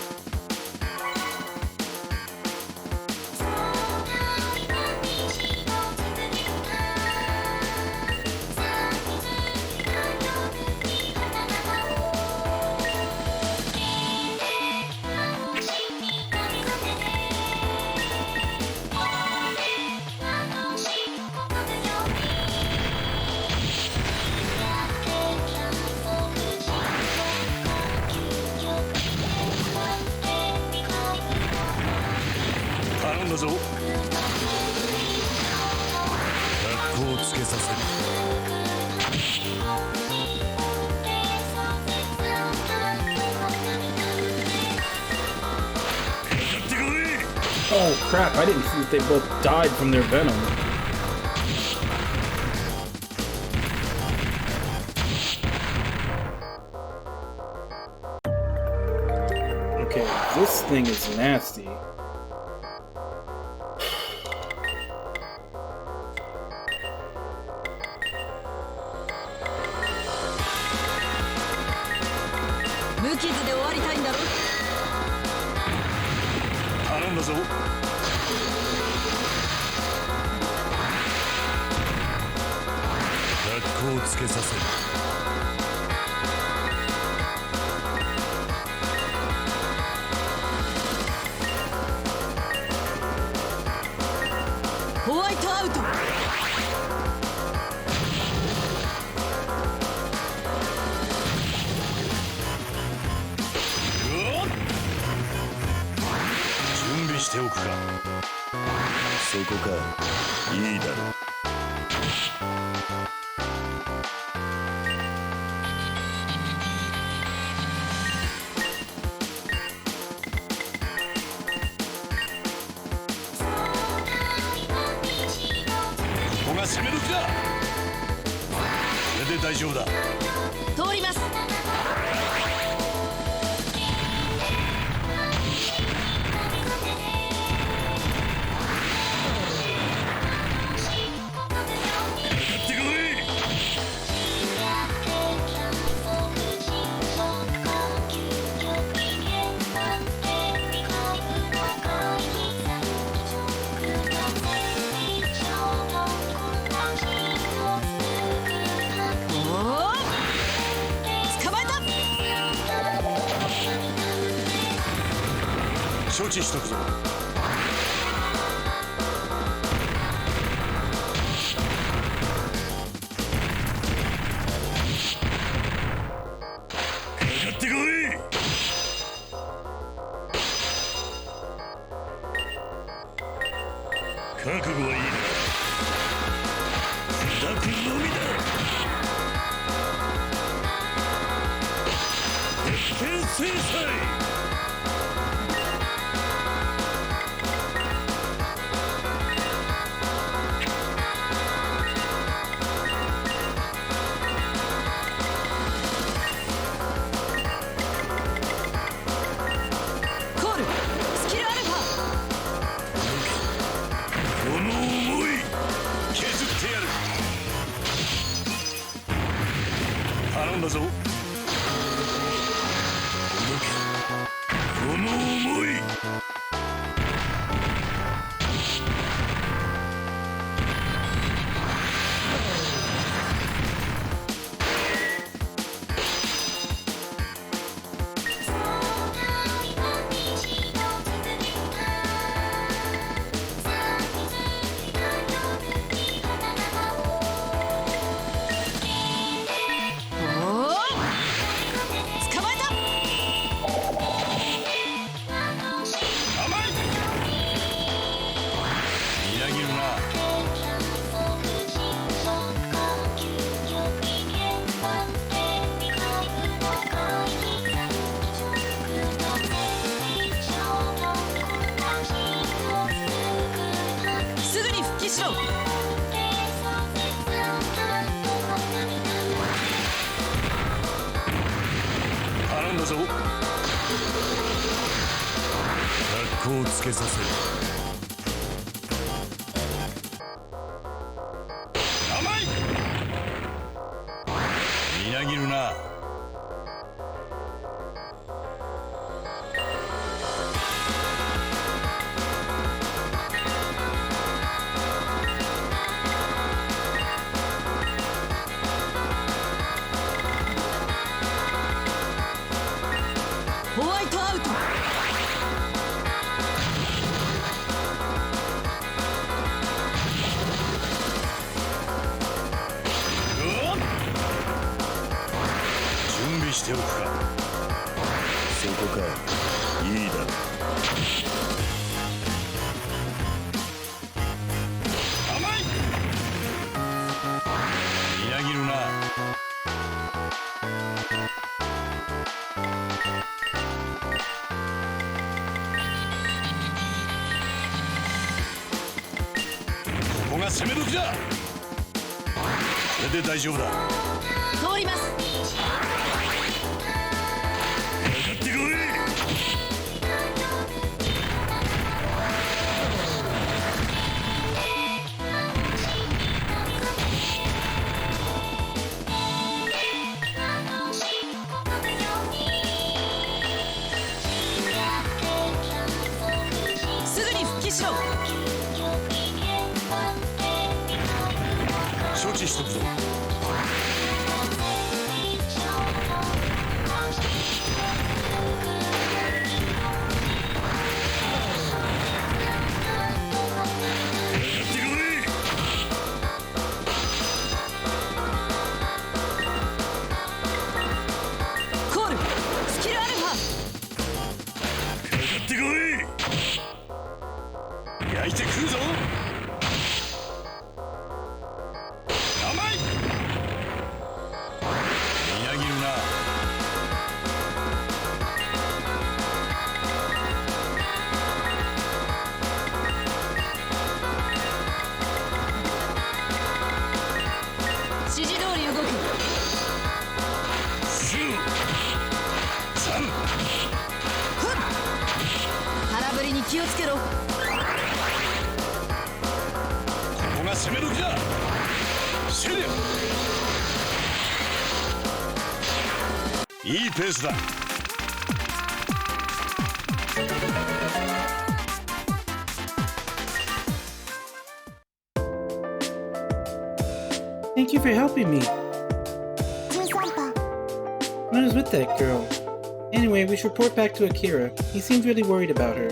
頼んだぞ。格好をつけさせる。かかってこい。 Oh crap, I didn't see that they both died from their venom. Okay, this thing is nasty. しておくか。そこか。いいだろう。ここが攻め時だ。これで大丈夫だ。通ります。承知しとくぞ。かかってこい。覚悟はいいな。砕くのみだ。鉄拳制裁。頼んだぞ。動け。この思い。しろ。頼んだぞ。格好をつけさせる。甘い。みなぎるな。ホワイトアウト。準備しておくか。そこか。いいだろう。甘い。みなぎるな。ここが攻め時だ。これで大丈夫だ。通ります。かかってこい。すぐに復帰しろ。承知しとくぞ。コールスキルアルファ。かかってこい。気をつけろ。ここが攻め時だ。シェリア、いいペースだ。Thank you for helping me. 13番 What is with that girl? Anyway, we should report back to Akira. He seems really worried about her.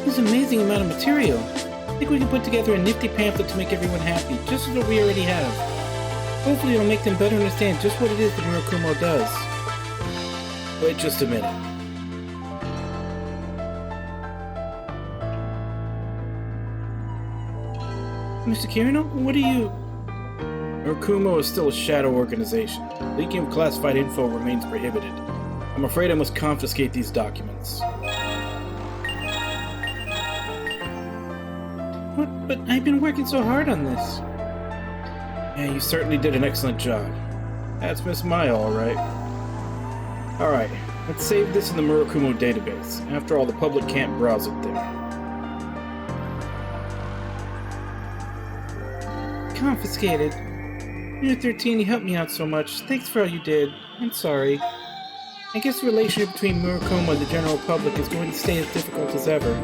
This is an amazing amount of material. I think we can put together a nifty pamphlet to make everyone happy, just as what we already have. Hopefully it'll make them better understand just what it is that Murakumo does. Wait just a minute. Mr. Kirino, what are you... Murakumo is still a shadow organization. Leaking of classified info remains prohibited. I'm afraid I must confiscate these documents. What? But I've been working so hard on this. Yeah, you certainly did an excellent job. That's Miss Maya, alright. Alright, let's save this in the Murakumo database. After all, the public can't browse it there. Confiscated. Unit 13, you helped me out so much. Thanks for all you did. I'm sorry. I guess the relationship between Murakumo and the general public is going to stay as difficult as ever.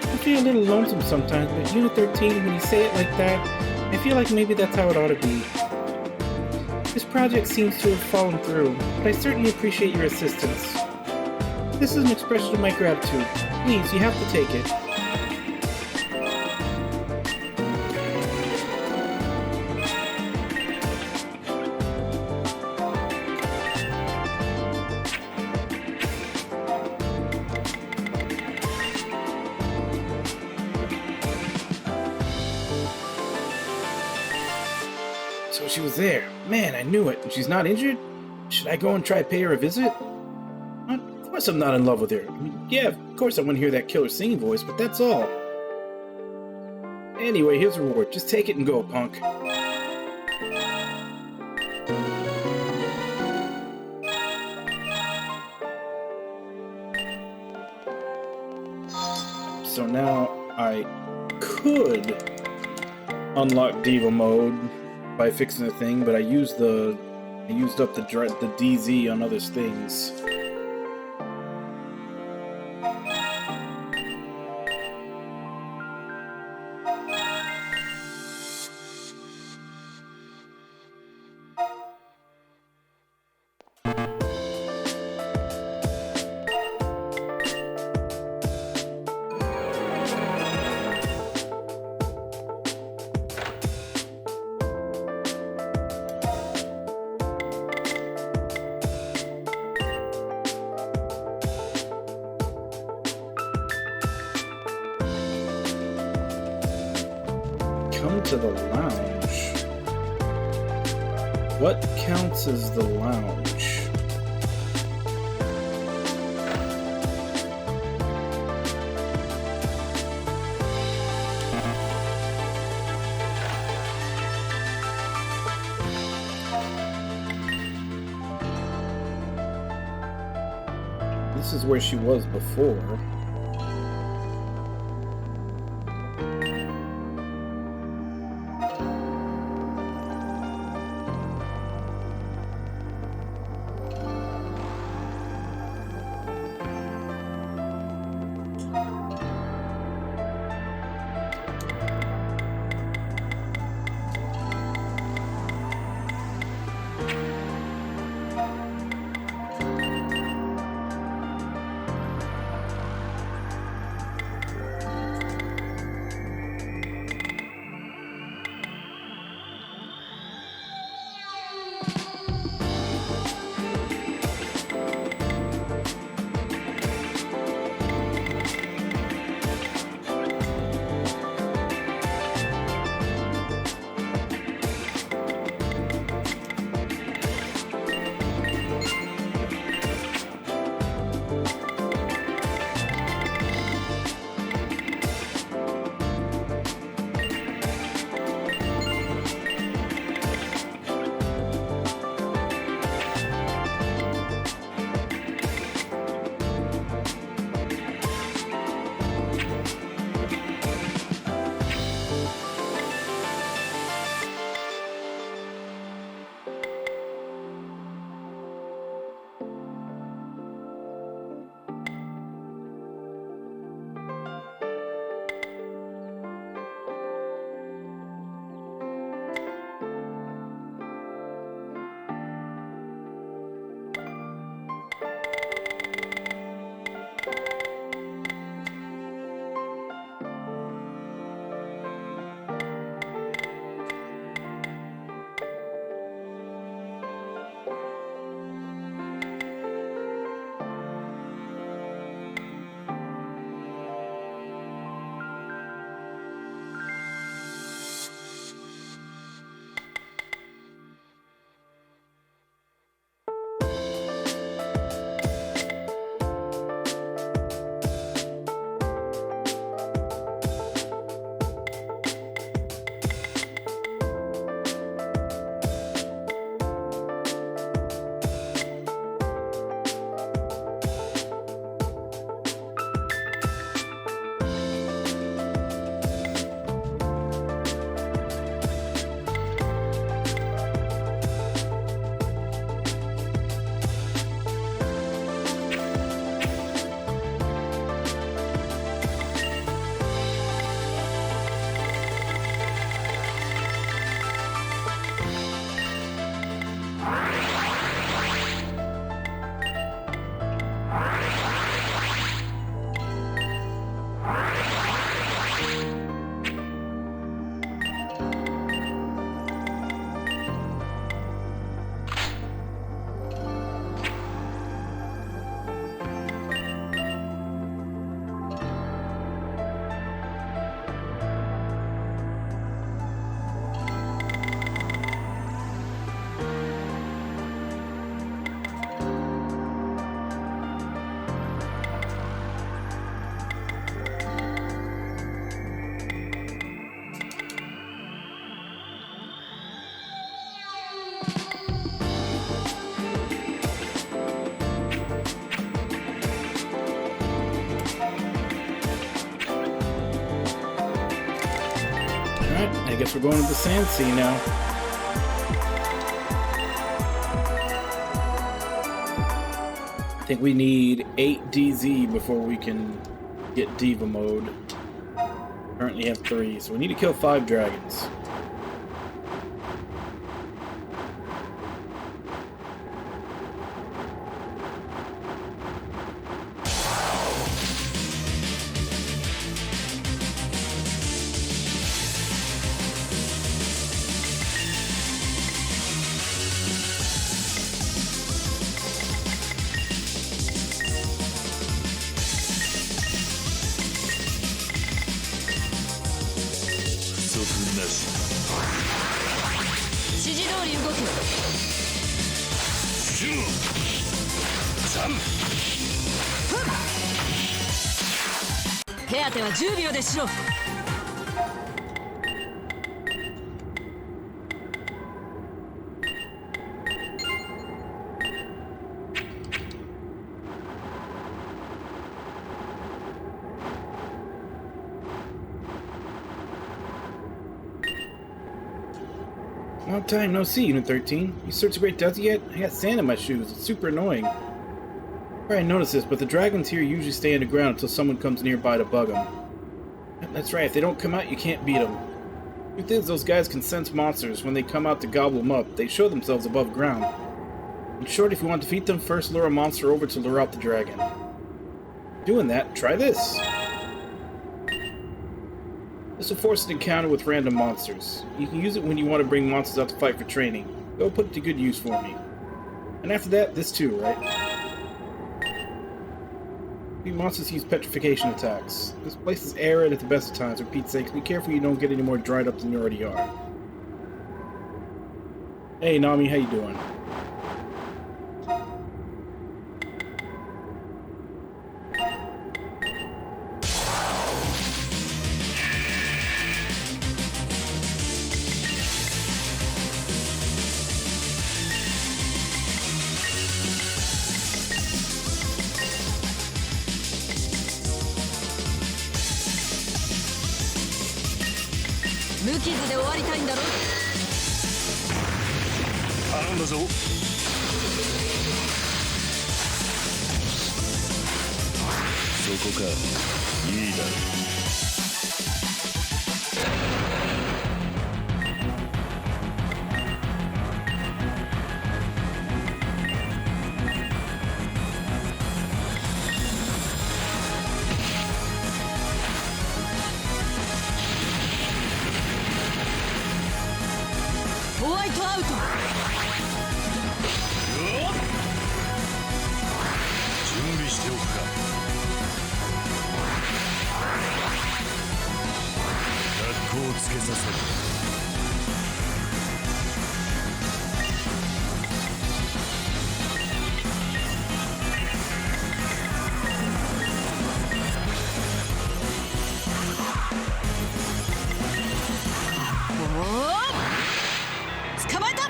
I feel a little lonesome sometimes, but Unit 13, when you say it like that, I feel like maybe that's how it ought to be. This project seems to have fallen through, but I certainly appreciate your assistance. This is an expression of my gratitude. Please, you have to take it. So she was there. Man, I knew it. And she's not injured? Should I go and try to pay her a visit? Of course I'm not in love with her. I mean, yeah, of course I want to hear that killer singing voice, but that's all. Anyway, here's a reward. Just take it and go, punk. So now I could unlock Diva mode by fixing the thing, but I used up the DZ on other things. Come to the lounge. What counts as the lounge? This is where she was before. Alright, I guess we're going to the Sand Sea now. I think we need 8 DZ before we can get Diva mode. Currently have 3, so we need to kill 5 dragons.指示通り動け。手当ては10秒でしろ。Long time no see, Unit 13. You searched the Great Desert yet? I got sand in my shoes. It's super annoying. Probably noticed this, but the dragons here usually stay underground until someone comes nearby to bug them. That's right, if they don't come out, you can't beat them. Truth is, those guys can sense monsters. When they come out to gobble them up, they show themselves above ground. In short, if you want to defeat them, first lure a monster over to lure out the dragon. Doing that, try this. This will force an encounter with random monsters. You can use it when you want to bring monsters out to fight for training. Go put it to good use for me. And after that, this too, right? These monsters use petrification attacks. This place is arid at the best of times. For Pete's sake, be careful you don't get any more dried up than you already are. Hey Nami, how you doing?無傷で終わりたいんだろ。頼んだぞ。そこか。いいだろう。ホワイトアウト。準備しておくか。格好をつけさせる。捕まえた。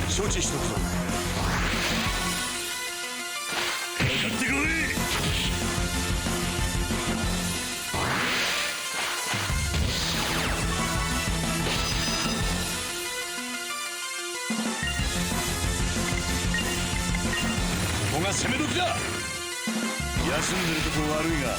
承知しとくぞ。かかってこい。ここが攻め時だ。休んでるとこ悪いが。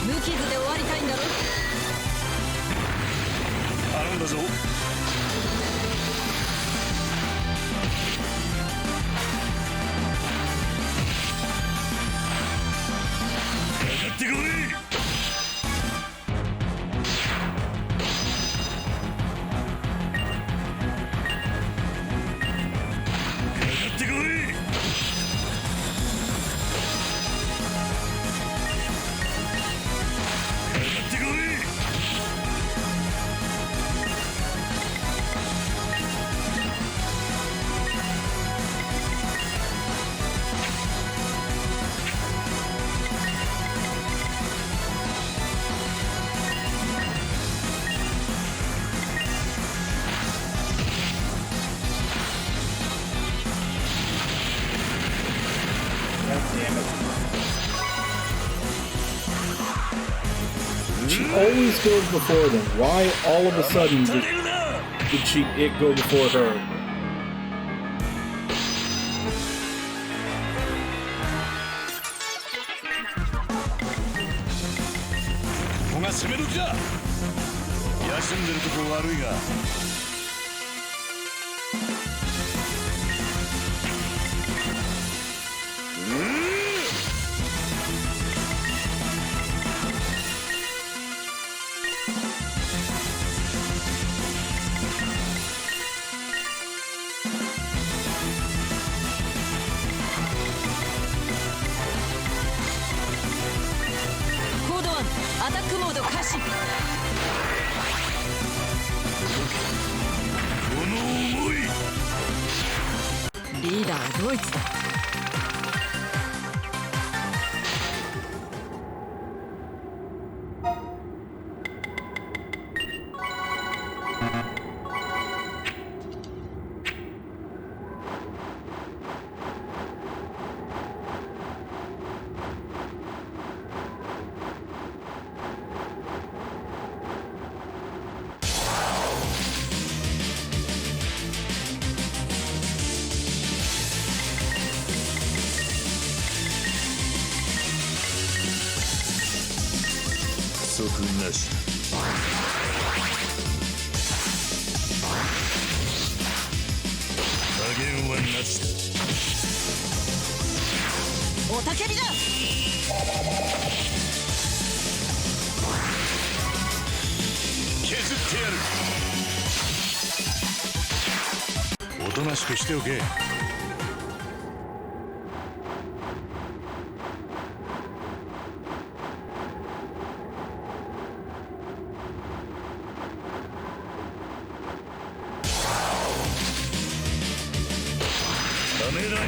無傷で終わりたいんだろ。頼んだぞ。かかってこい。always goes before them. Why all of a sudden did it go before her? ここが攻め時だ。休んでるとこ悪いが。コード1アタックモード開始。この思い。リーダーはドイツだ。不足なし。加減はなしだ。おたけびだ。削ってやる。おとなしくしておけ。ためらいはない。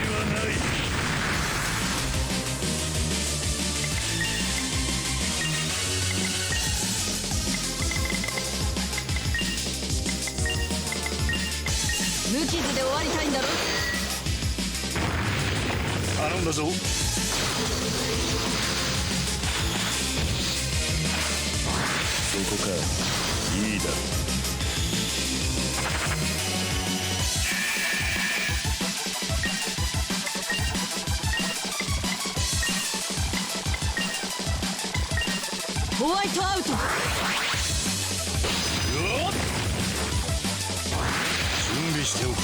無傷で終わりたいんだろ。頼んだぞ。そこか。いいだろう。ホワイトアウト。準備しておくか。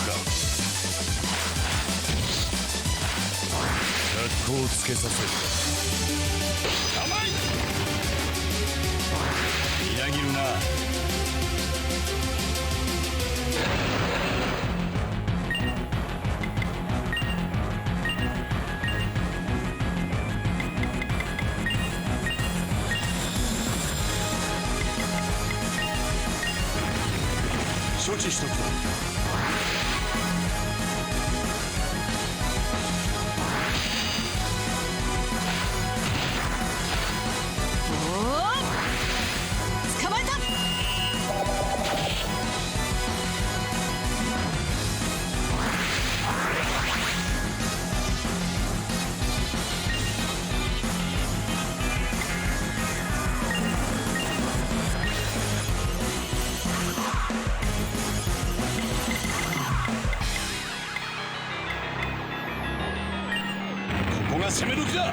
格好をつけさせる。甘い。みなぎるな。承知しとくぞ。捕まえた。ここが攻め時だ。こ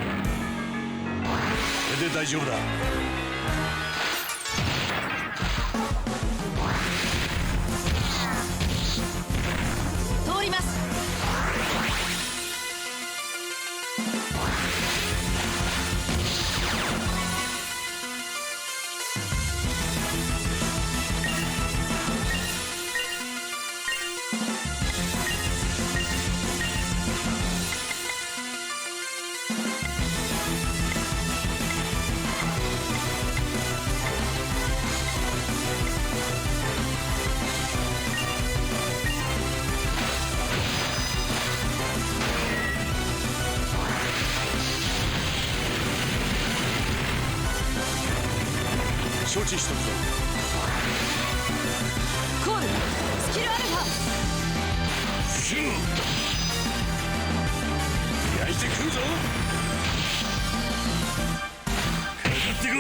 れで大丈夫だ。通ります。承知しとくぞ。コールスキルアルファ。すぐ焼いてくるぞ。かかってこい。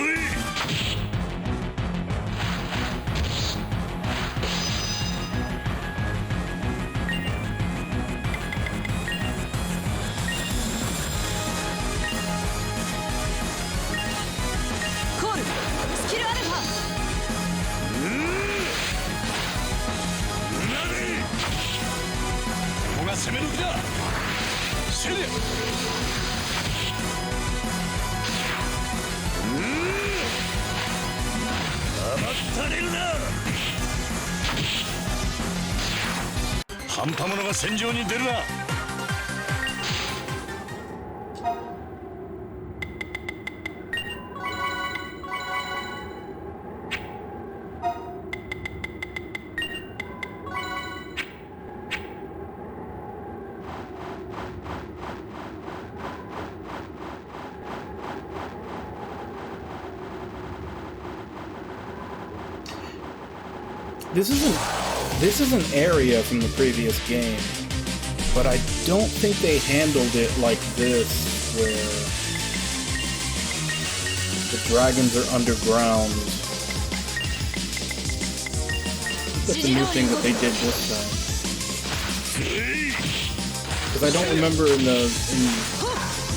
攻め時だ。シェリア。甘ったれるな。半端者が戦場に出るな。This is an area from the previous game, but I don't think they handled it like this, where the dragons are underground. That's a new thing that they did this time. Because I don't remember in the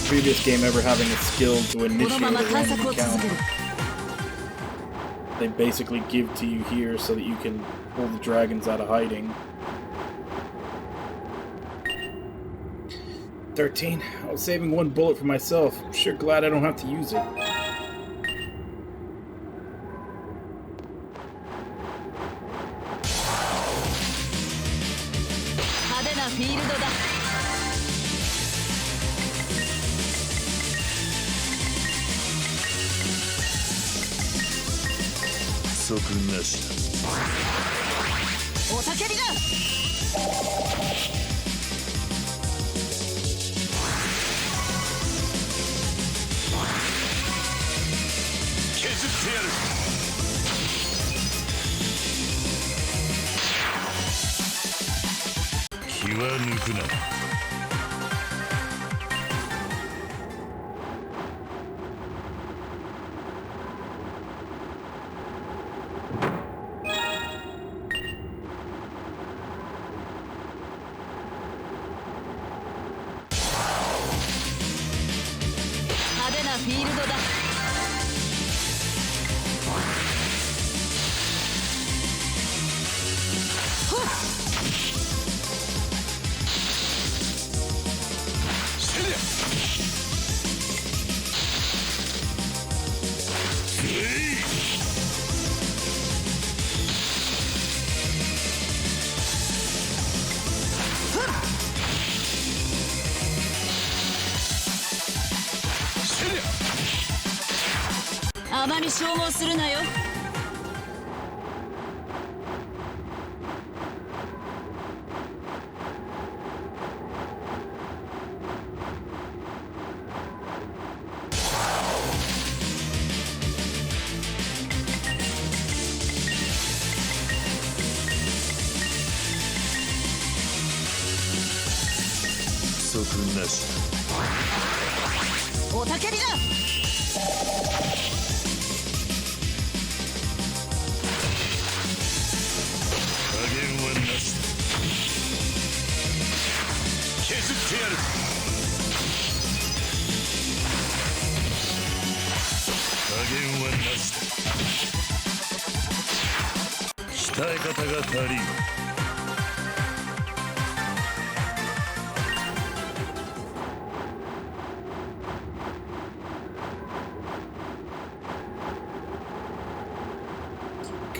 previous game ever having a skill to initiate a random encounter. They basically give to you here so that you can pull the dragons out of hiding. 13. I was saving one bullet for myself. I'm sure glad I don't have to use it.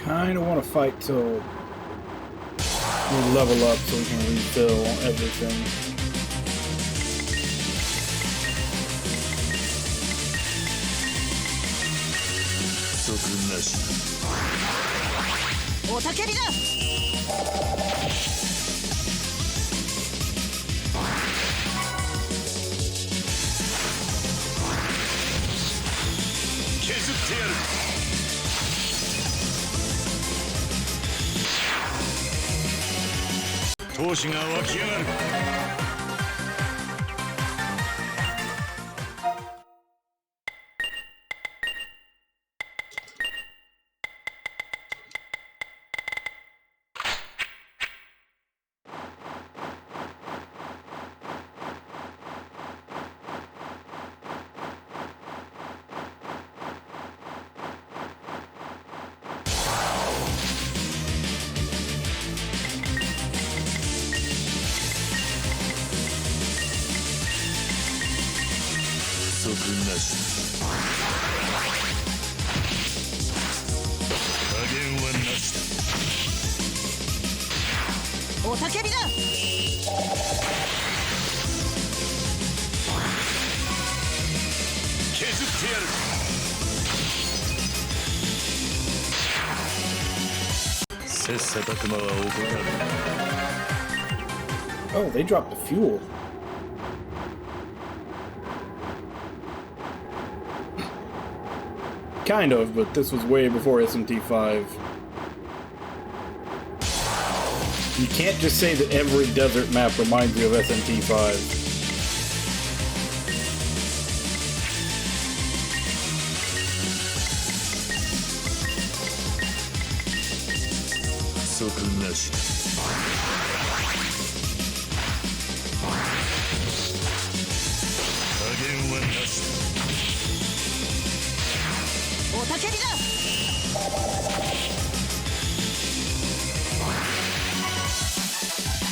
Kinda want to fight till we level up so we can refill everything. 足なし加減はなしだ。おたけびだ。削ってやる。切磋琢磨は怠る。 Oh, they dropped the fuel. Kind of, but this was way before SMT5. You can't just say that every desert map reminds you of SMT5. 不足なし。加減はなし。おたけびだ。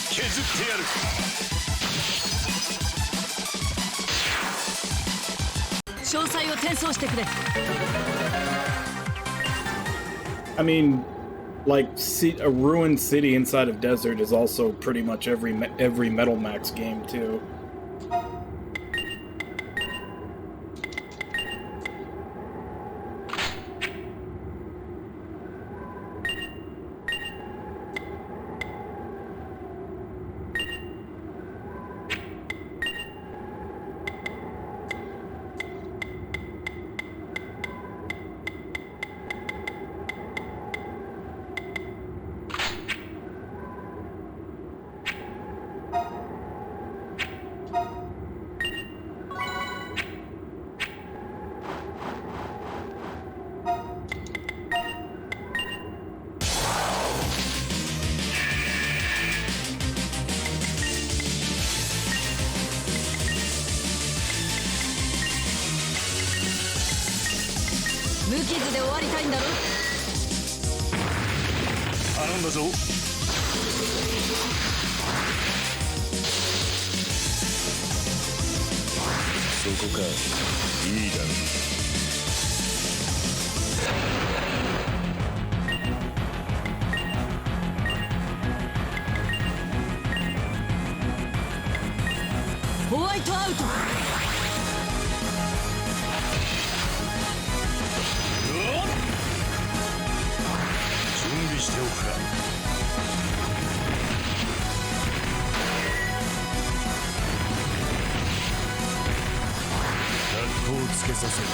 削ってやる。詳細を転送してくれ。 I mean, like, a ruined city inside of desert is also pretty much every Metal Max game, too.無傷で終わりたいんだろ。頼んだぞ。そこか。いいだろう。 ホワイトアウト。準備しておくか。学校をつけさせる。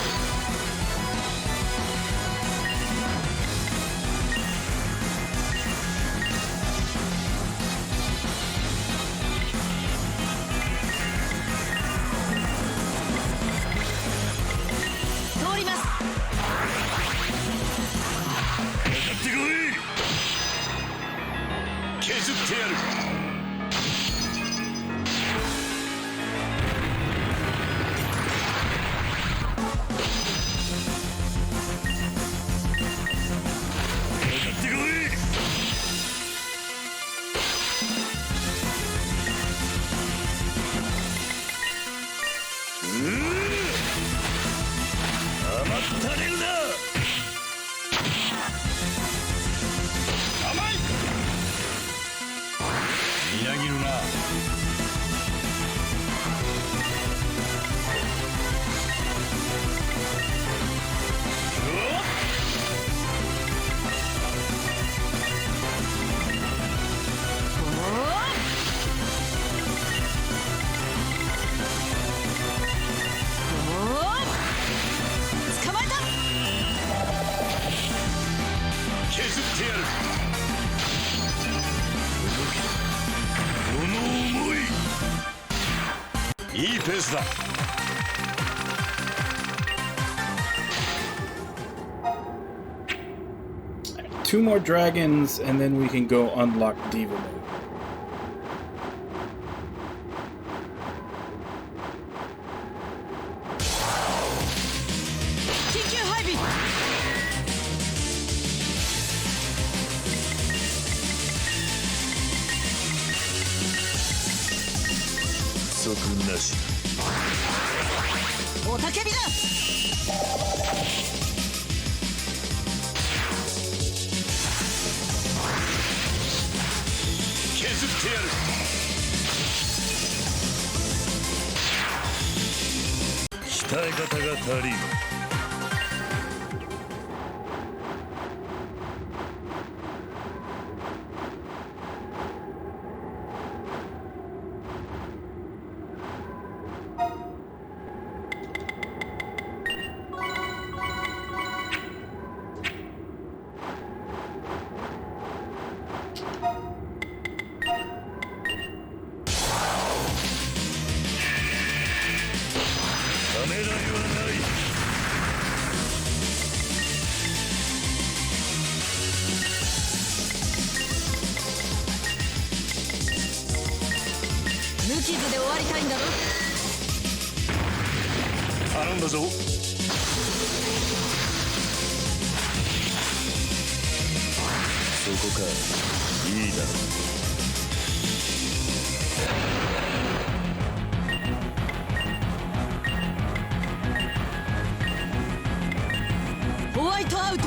通ります。 やってこい。削ってやる。やってこい。甘ったれるな。 甘い。みなぎるな。捕まえた。削ってやる。この思い。いいペースだ。 2 more dragons, and then we can go unlock Diva mode. おたけびだ。削ってやる。鍛え方が足りん。ためらいはない。無傷で終わりたいんだろ。頼んだぞ。そこか。いいだろう。ホワイトアウト。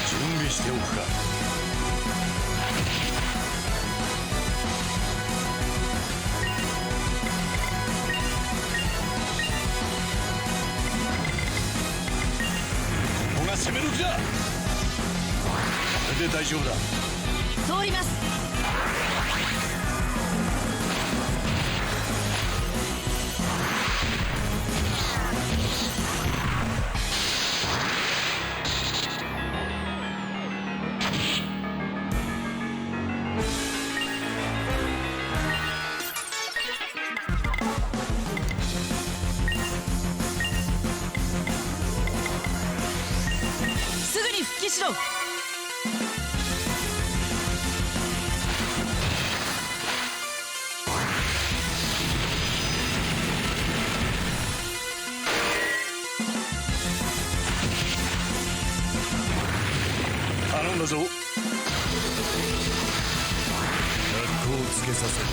準備しておくか。ここが攻め時だ。これで大丈夫だ。通ります。すぐに復帰しろ。頼んだぞ。格好をつけさせる。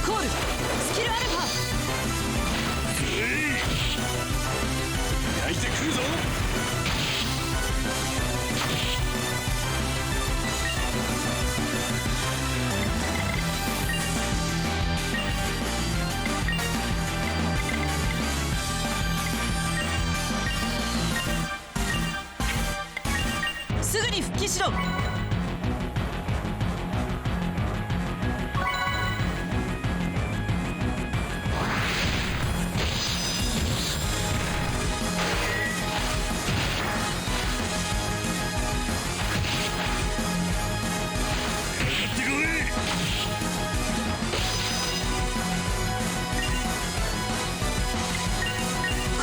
コールスキルアルファ。焼いてくるぞ。すぐに復帰しろ。コ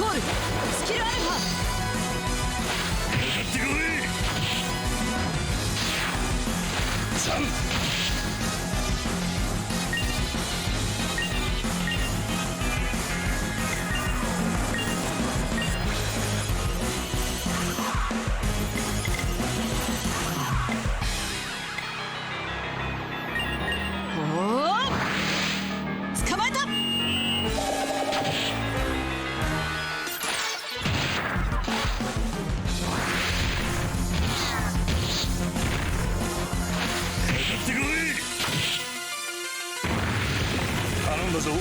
ールスキルアルファ。捕まえた。頼んだぞ。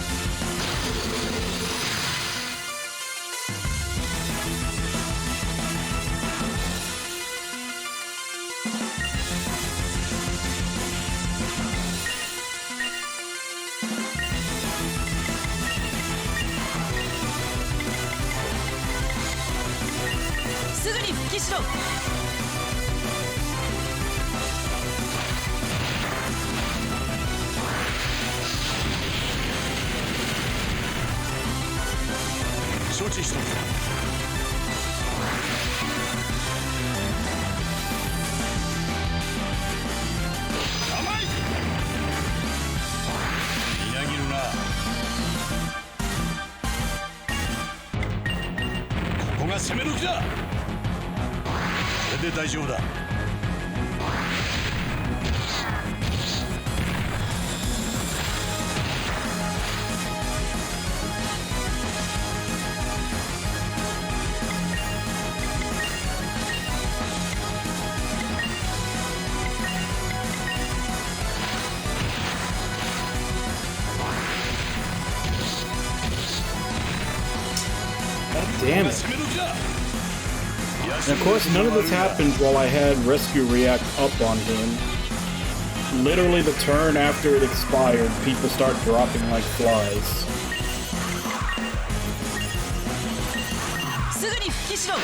すぐに復帰しろ。承知しとく。甘い。みなぎるな。攻め時だ。これで大丈夫だ。Damn it. And of course, none of this happened while I had Rescue React up on him. Literally the turn after it expired, people start dropping like flies. すぐに復帰しろ。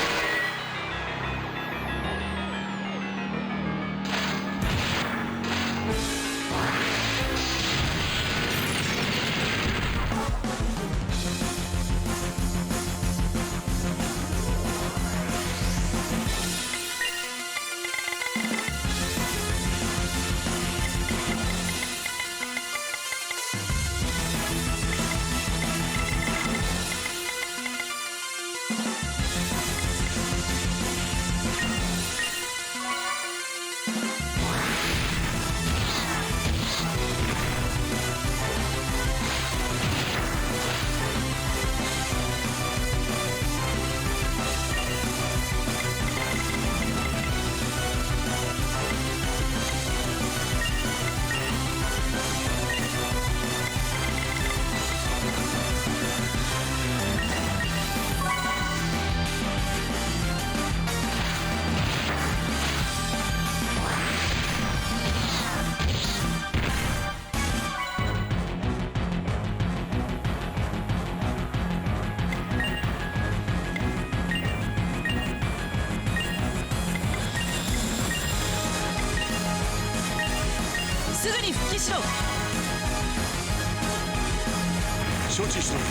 すぐに復帰しろ。承知しておく。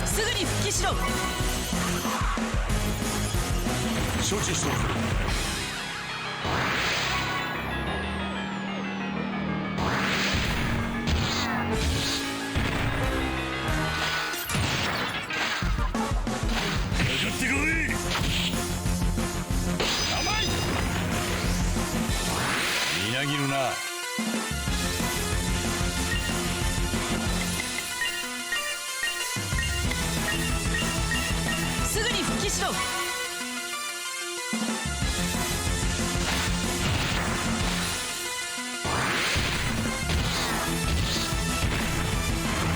すぐに復帰しろ。承知しておく。みなぎるな。すぐに復帰しろ。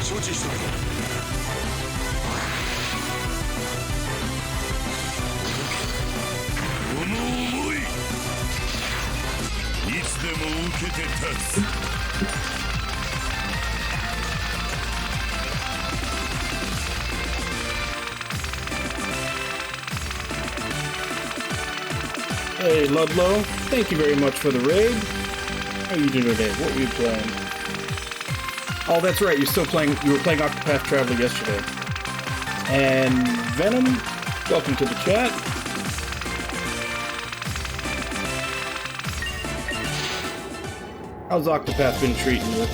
承知しておく。この思い、いつでも受けて立つ。Hey, Ludlow, thank you very much for the raid. How are you doing today? What were you playing? Oh, that's right, you're still playing, you were playing Octopath Traveler yesterday. And Venom, welcome to the chat. How's Octopath been treating you?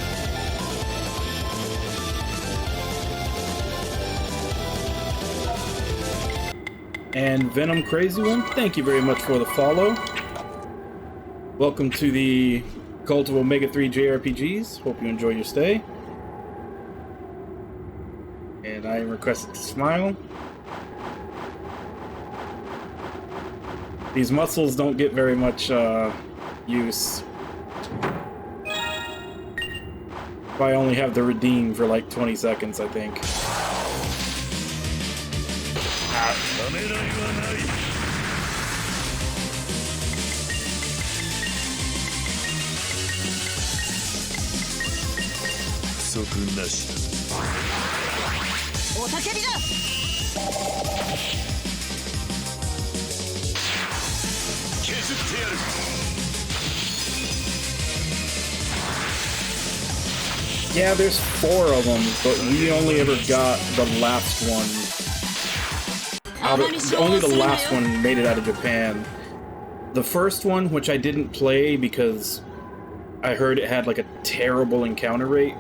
And Venom Crazy One, thank you very much for the follow. Welcome to the Cult of Omega 3 JRPGs. Hope you enjoy your stay. And I am requested to smile. These muscles don't get very much use. I only have the redeem for like 20 seconds, I think. ためらいはない。不足なし。おたけびだ。削ってやる。Yeah, there's 4 of them, but we only ever got the last one. Only the last one made it out of Japan. The first one, which I didn't play because I heard it had like a terrible encounter rate,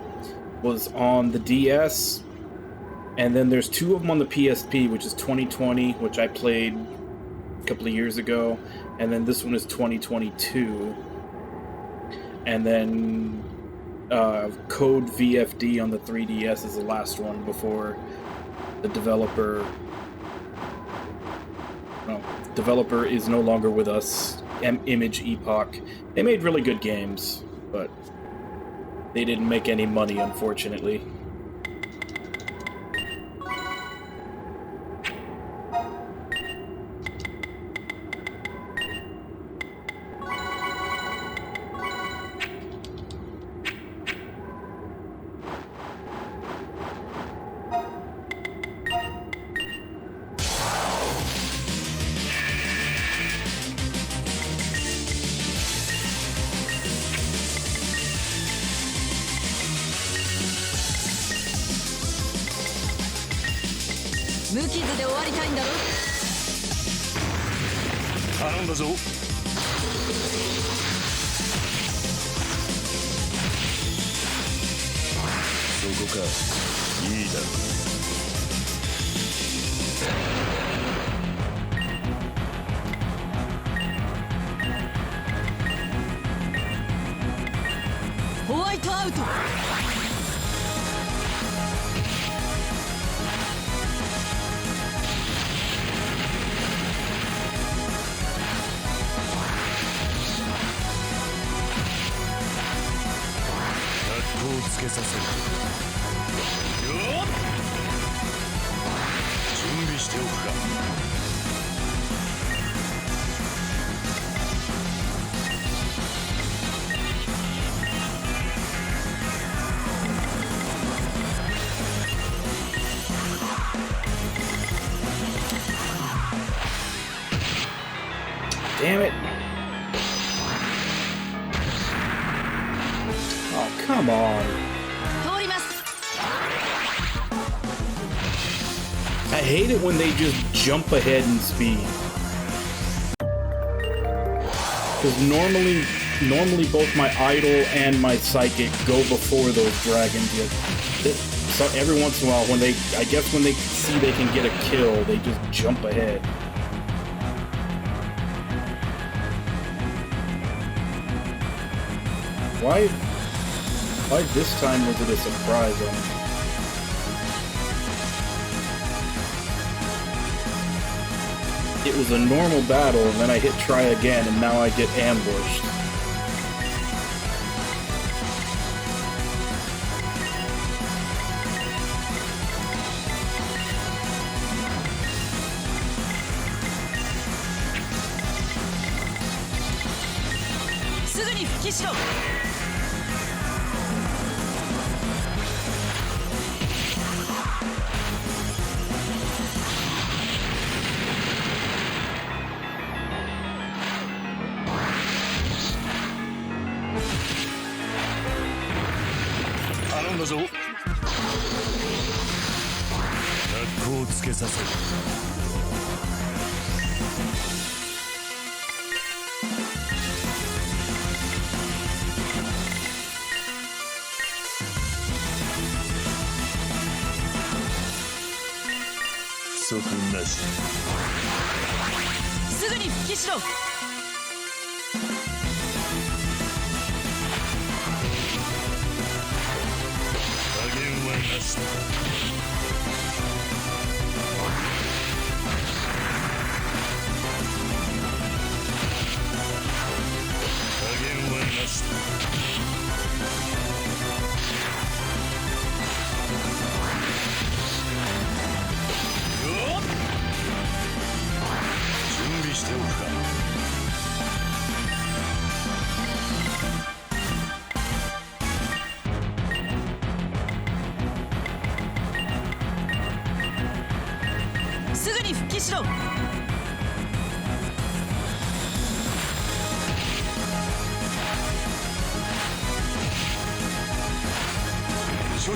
was on the DS. And then there's 2 of them on the PSP, which is 2020, which I played a couple of years ago. And then this one is 2022. And then Code VFD on the 3DS is the last one before the developer is no longer with us. Image Epoch. They made really good games, but they didn't make any money, unfortunately.無傷で終わりたいんだろ。頼んだぞ。そこか。いいだろう。ホワイトアウト。つけさせる。よっ。準備しておくか。Damn it. Oh, come on. 通ります。 I hate it when they just jump ahead in speed. Because normally both my idol and my psychic go before those dragons. So every once in a while, when they see they can get a kill, they just jump ahead. Why this time was it a surprise on me? It was a normal battle, and then I hit try again, and now I get ambushed.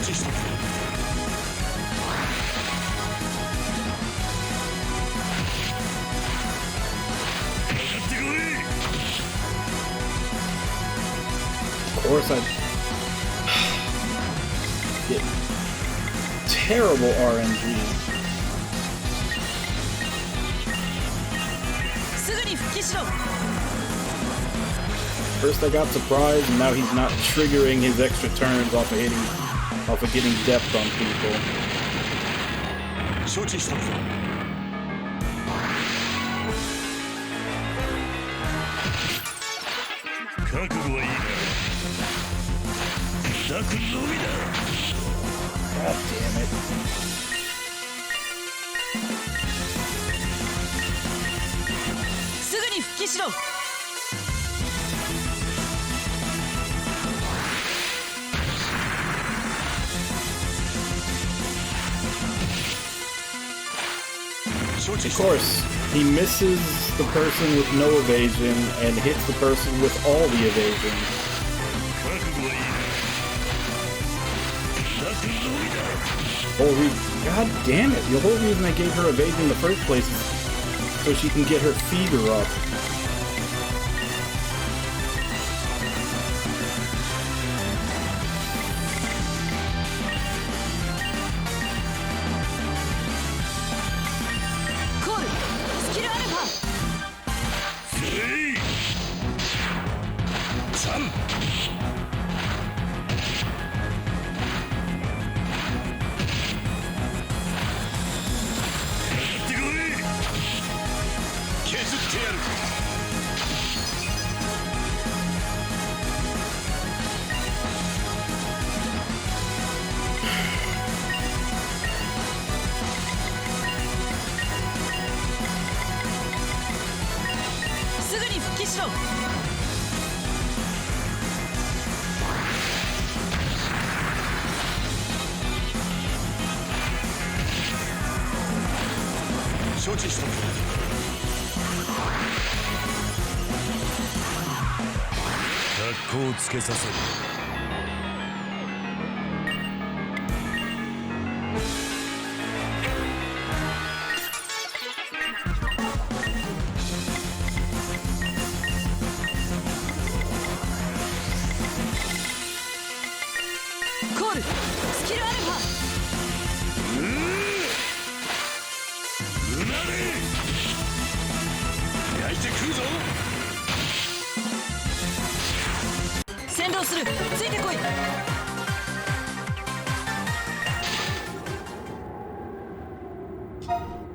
知したぞ。かかってこい。 Of course, I get terrible RNG. すぐに復帰しろ。 First I got surprised, and now he's not triggering his extra turns off of getting depth on people. 承知したぞ。覚悟はいいな。抱くのみだ。 God damn it. すぐに復帰しろ。 承知 Of した。 course, he misses the person with no evasion and hits the person with all the evasion. 覚悟はいいな。抱くのみだ。 God damn it, the whole reason I gave her evasion in the first place is so she can get her fever up.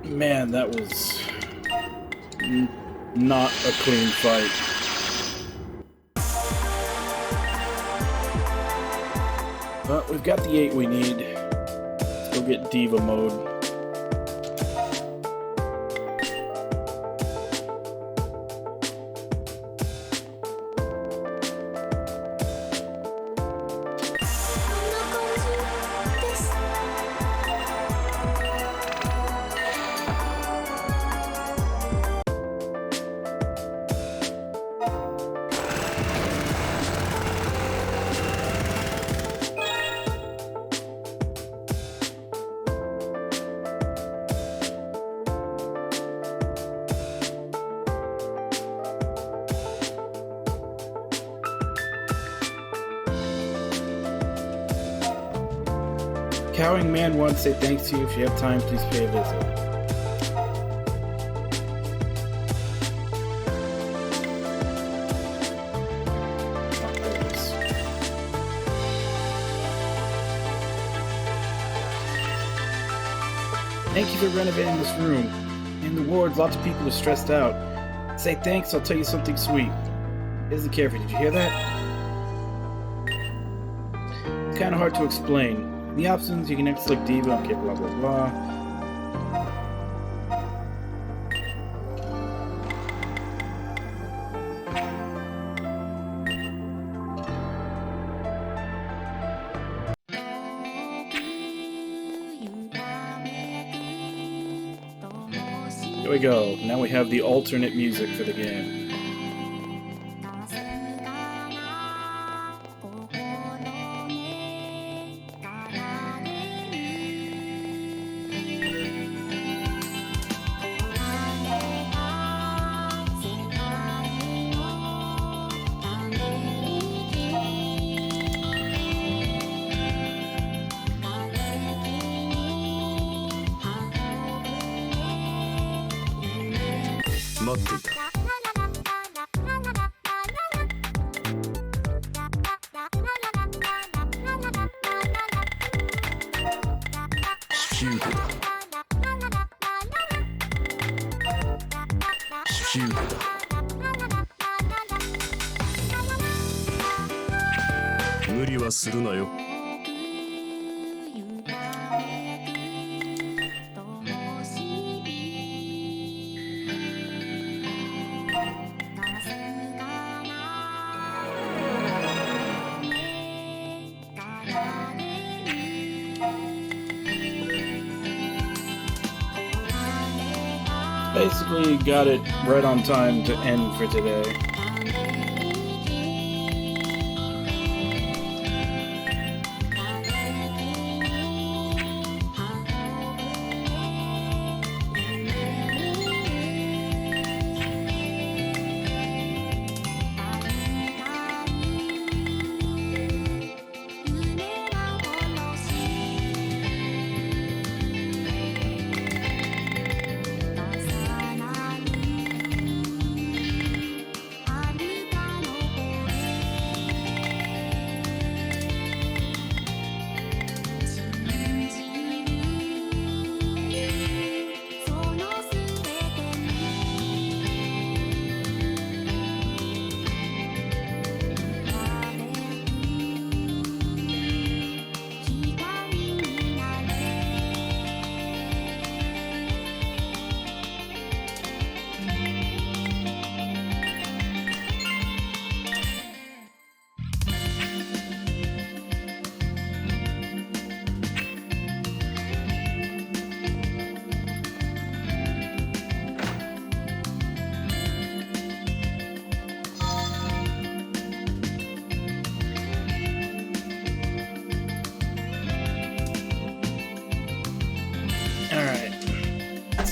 Man, that was not a clean fight. But we've got the 8 we need. Let's go get Diva mode. Cowing Man wants to say thanks to you. If you have time, please pay a visit. Thank you for renovating this room. In the wards, lots of people are stressed out. Say thanks, I'll tell you something sweet. It isn't Carefree, did you hear that? It's kind of hard to explain. In the options, you can next select Diva, okay, blah blah blah. Here we go. Now we have the alternate music for the game. っていた。引き受けた。引き受けた。無理はするなよ。Basically got it right on time to end for today.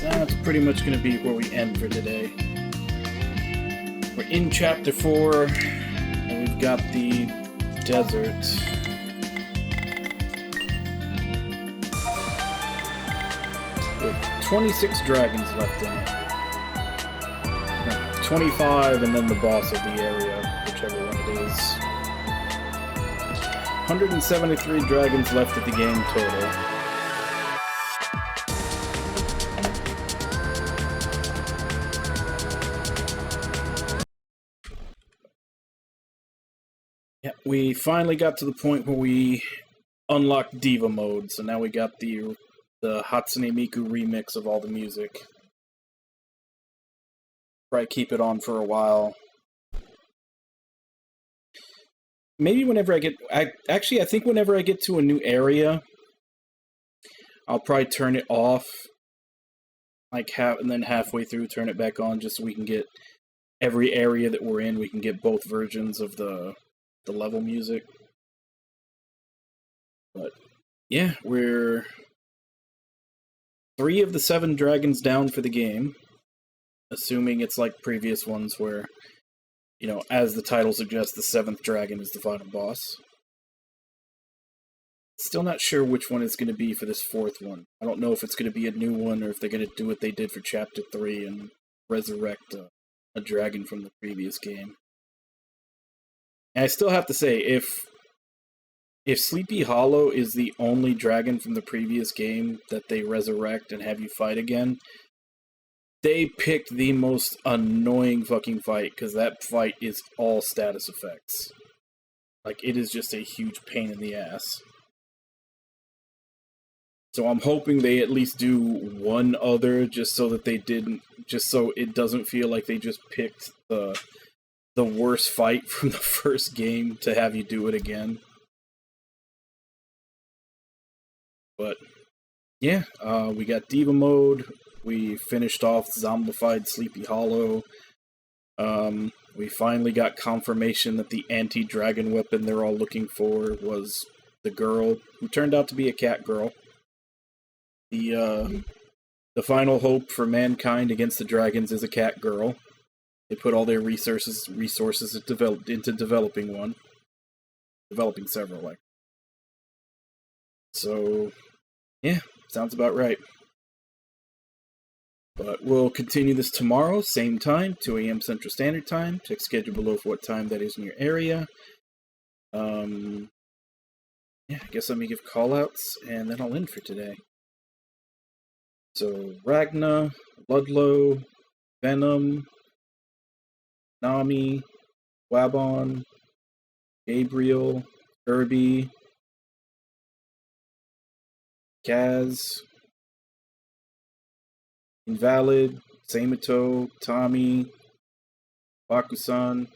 That's pretty much going to be where we end for today. We're in Chapter 4, and we've got the desert. With 26 dragons left in it. No, 25 and then the boss of the area, whichever one it is. 173 dragons left at the game total. Yeah, we finally got to the point where we unlocked Diva mode, so now we got the Hatsune Miku remix of all the music. Probably keep it on for a while. Maybe whenever I get... I think whenever I get to a new area, I'll probably turn it off, like and then halfway through turn it back on, just so we can get every area that we're in, we can get both versions of the level music. But yeah, we're 3 of the 7 dragons down for the game, assuming it's like previous ones where, you know, as the title suggests, the 7th dragon is the final boss. Still not sure which one it's going to be for this 4th one. I don't know if it's going to be a new one or if they're going to do what they did for Chapter 3 and resurrect a dragon from the previous game. And I still have to say, if Sleepy Hollow is the only dragon from the previous game that they resurrect and have you fight again, they picked the most annoying fucking fight, because that fight is all status effects. Like, it is just a huge pain in the ass. So I'm hoping they at least do one other, just so that they didn't, just so it doesn't feel like they just picked the worst fight from the first game to have you do it again. But yeah, we got Diva mode. We finished off zombified Sleepy Hollow. We finally got confirmation that the anti-dragon weapon they're all looking for was the girl, who turned out to be a cat girl. The final hope for mankind against the dragons is a cat girl. They put all their resources into developing one. Developing several, like. So, yeah, sounds about right. But we'll continue this tomorrow, same time, 2 a.m. Central Standard Time. Check schedule below for what time that is in your area. Yeah, I guess let me give callouts, and then I'll end for today. So, Ragna, Ludlow, Venom, Nami, Wabon, Gabriel, Kirby, Kaz, Invalid, Samato, Tommy, Bakusan,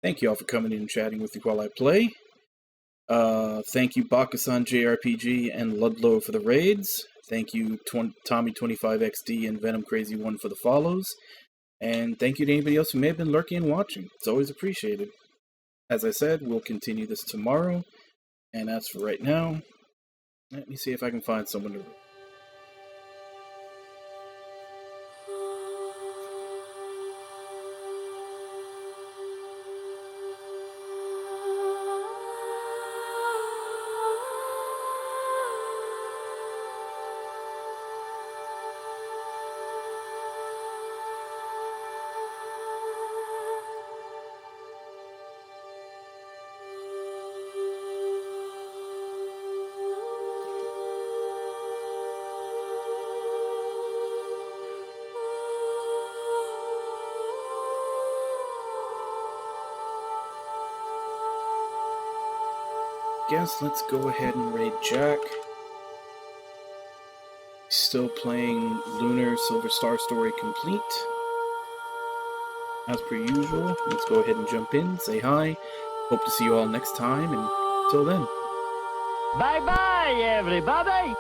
thank you all for coming in and chatting with me while I play. Thank you Bakusan JRPG and Ludlow for the raids. Thank you Tommy25XD and Venom Crazy 1 for the follows. And thank you to anybody else who may have been lurking and watching. It's always appreciated. As I said, we'll continue this tomorrow. And as for right now, let me see if I can find someone to... Guess let's go ahead and raid Jack. Still playing Lunar Silver Star Story Complete. As per usual, let's go ahead and jump in, say hi. Hope to see you all next time, and till then. Bye bye, everybody!